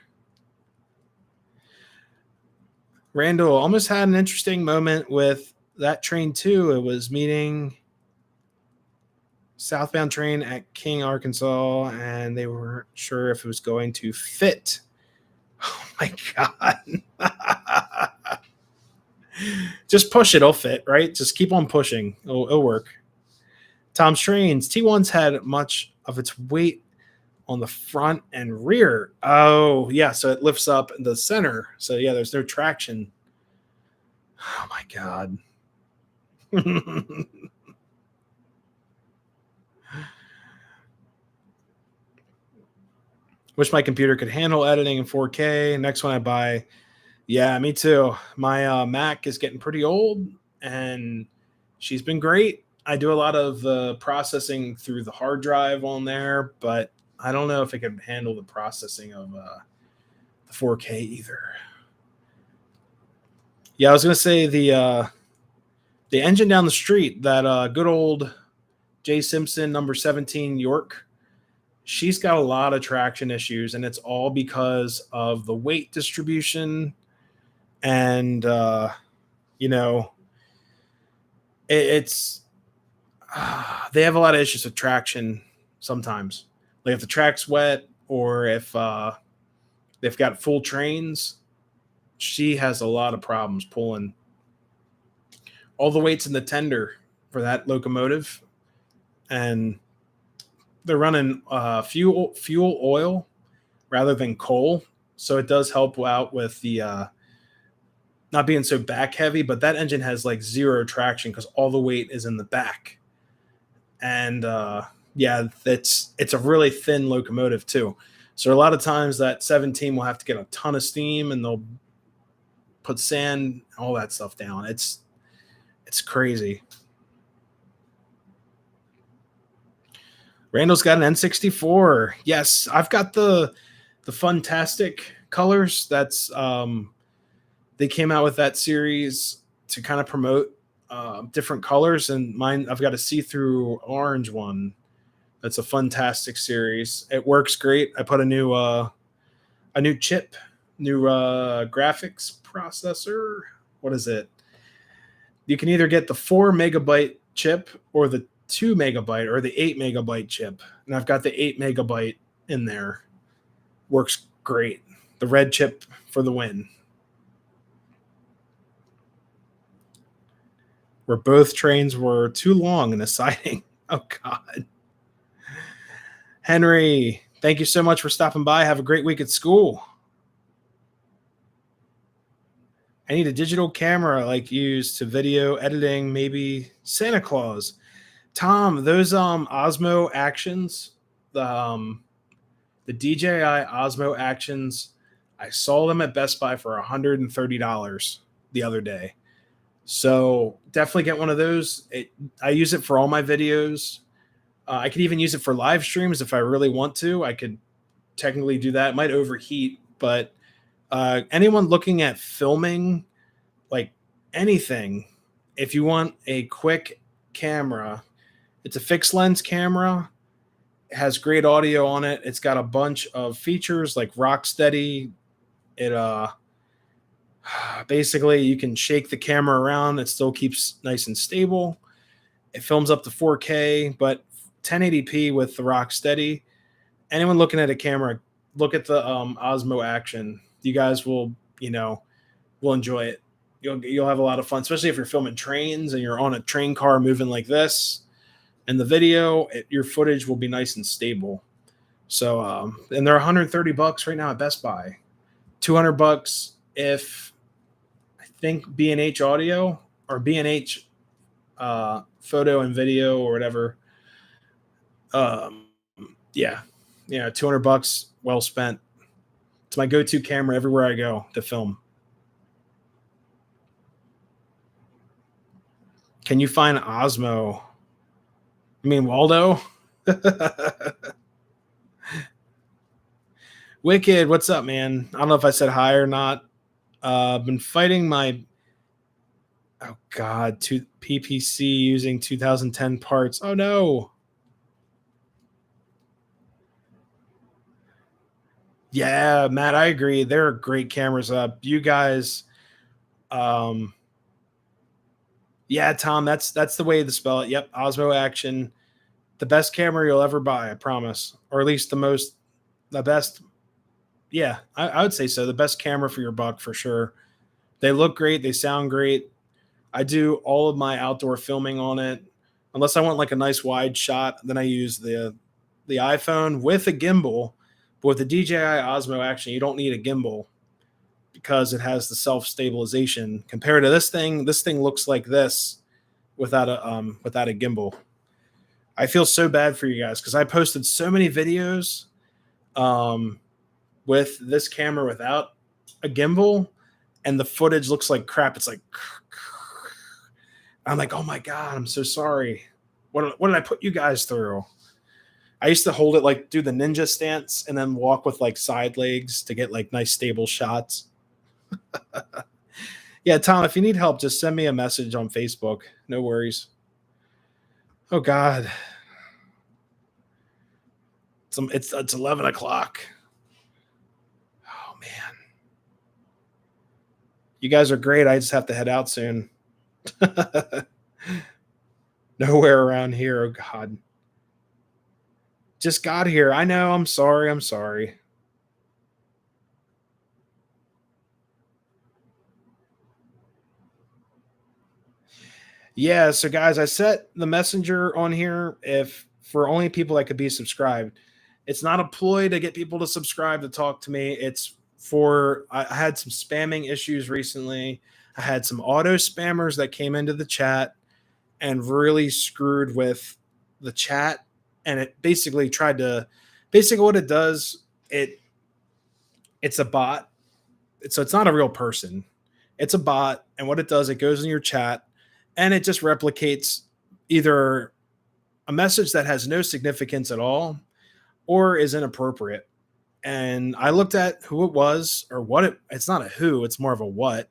Speaker 1: Randall almost had an interesting moment with that train too. It was meeting southbound train at King, Arkansas, and they weren't sure if it was going to fit. Oh my god. Just push it, it'll fit, right? Just keep on pushing. It'll work. Tom's Trains. T1's had much of its weight on the front and rear. Oh, yeah. So it lifts up in the center. So yeah, there's no traction. Oh my god. Wish my computer could handle editing in 4K. Next one I buy. Yeah, me too. My Mac is getting pretty old, and she's been great. I do a lot of the processing through the hard drive on there, but I don't know if it can handle the processing of the 4K either. Yeah, I was gonna say the The engine down the street, that good old J. Simpson number 17 York, she's got a lot of traction issues, and it's all because of the weight distribution. And, you know, it's they have a lot of issues with traction sometimes. Like if the track's wet or if they've got full trains, she has a lot of problems pulling. All the weight's in the tender for that locomotive, and they're running fuel oil rather than coal, so it does help out with the not being so back heavy. But that engine has like zero traction because all the weight is in the back, and yeah, it's a really thin locomotive too. So a lot of times that 17 will have to get a ton of steam, and they'll put sand, all that stuff down. It's crazy. Randall's got an N64. Yes, I've got the Funtastic colors. That's they came out with that series to kind of promote different colors, and mine, I've got a see-through orange one. That's a Funtastic series. It works great. I put a new chip, new graphics processor. What is it? You can either get the 4 megabyte chip or the 2 megabyte or the 8 megabyte chip. And I've got the 8 megabyte in there. Works great. The red chip for the win. Where both trains were too long in the siding. Oh, God. Henry, thank you so much for stopping by. Have a great week at school. I need a digital camera like used to video editing, maybe Santa Claus. Tom, those Osmo Actions, the DJI Osmo Actions, I saw them at Best Buy for $130 the other day. So definitely get one of those. I use it for all my videos. I could even use it for live streams if I really want to. I could technically do that. It might overheat, but anyone looking at filming, like anything, if you want a quick camera, it's a fixed lens camera. It has great audio on it. It's got a bunch of features like rock steady. It basically you can shake the camera around. It still keeps nice and stable. It films up to 4K, but 1080p with the rock steady. Anyone looking at a camera, look at the Osmo Action. You guys will enjoy it. You'll have a lot of fun, especially if you're filming trains and you're on a train car moving like this. And the video, your footage will be nice and stable. So, and they're $130 right now at Best Buy. $200 if I think B&H Audio or B&H Photo and Video or whatever. Yeah, $200, well spent. It's my go-to camera everywhere I go to film. Can you find Osmo? I mean, Waldo? Wicked, what's up, man? I don't know if I said hi or not. I've been fighting my, PPC using 2010 parts. Oh, no. Yeah, Matt, I agree. They're great cameras up. You guys, yeah, Tom, that's the way to spell it. Yep, Osmo Action, the best camera you'll ever buy, I promise, or at least the best. Yeah, I would say so. The best camera for your buck for sure. They look great. They sound great. I do all of my outdoor filming on it, unless I want like a nice wide shot. Then I use the iPhone with a gimbal. But with the DJI Osmo Action, you don't need a gimbal because it has the self-stabilization. Compared to this thing looks like this without a gimbal. I feel so bad for you guys because I posted so many videos with this camera without a gimbal, and the footage looks like crap. It's like, I'm like, oh my God, I'm so sorry. What did I put you guys through? I used to hold it like do the ninja stance and then walk with like side legs to get like nice stable shots. Yeah, Tom, if you need help, just send me a message on Facebook. No worries. Oh God. It's 11 o'clock. Oh man. You guys are great. I just have to head out soon. Nowhere around here. Oh God. Just got here. I know. I'm sorry. I'm sorry. Yeah, so guys, I set the messenger on here if for only people that could be subscribed. It's not a ploy to get people to subscribe to talk to me. It's for I had some spamming issues recently. I had some auto spammers that came into the chat and really screwed with the chat, and it basically tried to basically what it does, it's a bot. So it's not a real person. It's a bot, and what it does, it goes in your chat and it just replicates either a message that has no significance at all or is inappropriate. And I looked at who it was or what it's not a who, it's more of a what.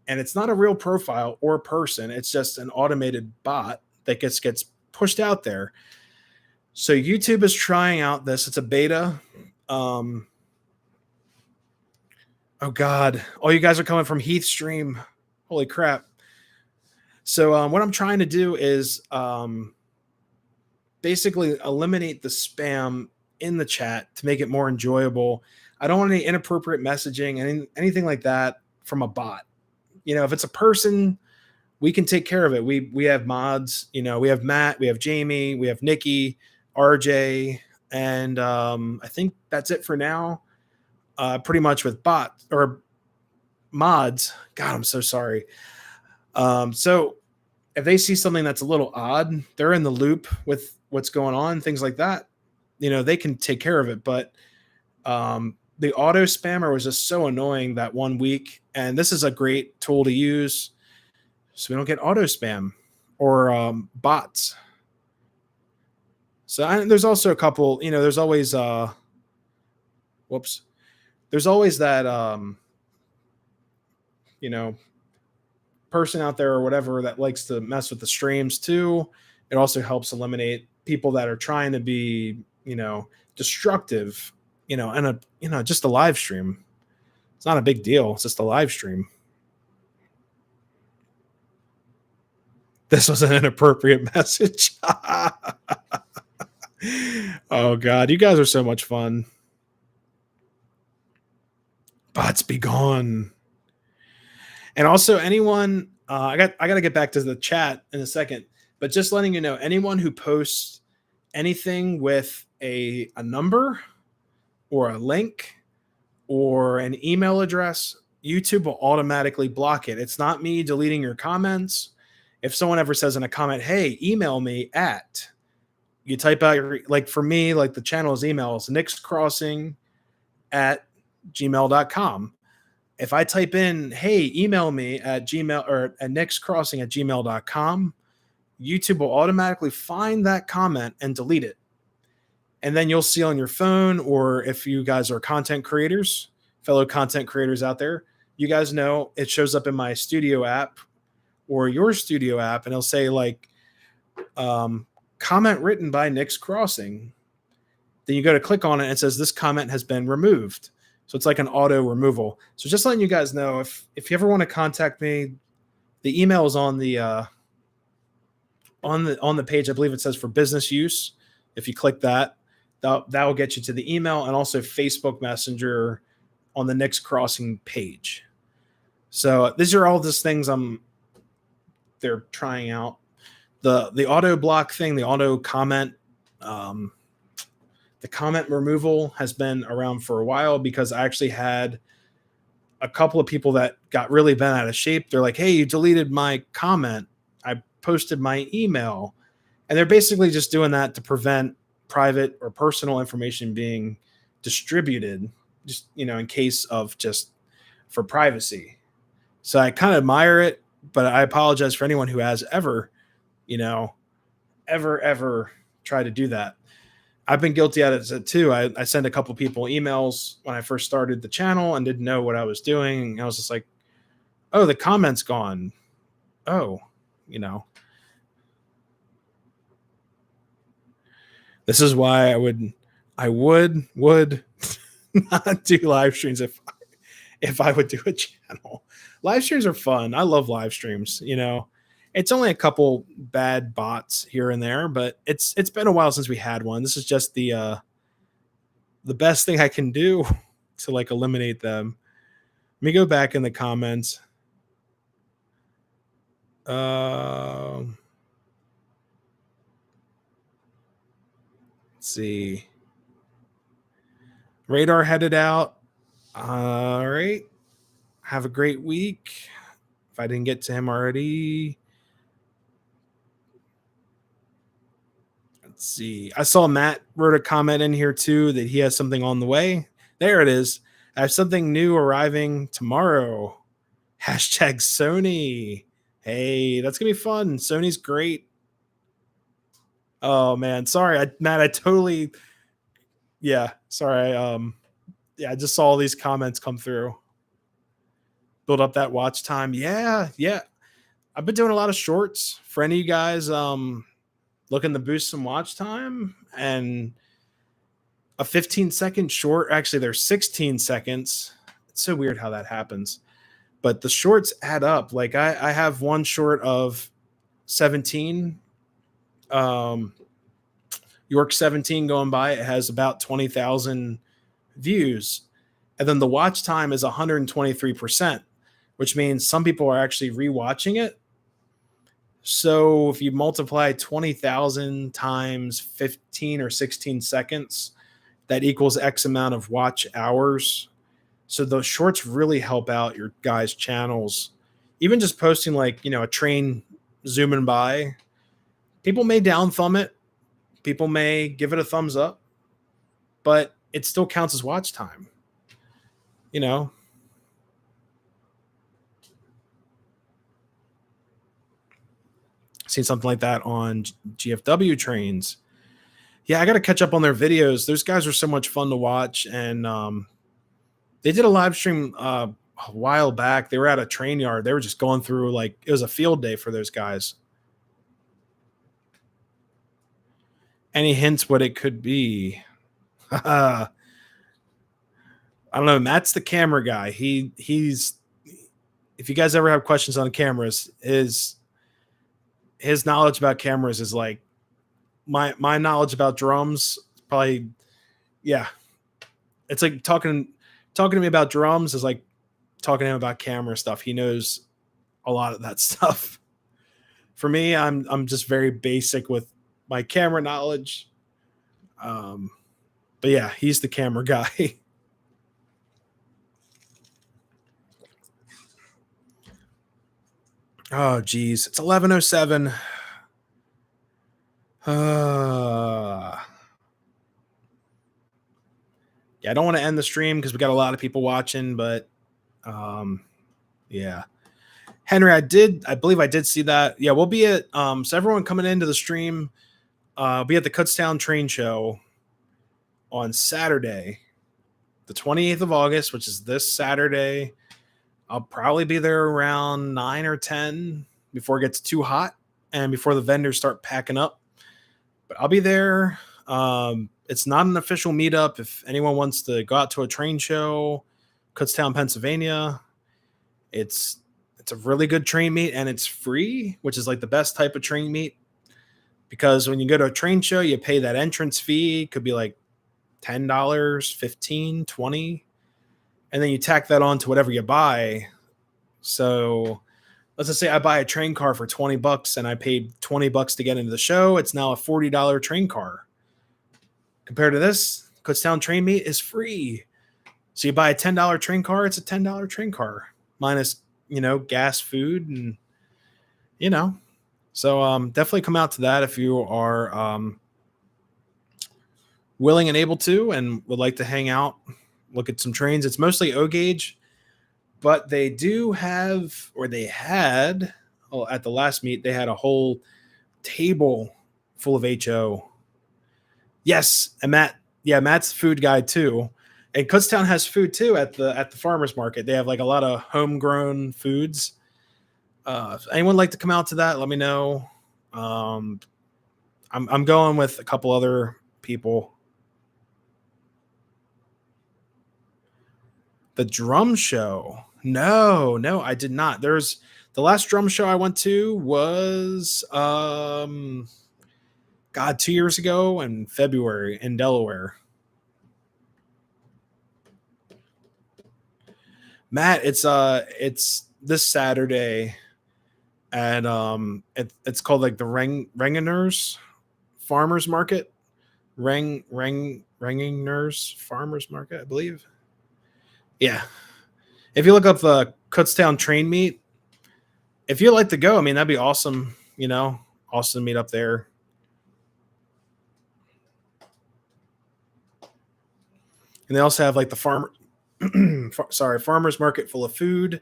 Speaker 1: And it's not a real profile or person. It's just an automated bot that gets pushed out there. So YouTube is trying out this. It's a beta. Oh God. Oh, you guys are coming from Heath stream. Holy crap. So what I'm trying to do is basically eliminate the spam in the chat to make it more enjoyable. I don't want any inappropriate messaging and anything like that from a bot. You know, if it's a person, we can take care of it. We have mods. You know, we have Matt, we have Jamie, we have Nikki, RJ, and I think that's it for now. Pretty much with bots or mods. God, I'm so sorry. So if they see something that's a little odd, they're in the loop with what's going on, things like that. You know, they can take care of it. But the auto spammer was just so annoying that 1 week. And this is a great tool to use so we don't get auto spam or bots. So there's also a couple, you know, there's always, there's always that, you know, person out there or whatever that likes to mess with the streams too. It also helps eliminate people that are trying to be, you know, destructive, you know, and just a live stream. It's not a big deal. It's just a live stream. This was an inappropriate message. Oh God, you guys are so much fun. Bots be gone. And also anyone, I got to get back to the chat in a second, but just letting you know, anyone who posts anything with a number or a link or an email address, YouTube will automatically block it. It's not me deleting your comments. If someone ever says in a comment, hey, email me at, you type out your, like for me, like the channel's email is nixcrossing@gmail.com. If I type in, hey, email me at gmail or at nixcrossing@gmail.com, YouTube will automatically find that comment and delete it. And then you'll see on your phone, or if you guys are content creators, fellow content creators out there, you guys know it shows up in my studio app or your studio app, and it'll say like comment written by Nix Crossing. Then you go to click on it and it says this comment has been removed. So it's like an auto removal. So just letting you guys know, if you ever want to contact me, the email is on the on the page. I believe it says for business use. If you click that will get you to the email, and also Facebook Messenger on the Nix Crossing page. So these are all these things they're trying out. The auto block thing, the auto comment, the comment removal has been around for a while because I actually had a couple of people that got really bent out of shape. They're like, hey, you deleted my comment. I posted my email. And they're basically just doing that to prevent private or personal information being distributed, just, you know, in case of just for privacy. So I kind of admire it, but I apologize for anyone who has ever, you know, ever tried to do that. I've been guilty at it too. I sent a couple people emails when I first started the channel and didn't know what I was doing. I was just like, oh, the comment's gone. Oh, you know, This is why I would not do live streams if I would do a channel. Live streams are fun. I love live streams. It's only a couple bad bots here and there, but it's been a while since we had one. This is just the best thing I can do to like eliminate them. Let me go back in the comments. Let's see. Radar headed out. All right. Have a great week. If I didn't get to him already. Let's see. I saw Matt wrote a comment in here too that he has something on the way. There it is. I have something new arriving tomorrow. Hashtag Sony. Hey, that's going to be fun. Sony's great. Oh man, sorry, Matt. I totally. Yeah, sorry. I just saw all these comments come through. Build up that watch time. Yeah. I've been doing a lot of shorts for any of you guys looking to boost some watch time, and a 15-second short. Actually, there's 16 seconds. It's so weird how that happens, but the shorts add up. Like I have one short of 17. York 17 going by. It has about 20,000 views, and then the watch time is 123%, which means some people are actually rewatching it. So if you multiply 20,000 times 15 or 16 seconds, that equals X amount of watch hours. So those shorts really help out your guys' channels. Even just posting like, a train zooming by, people may down thumb it. People may give it a thumbs up, but it still counts as watch time. Seen something like that on GFW trains. Yeah, I got to catch up on their videos. Those guys are so much fun to watch. And they did a live stream a while back. They were at a train yard. They were just going through, like, it was a field day for those guys. Any hints what it could be? I don't know. Matt's the camera guy. He's if you guys ever have questions on cameras, his knowledge about cameras is like my knowledge about drums. Probably, yeah. It's like talking to me about drums is like talking to him about camera stuff. He knows a lot of that stuff. For me, I'm just very basic with my camera knowledge. But yeah, he's the camera guy. Oh geez, it's 11:07. Yeah, I don't want to end the stream because we got a lot of people watching, but yeah. Henry, I believe I did see that. Yeah, we'll be at so everyone coming into the stream, be at the Kutztown train show on Saturday, the 28th of August, which is this Saturday. I'll probably be there around 9 or 10 before it gets too hot and before the vendors start packing up. But I'll be there. It's not an official meetup. If anyone wants to go out to a train show, Kutztown, Pennsylvania, it's a really good train meet, and it's free, which is like the best type of train meet. Because when you go to a train show, you pay that entrance fee. It could be like $10, $15, $20. And then you tack that on to whatever you buy. So let's just say I buy a train car for $20 and I paid $20 to get into the show. It's now a $40 train car. Compared to this, Kutztown train meet is free. So you buy a $10 train car, it's a $10 train car minus, gas, food, and, So definitely come out to that if you are willing and able to and would like to hang out. Look at some trains. It's mostly O gauge, but they do have, or they had, at the last meet, they had a whole table full of HO. Yes, and Matt's the food guy too. And Kutztown has food too at the farmers market. They have like a lot of homegrown foods. If anyone like to come out to that, let me know. I'm going with a couple other people. The drum show. No, I did not. There's the last drum show I went to was God, 2 years ago in February in Delaware. Matt, it's this Saturday at it's called like the Rengeners Farmers Market. Rengeners Farmers Market, I believe. Yeah. If you look up the Kutztown train meet, if you like to go, I mean, that'd be awesome, awesome to meet up there. And they also have like the farmers market full of food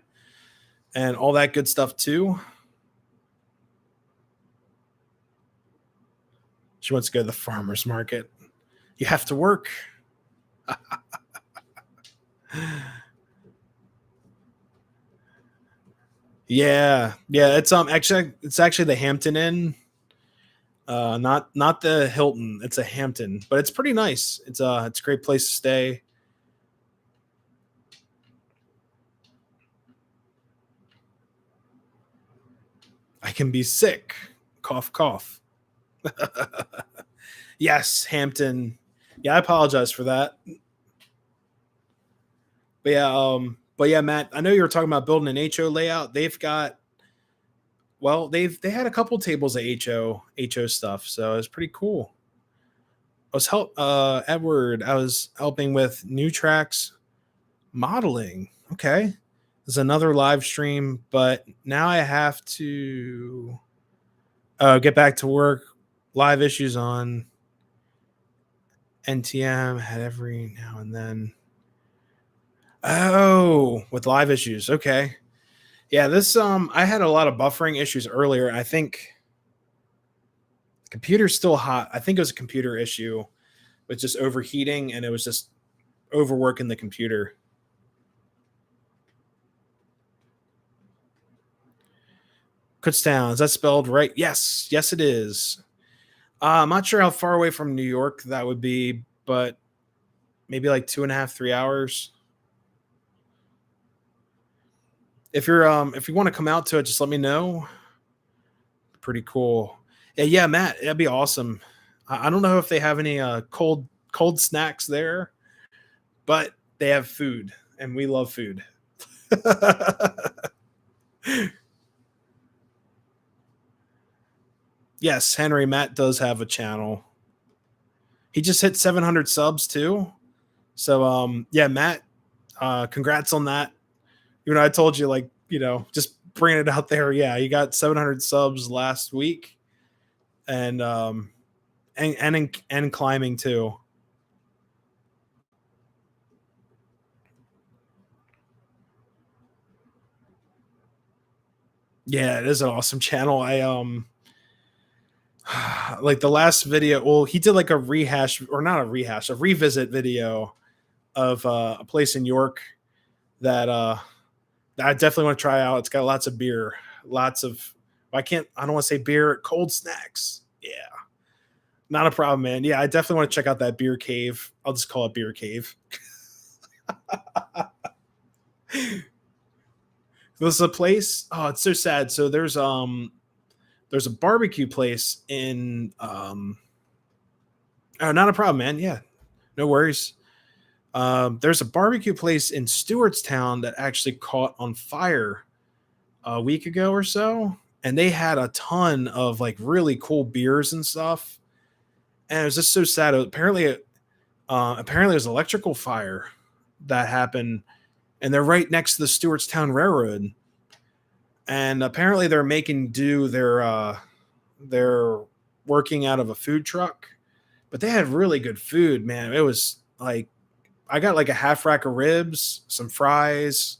Speaker 1: and all that good stuff too. She wants to go to the farmers market. You have to work. Yeah. It's actually the Hampton Inn. Not the Hilton. It's a Hampton, but it's pretty nice. It's a great place to stay. I can be sick. Cough, cough. Yes, Hampton. Yeah, I apologize for that. But yeah, Matt, I know you were talking about building an HO layout. They had a couple tables of HO stuff, so it's pretty cool. Edward, I was helping with new tracks modeling. Okay. There's another live stream, but now I have to get back to work. Live issues on NTM had every now and then. Oh, with live issues. Okay. Yeah, this I had a lot of buffering issues earlier. I think the computer's still hot. I think it was a computer issue with just overheating, and it was just overworking the computer. Kutztown, is that spelled right? Yes, it is. I'm not sure how far away from New York that would be, but maybe like 2.5, 3 hours. If you want to come out to it, just let me know. Pretty cool. Yeah, Matt, that'd be awesome. I don't know if they have any cold snacks there, but they have food, and we love food. Yes, Henry, Matt does have a channel. He just hit 700 subs too. So yeah, Matt, congrats on that. I told you, like, just bringing it out there. Yeah, you got 700 subs last week, and climbing too. Yeah, it is an awesome channel. I like the last video. Well, he did like a revisit video of a place in York that I definitely want to try out. It's got lots of beer, lots of. I don't want to say beer, cold snacks. Yeah, not a problem, man. Yeah, I definitely want to check out that beer cave. I'll just call it beer cave. This is a place. Oh, it's so sad. So there's a barbecue place in oh, not a problem, man. Yeah, no worries. There's a barbecue place in Stewartstown that actually caught on fire a week ago or so, and they had a ton of like really cool beers and stuff. And it was just so sad. Apparently it was electrical fire that happened, and they're right next to the Stewartstown Railroad. And apparently they're making do. They're working out of a food truck, but they had really good food, man. It was like I got like a half rack of ribs, some fries,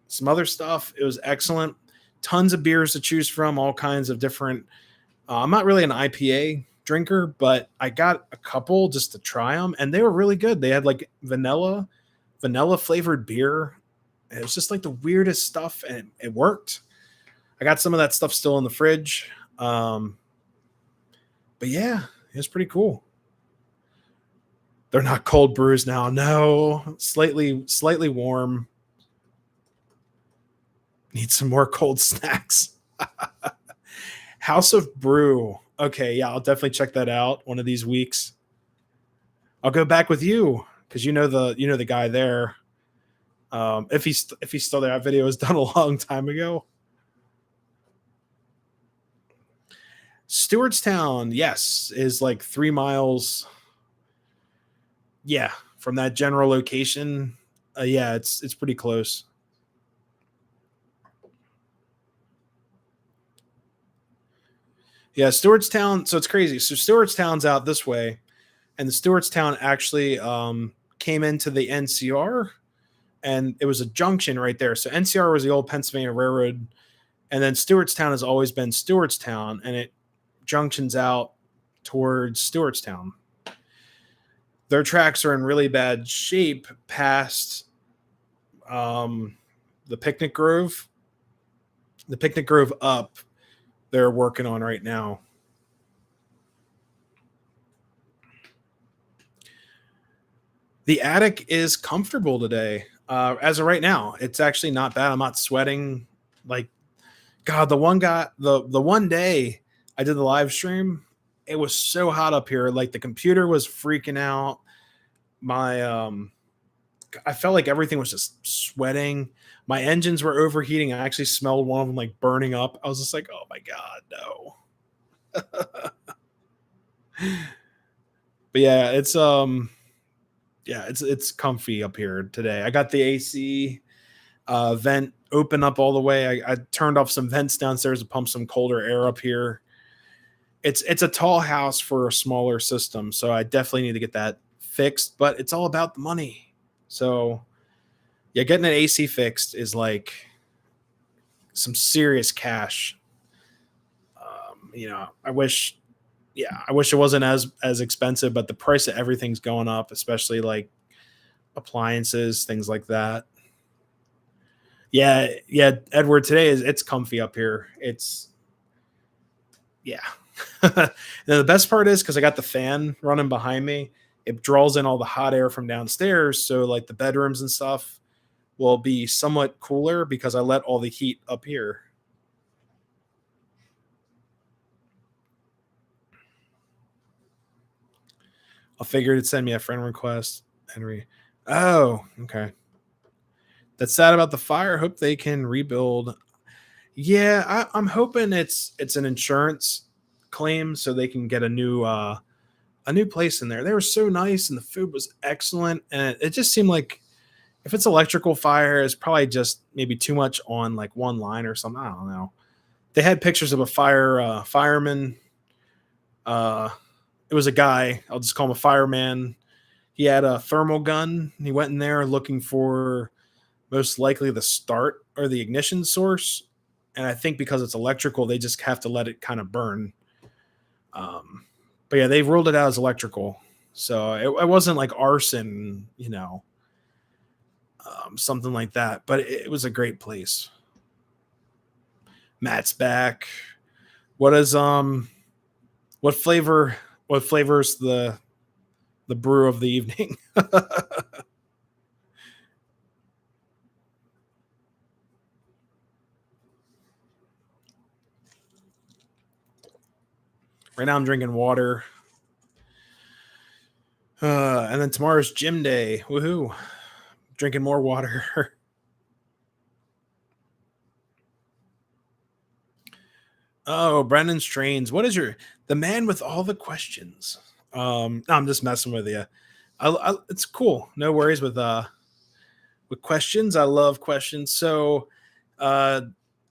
Speaker 1: some other stuff. It was excellent. Tons of beers to choose from, all kinds of different. I'm not really an IPA drinker, but I got a couple just to try them, and they were really good. They had like vanilla flavored beer. It was just like the weirdest stuff, and it worked. I got some of that stuff still in the fridge. But yeah, it was pretty cool. They're not cold brews now. No, slightly warm. Need some more cold snacks. House of Brew. Okay, yeah, I'll definitely check that out one of these weeks. I'll go back with you because you know the guy there. If he's still there, that video was done a long time ago. Stewartstown, yes, is like 3 miles. Yeah, from that general location. Yeah, it's pretty close. Yeah, Stewartstown. So it's crazy. So Stewartstown's out this way, and the Stewartstown actually came into the NCR, and it was a junction right there. So NCR was the old Pennsylvania Railroad, and then Stewartstown has always been Stewartstown, and it junctions out towards Stewartstown. Their tracks are in really bad shape past the Picnic Grove. The Picnic Grove up, they're working on right now. The attic is comfortable today. As of right now, it's actually not bad. I'm not sweating. Like, God, the one day I did the live stream, it was so hot up here. Like the computer was freaking out. My I felt like everything was just sweating. My engines were overheating. I actually smelled one of them like burning up. I was just like, oh my God, no. But yeah, it's comfy up here today. I got the AC vent open up all the way. I turned off some vents downstairs to pump some colder air up here. It's a tall house for a smaller system, so I definitely need to get that fixed, but it's all about the money. So yeah, getting an AC fixed is like some serious cash. I wish it wasn't as expensive, but the price of everything's going up, especially like appliances, things like that. Yeah, yeah, Edward, today it's comfy up here. It's yeah. Now the best part is because I got the fan running behind me, it draws in all the hot air from downstairs. So like the bedrooms and stuff will be somewhat cooler because I let all the heat up here. I figured it'd send me a friend request, Henry. Oh, okay. That's sad about the fire. Hope they can rebuild. Yeah, I'm hoping it's an insurance claim so they can get a new place in there. They were so nice and the food was excellent, and it just seemed like if it's electrical fire, it's probably just maybe too much on like one line or something. I don't know. They had pictures of a fireman. Uh, it was a guy. I'll just call him a fireman. He had a thermal gun. He went in there looking for most likely the start or the ignition source. And I think because it's electrical, they just have to let it kind of burn. But yeah, they've ruled it out as electrical. So it wasn't like arson, something like that. But it was a great place. Matt's back. What is what flavors the brew of the evening? Right now I'm drinking water. And then tomorrow's gym day. Woohoo. Drinking more water. Oh, Brandon's trains. What is the man with all the questions? No, I'm just messing with you. It's cool. No worries with questions. I love questions. So, uh,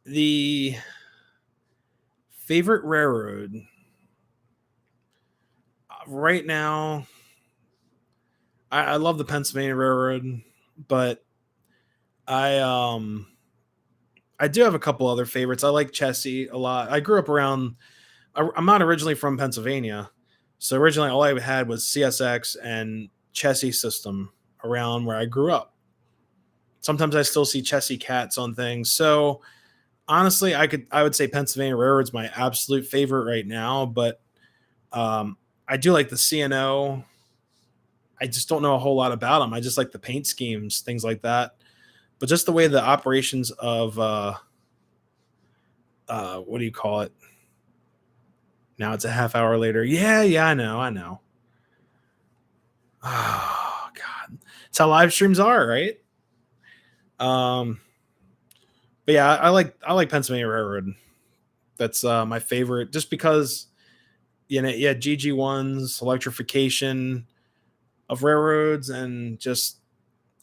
Speaker 1: the favorite railroad right now. I love the Pennsylvania Railroad, but I I do have a couple other favorites. I like Chessie a lot. I grew up around. I'm not originally from Pennsylvania, so originally all I had was CSX and Chessie system around where I grew up. Sometimes I still see Chessie cats on things. So honestly, I would say Pennsylvania Railroad's my absolute favorite right now, but I do like the CNO. I just don't know a whole lot about them. I just like the paint schemes, things like that. But just the way the operations of what do you call it? Now it's a half hour later. Yeah, yeah, I know. Oh God, it's how live streams are, right? Um, but yeah, I like Pennsylvania Railroad. That's my favorite, just because yeah, GG ones, electrification of railroads, and just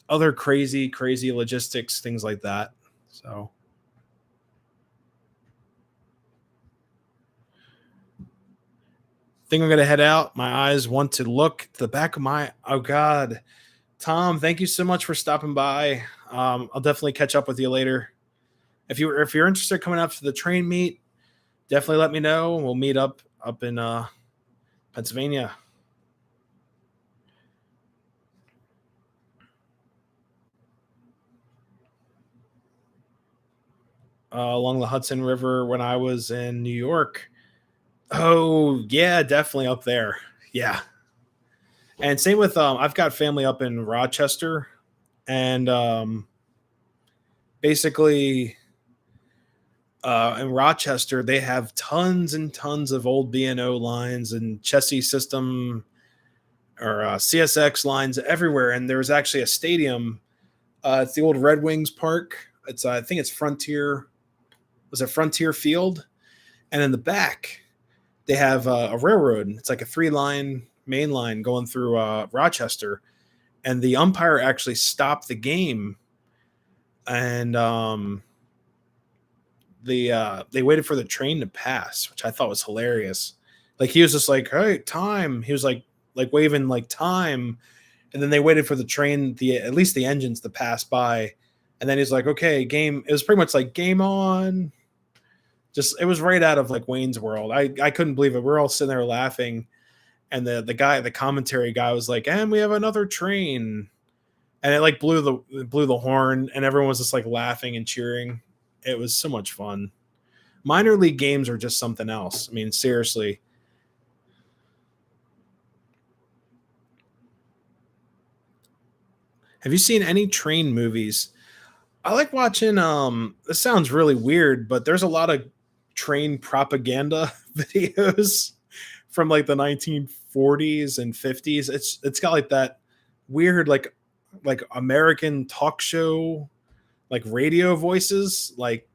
Speaker 1: other crazy logistics, things like that. So I think I'm gonna head out. My eyes want to look to the back of my. Oh God, Tom, thank you so much for stopping by. I'll definitely catch up with you later. If you're interested in coming up to the train meet, definitely let me know. We'll meet up in Pennsylvania, along the Hudson River when I was in New York. Oh yeah, definitely up there. Yeah, and same with I've got family up in Rochester, and basically in Rochester they have tons and tons of old B&O lines and chassis system or CSX lines everywhere. And there was actually a stadium. It's the old Red Wings Park. It's I think it's Frontier. Was it Frontier Field? And in the back they have a railroad. It's like a 3-line main line going through Rochester, and the umpire actually stopped the game, and they waited for the train to pass, which I thought was hilarious. Like he was just like, "Hey, time!" He was like waving like time, and then they waited for the train, the at least the engines to pass by, and then he's like, "Okay, game." It was pretty much like game on. Just it was right out of like Wayne's World. I couldn't believe it. We're all sitting there laughing, and the commentary guy was like, "And we have another train," and it like blew the horn, and everyone was just like laughing and cheering. It was so much fun. Minor league games are just something else. I mean, seriously. Have you seen any train movies? I like watching this sounds really weird, but there's a lot of train propaganda videos from like the 1940s and 50s. It's got like that weird like American talk show like radio voices. Like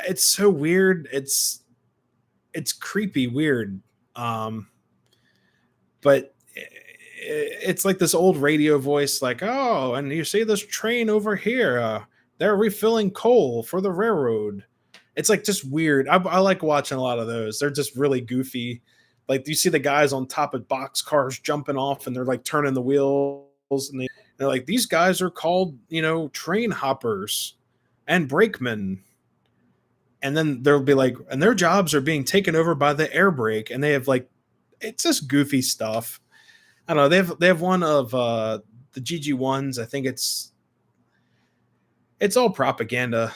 Speaker 1: it's so weird. It's creepy weird. Um but it's like this old radio voice like, oh, and you see this train over here, they're refilling coal for the railroad. It's like just weird. I like watching a lot of those. They're just really goofy. Like you see the guys on top of box cars jumping off, and they're like turning the wheels, and they're like, these guys are called, train hoppers and brakemen. And then there'll be like, and their jobs are being taken over by the air brake, and they have like, it's just goofy stuff. I don't know. They have one of the GG ones. I think it's all propaganda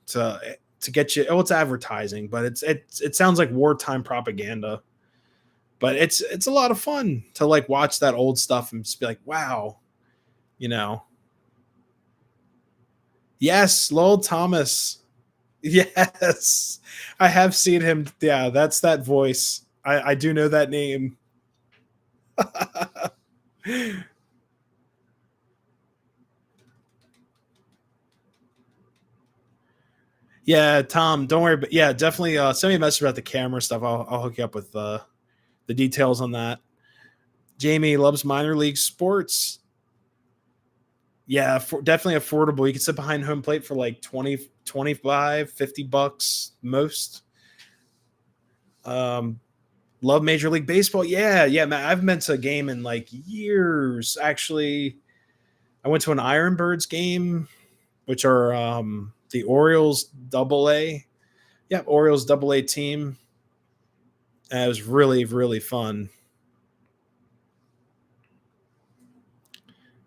Speaker 1: to get you. Oh, it's advertising, but it sounds like wartime propaganda. But it's a lot of fun to like watch that old stuff and just be like, wow, you know. Yes, Lowell Thomas. Yes, I have seen him. Yeah, that's that voice. I do know that name. Yeah, Tom, don't worry. But yeah, definitely send me a message about the camera stuff. I'll hook you up with the details on that. Jamie loves minor league sports. Yeah, definitely affordable. You can sit behind home plate for like 20, 25, $50 most. Um, love Major League Baseball. Yeah, yeah, man. I've been to a game in like years. Actually, I went to an Ironbirds game, which are the Orioles Double A. Yeah, Orioles Double A team. It was really, really fun.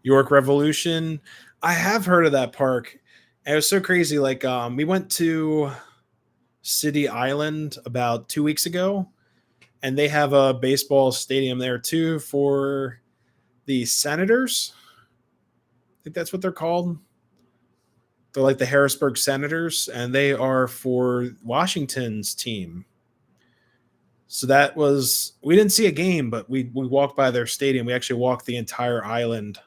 Speaker 1: York Revolution. I have heard of that park. And it was so crazy. Like, we went to City Island about 2 weeks ago, and they have a baseball stadium there too for the Senators. I think that's what they're called. They're like the Harrisburg Senators, and they are for Washington's team. So that was, we didn't see a game, but we walked by their stadium. We actually walked the entire island.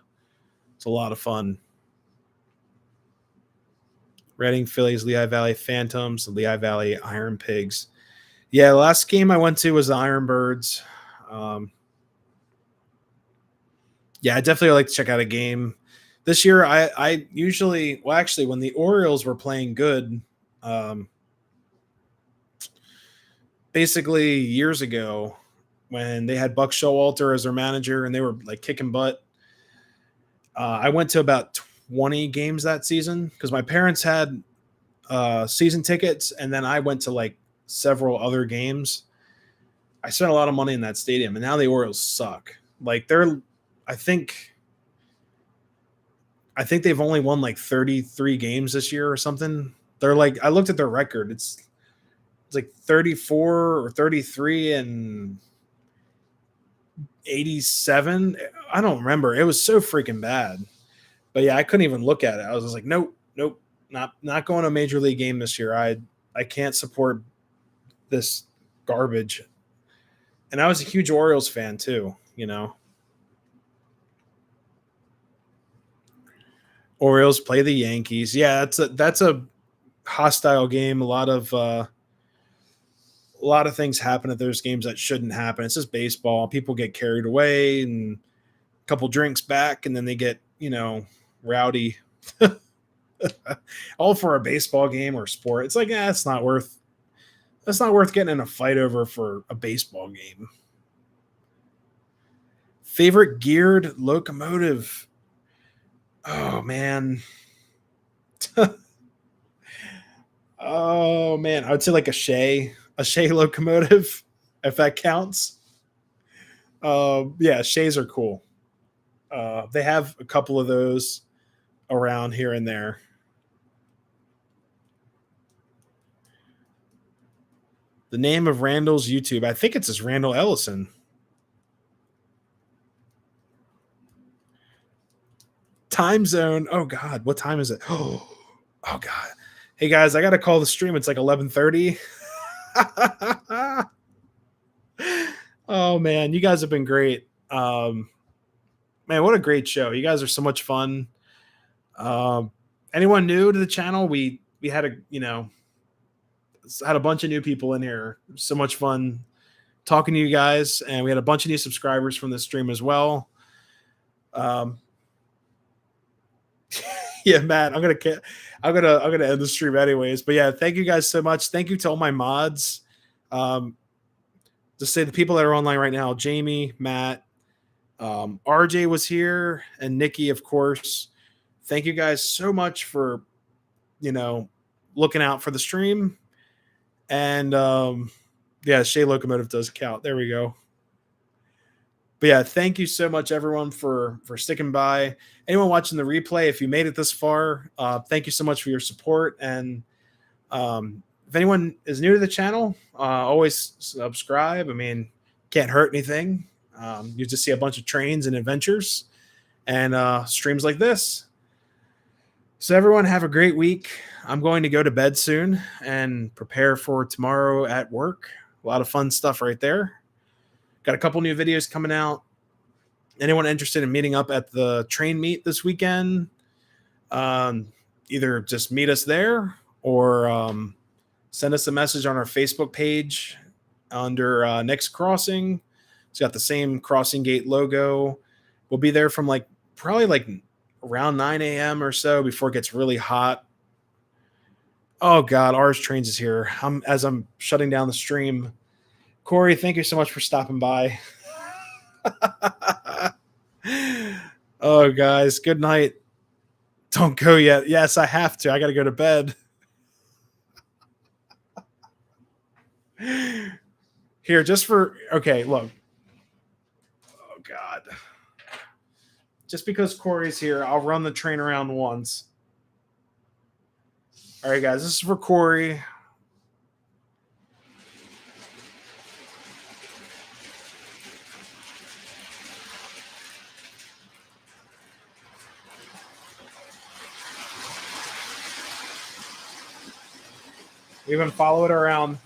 Speaker 1: It's a lot of fun. Reading Phillies, Lehigh Valley Phantoms, Lehigh Valley Iron Pigs. Yeah, the last game I went to was the Iron Birds. Yeah, I definitely like to check out a game. This year, I usually, well, actually, when the Orioles were playing good, basically years ago, when they had Buck Showalter as their manager and they were like kicking butt, I went to about 20 games that season because my parents had season tickets, and then I went to like several other games. I spent a lot of money in that stadium, and now the Orioles suck. Like I think they've only won like 33 games this year or something. They're like, I looked at their record. It's like 34 or 33 and 87. I don't remember. It was so freaking bad. But yeah, I couldn't even look at it. I was just like, nope, not going to a major league game this year. I can't support this garbage. And I was a huge Orioles fan too, you know. Orioles play the Yankees. Yeah, that's a hostile game. A lot of things happen at those games that shouldn't happen. It's just baseball. People get carried away and a couple drinks back, and then they get, rowdy. All for a baseball game or sport. It's like, it's not worth getting in a fight over for a baseball game. Favorite geared locomotive. Oh man. Oh man, I would say like a Shea locomotive, if that counts. Yeah, Shays are cool. They have a couple of those around here and there. The name of Randall's YouTube, I think it's just Randall Ellison. Time zone. Oh God, what time is it? Oh God. Hey guys, I gotta call the stream. It's like 11:30. Oh man, you guys have been great. Man, what a great show. You guys are so much fun. Anyone new to the channel? We had a bunch of new people in here. So much fun talking to you guys, and we had a bunch of new subscribers from the stream as well. Yeah, Matt, I'm gonna end the stream anyways. But yeah, thank you guys so much. Thank you to all my mods. Just say the people that are online right now: Jamie, Matt, RJ was here, and Nikki, of course. Thank you guys so much for looking out for the stream. And yeah, Shea Locomotive does count. There we go. But yeah, thank you so much, everyone, for sticking by. Anyone watching the replay, if you made it this far, thank you so much for your support. And if anyone is new to the channel, always subscribe. I mean, can't hurt anything. You just see a bunch of trains and adventures and streams like this. So everyone have a great week. I'm going to go to bed soon and prepare for tomorrow at work. A lot of fun stuff right there. Got a couple new videos coming out. Anyone interested in meeting up at the train meet this weekend? Either just meet us there or send us a message on our Facebook page under Next Crossing. It's got the same crossing gate logo. We'll be there from probably around 9 a.m. or so before it gets really hot. Oh God, Ours Trains is here. As I'm shutting down the stream. Corey, thank you so much for stopping by. Oh, guys, good night. Don't go yet. Yes, I have to. I got to go to bed. Here, okay, look. Oh, God. Just because Corey's here, I'll run the train around once. All right, guys, this is for Corey. We've been following around.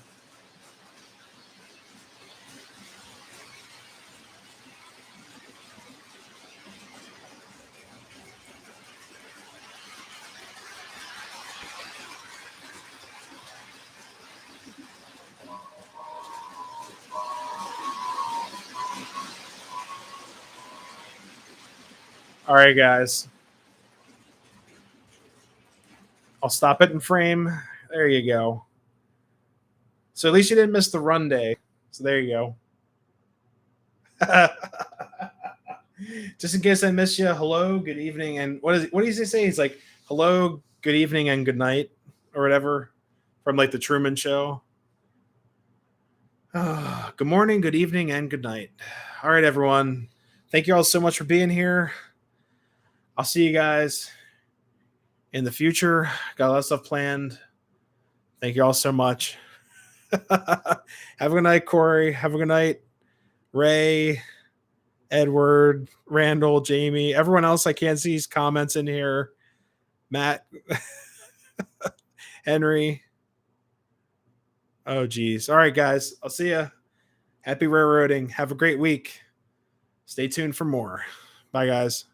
Speaker 1: All right, guys. I'll stop it in frame. There you go. So at least you didn't miss the run day. So there you go. Just in case I miss you, hello, good evening, and what does he say? He's like, hello, good evening, and good night, or whatever, from like the Truman Show. Good morning, good evening, and good night. All right, everyone. Thank you all so much for being here. I'll see you guys in the future. Got a lot of stuff planned. Thank you all so much. Have a good night, Corey. Have a good night, Ray, Edward, Randall, Jamie, everyone else I can't see his comments in here. Matt, Henry. Oh, geez. All right, guys. I'll see you. Happy railroading. Have a great week. Stay tuned for more. Bye, guys.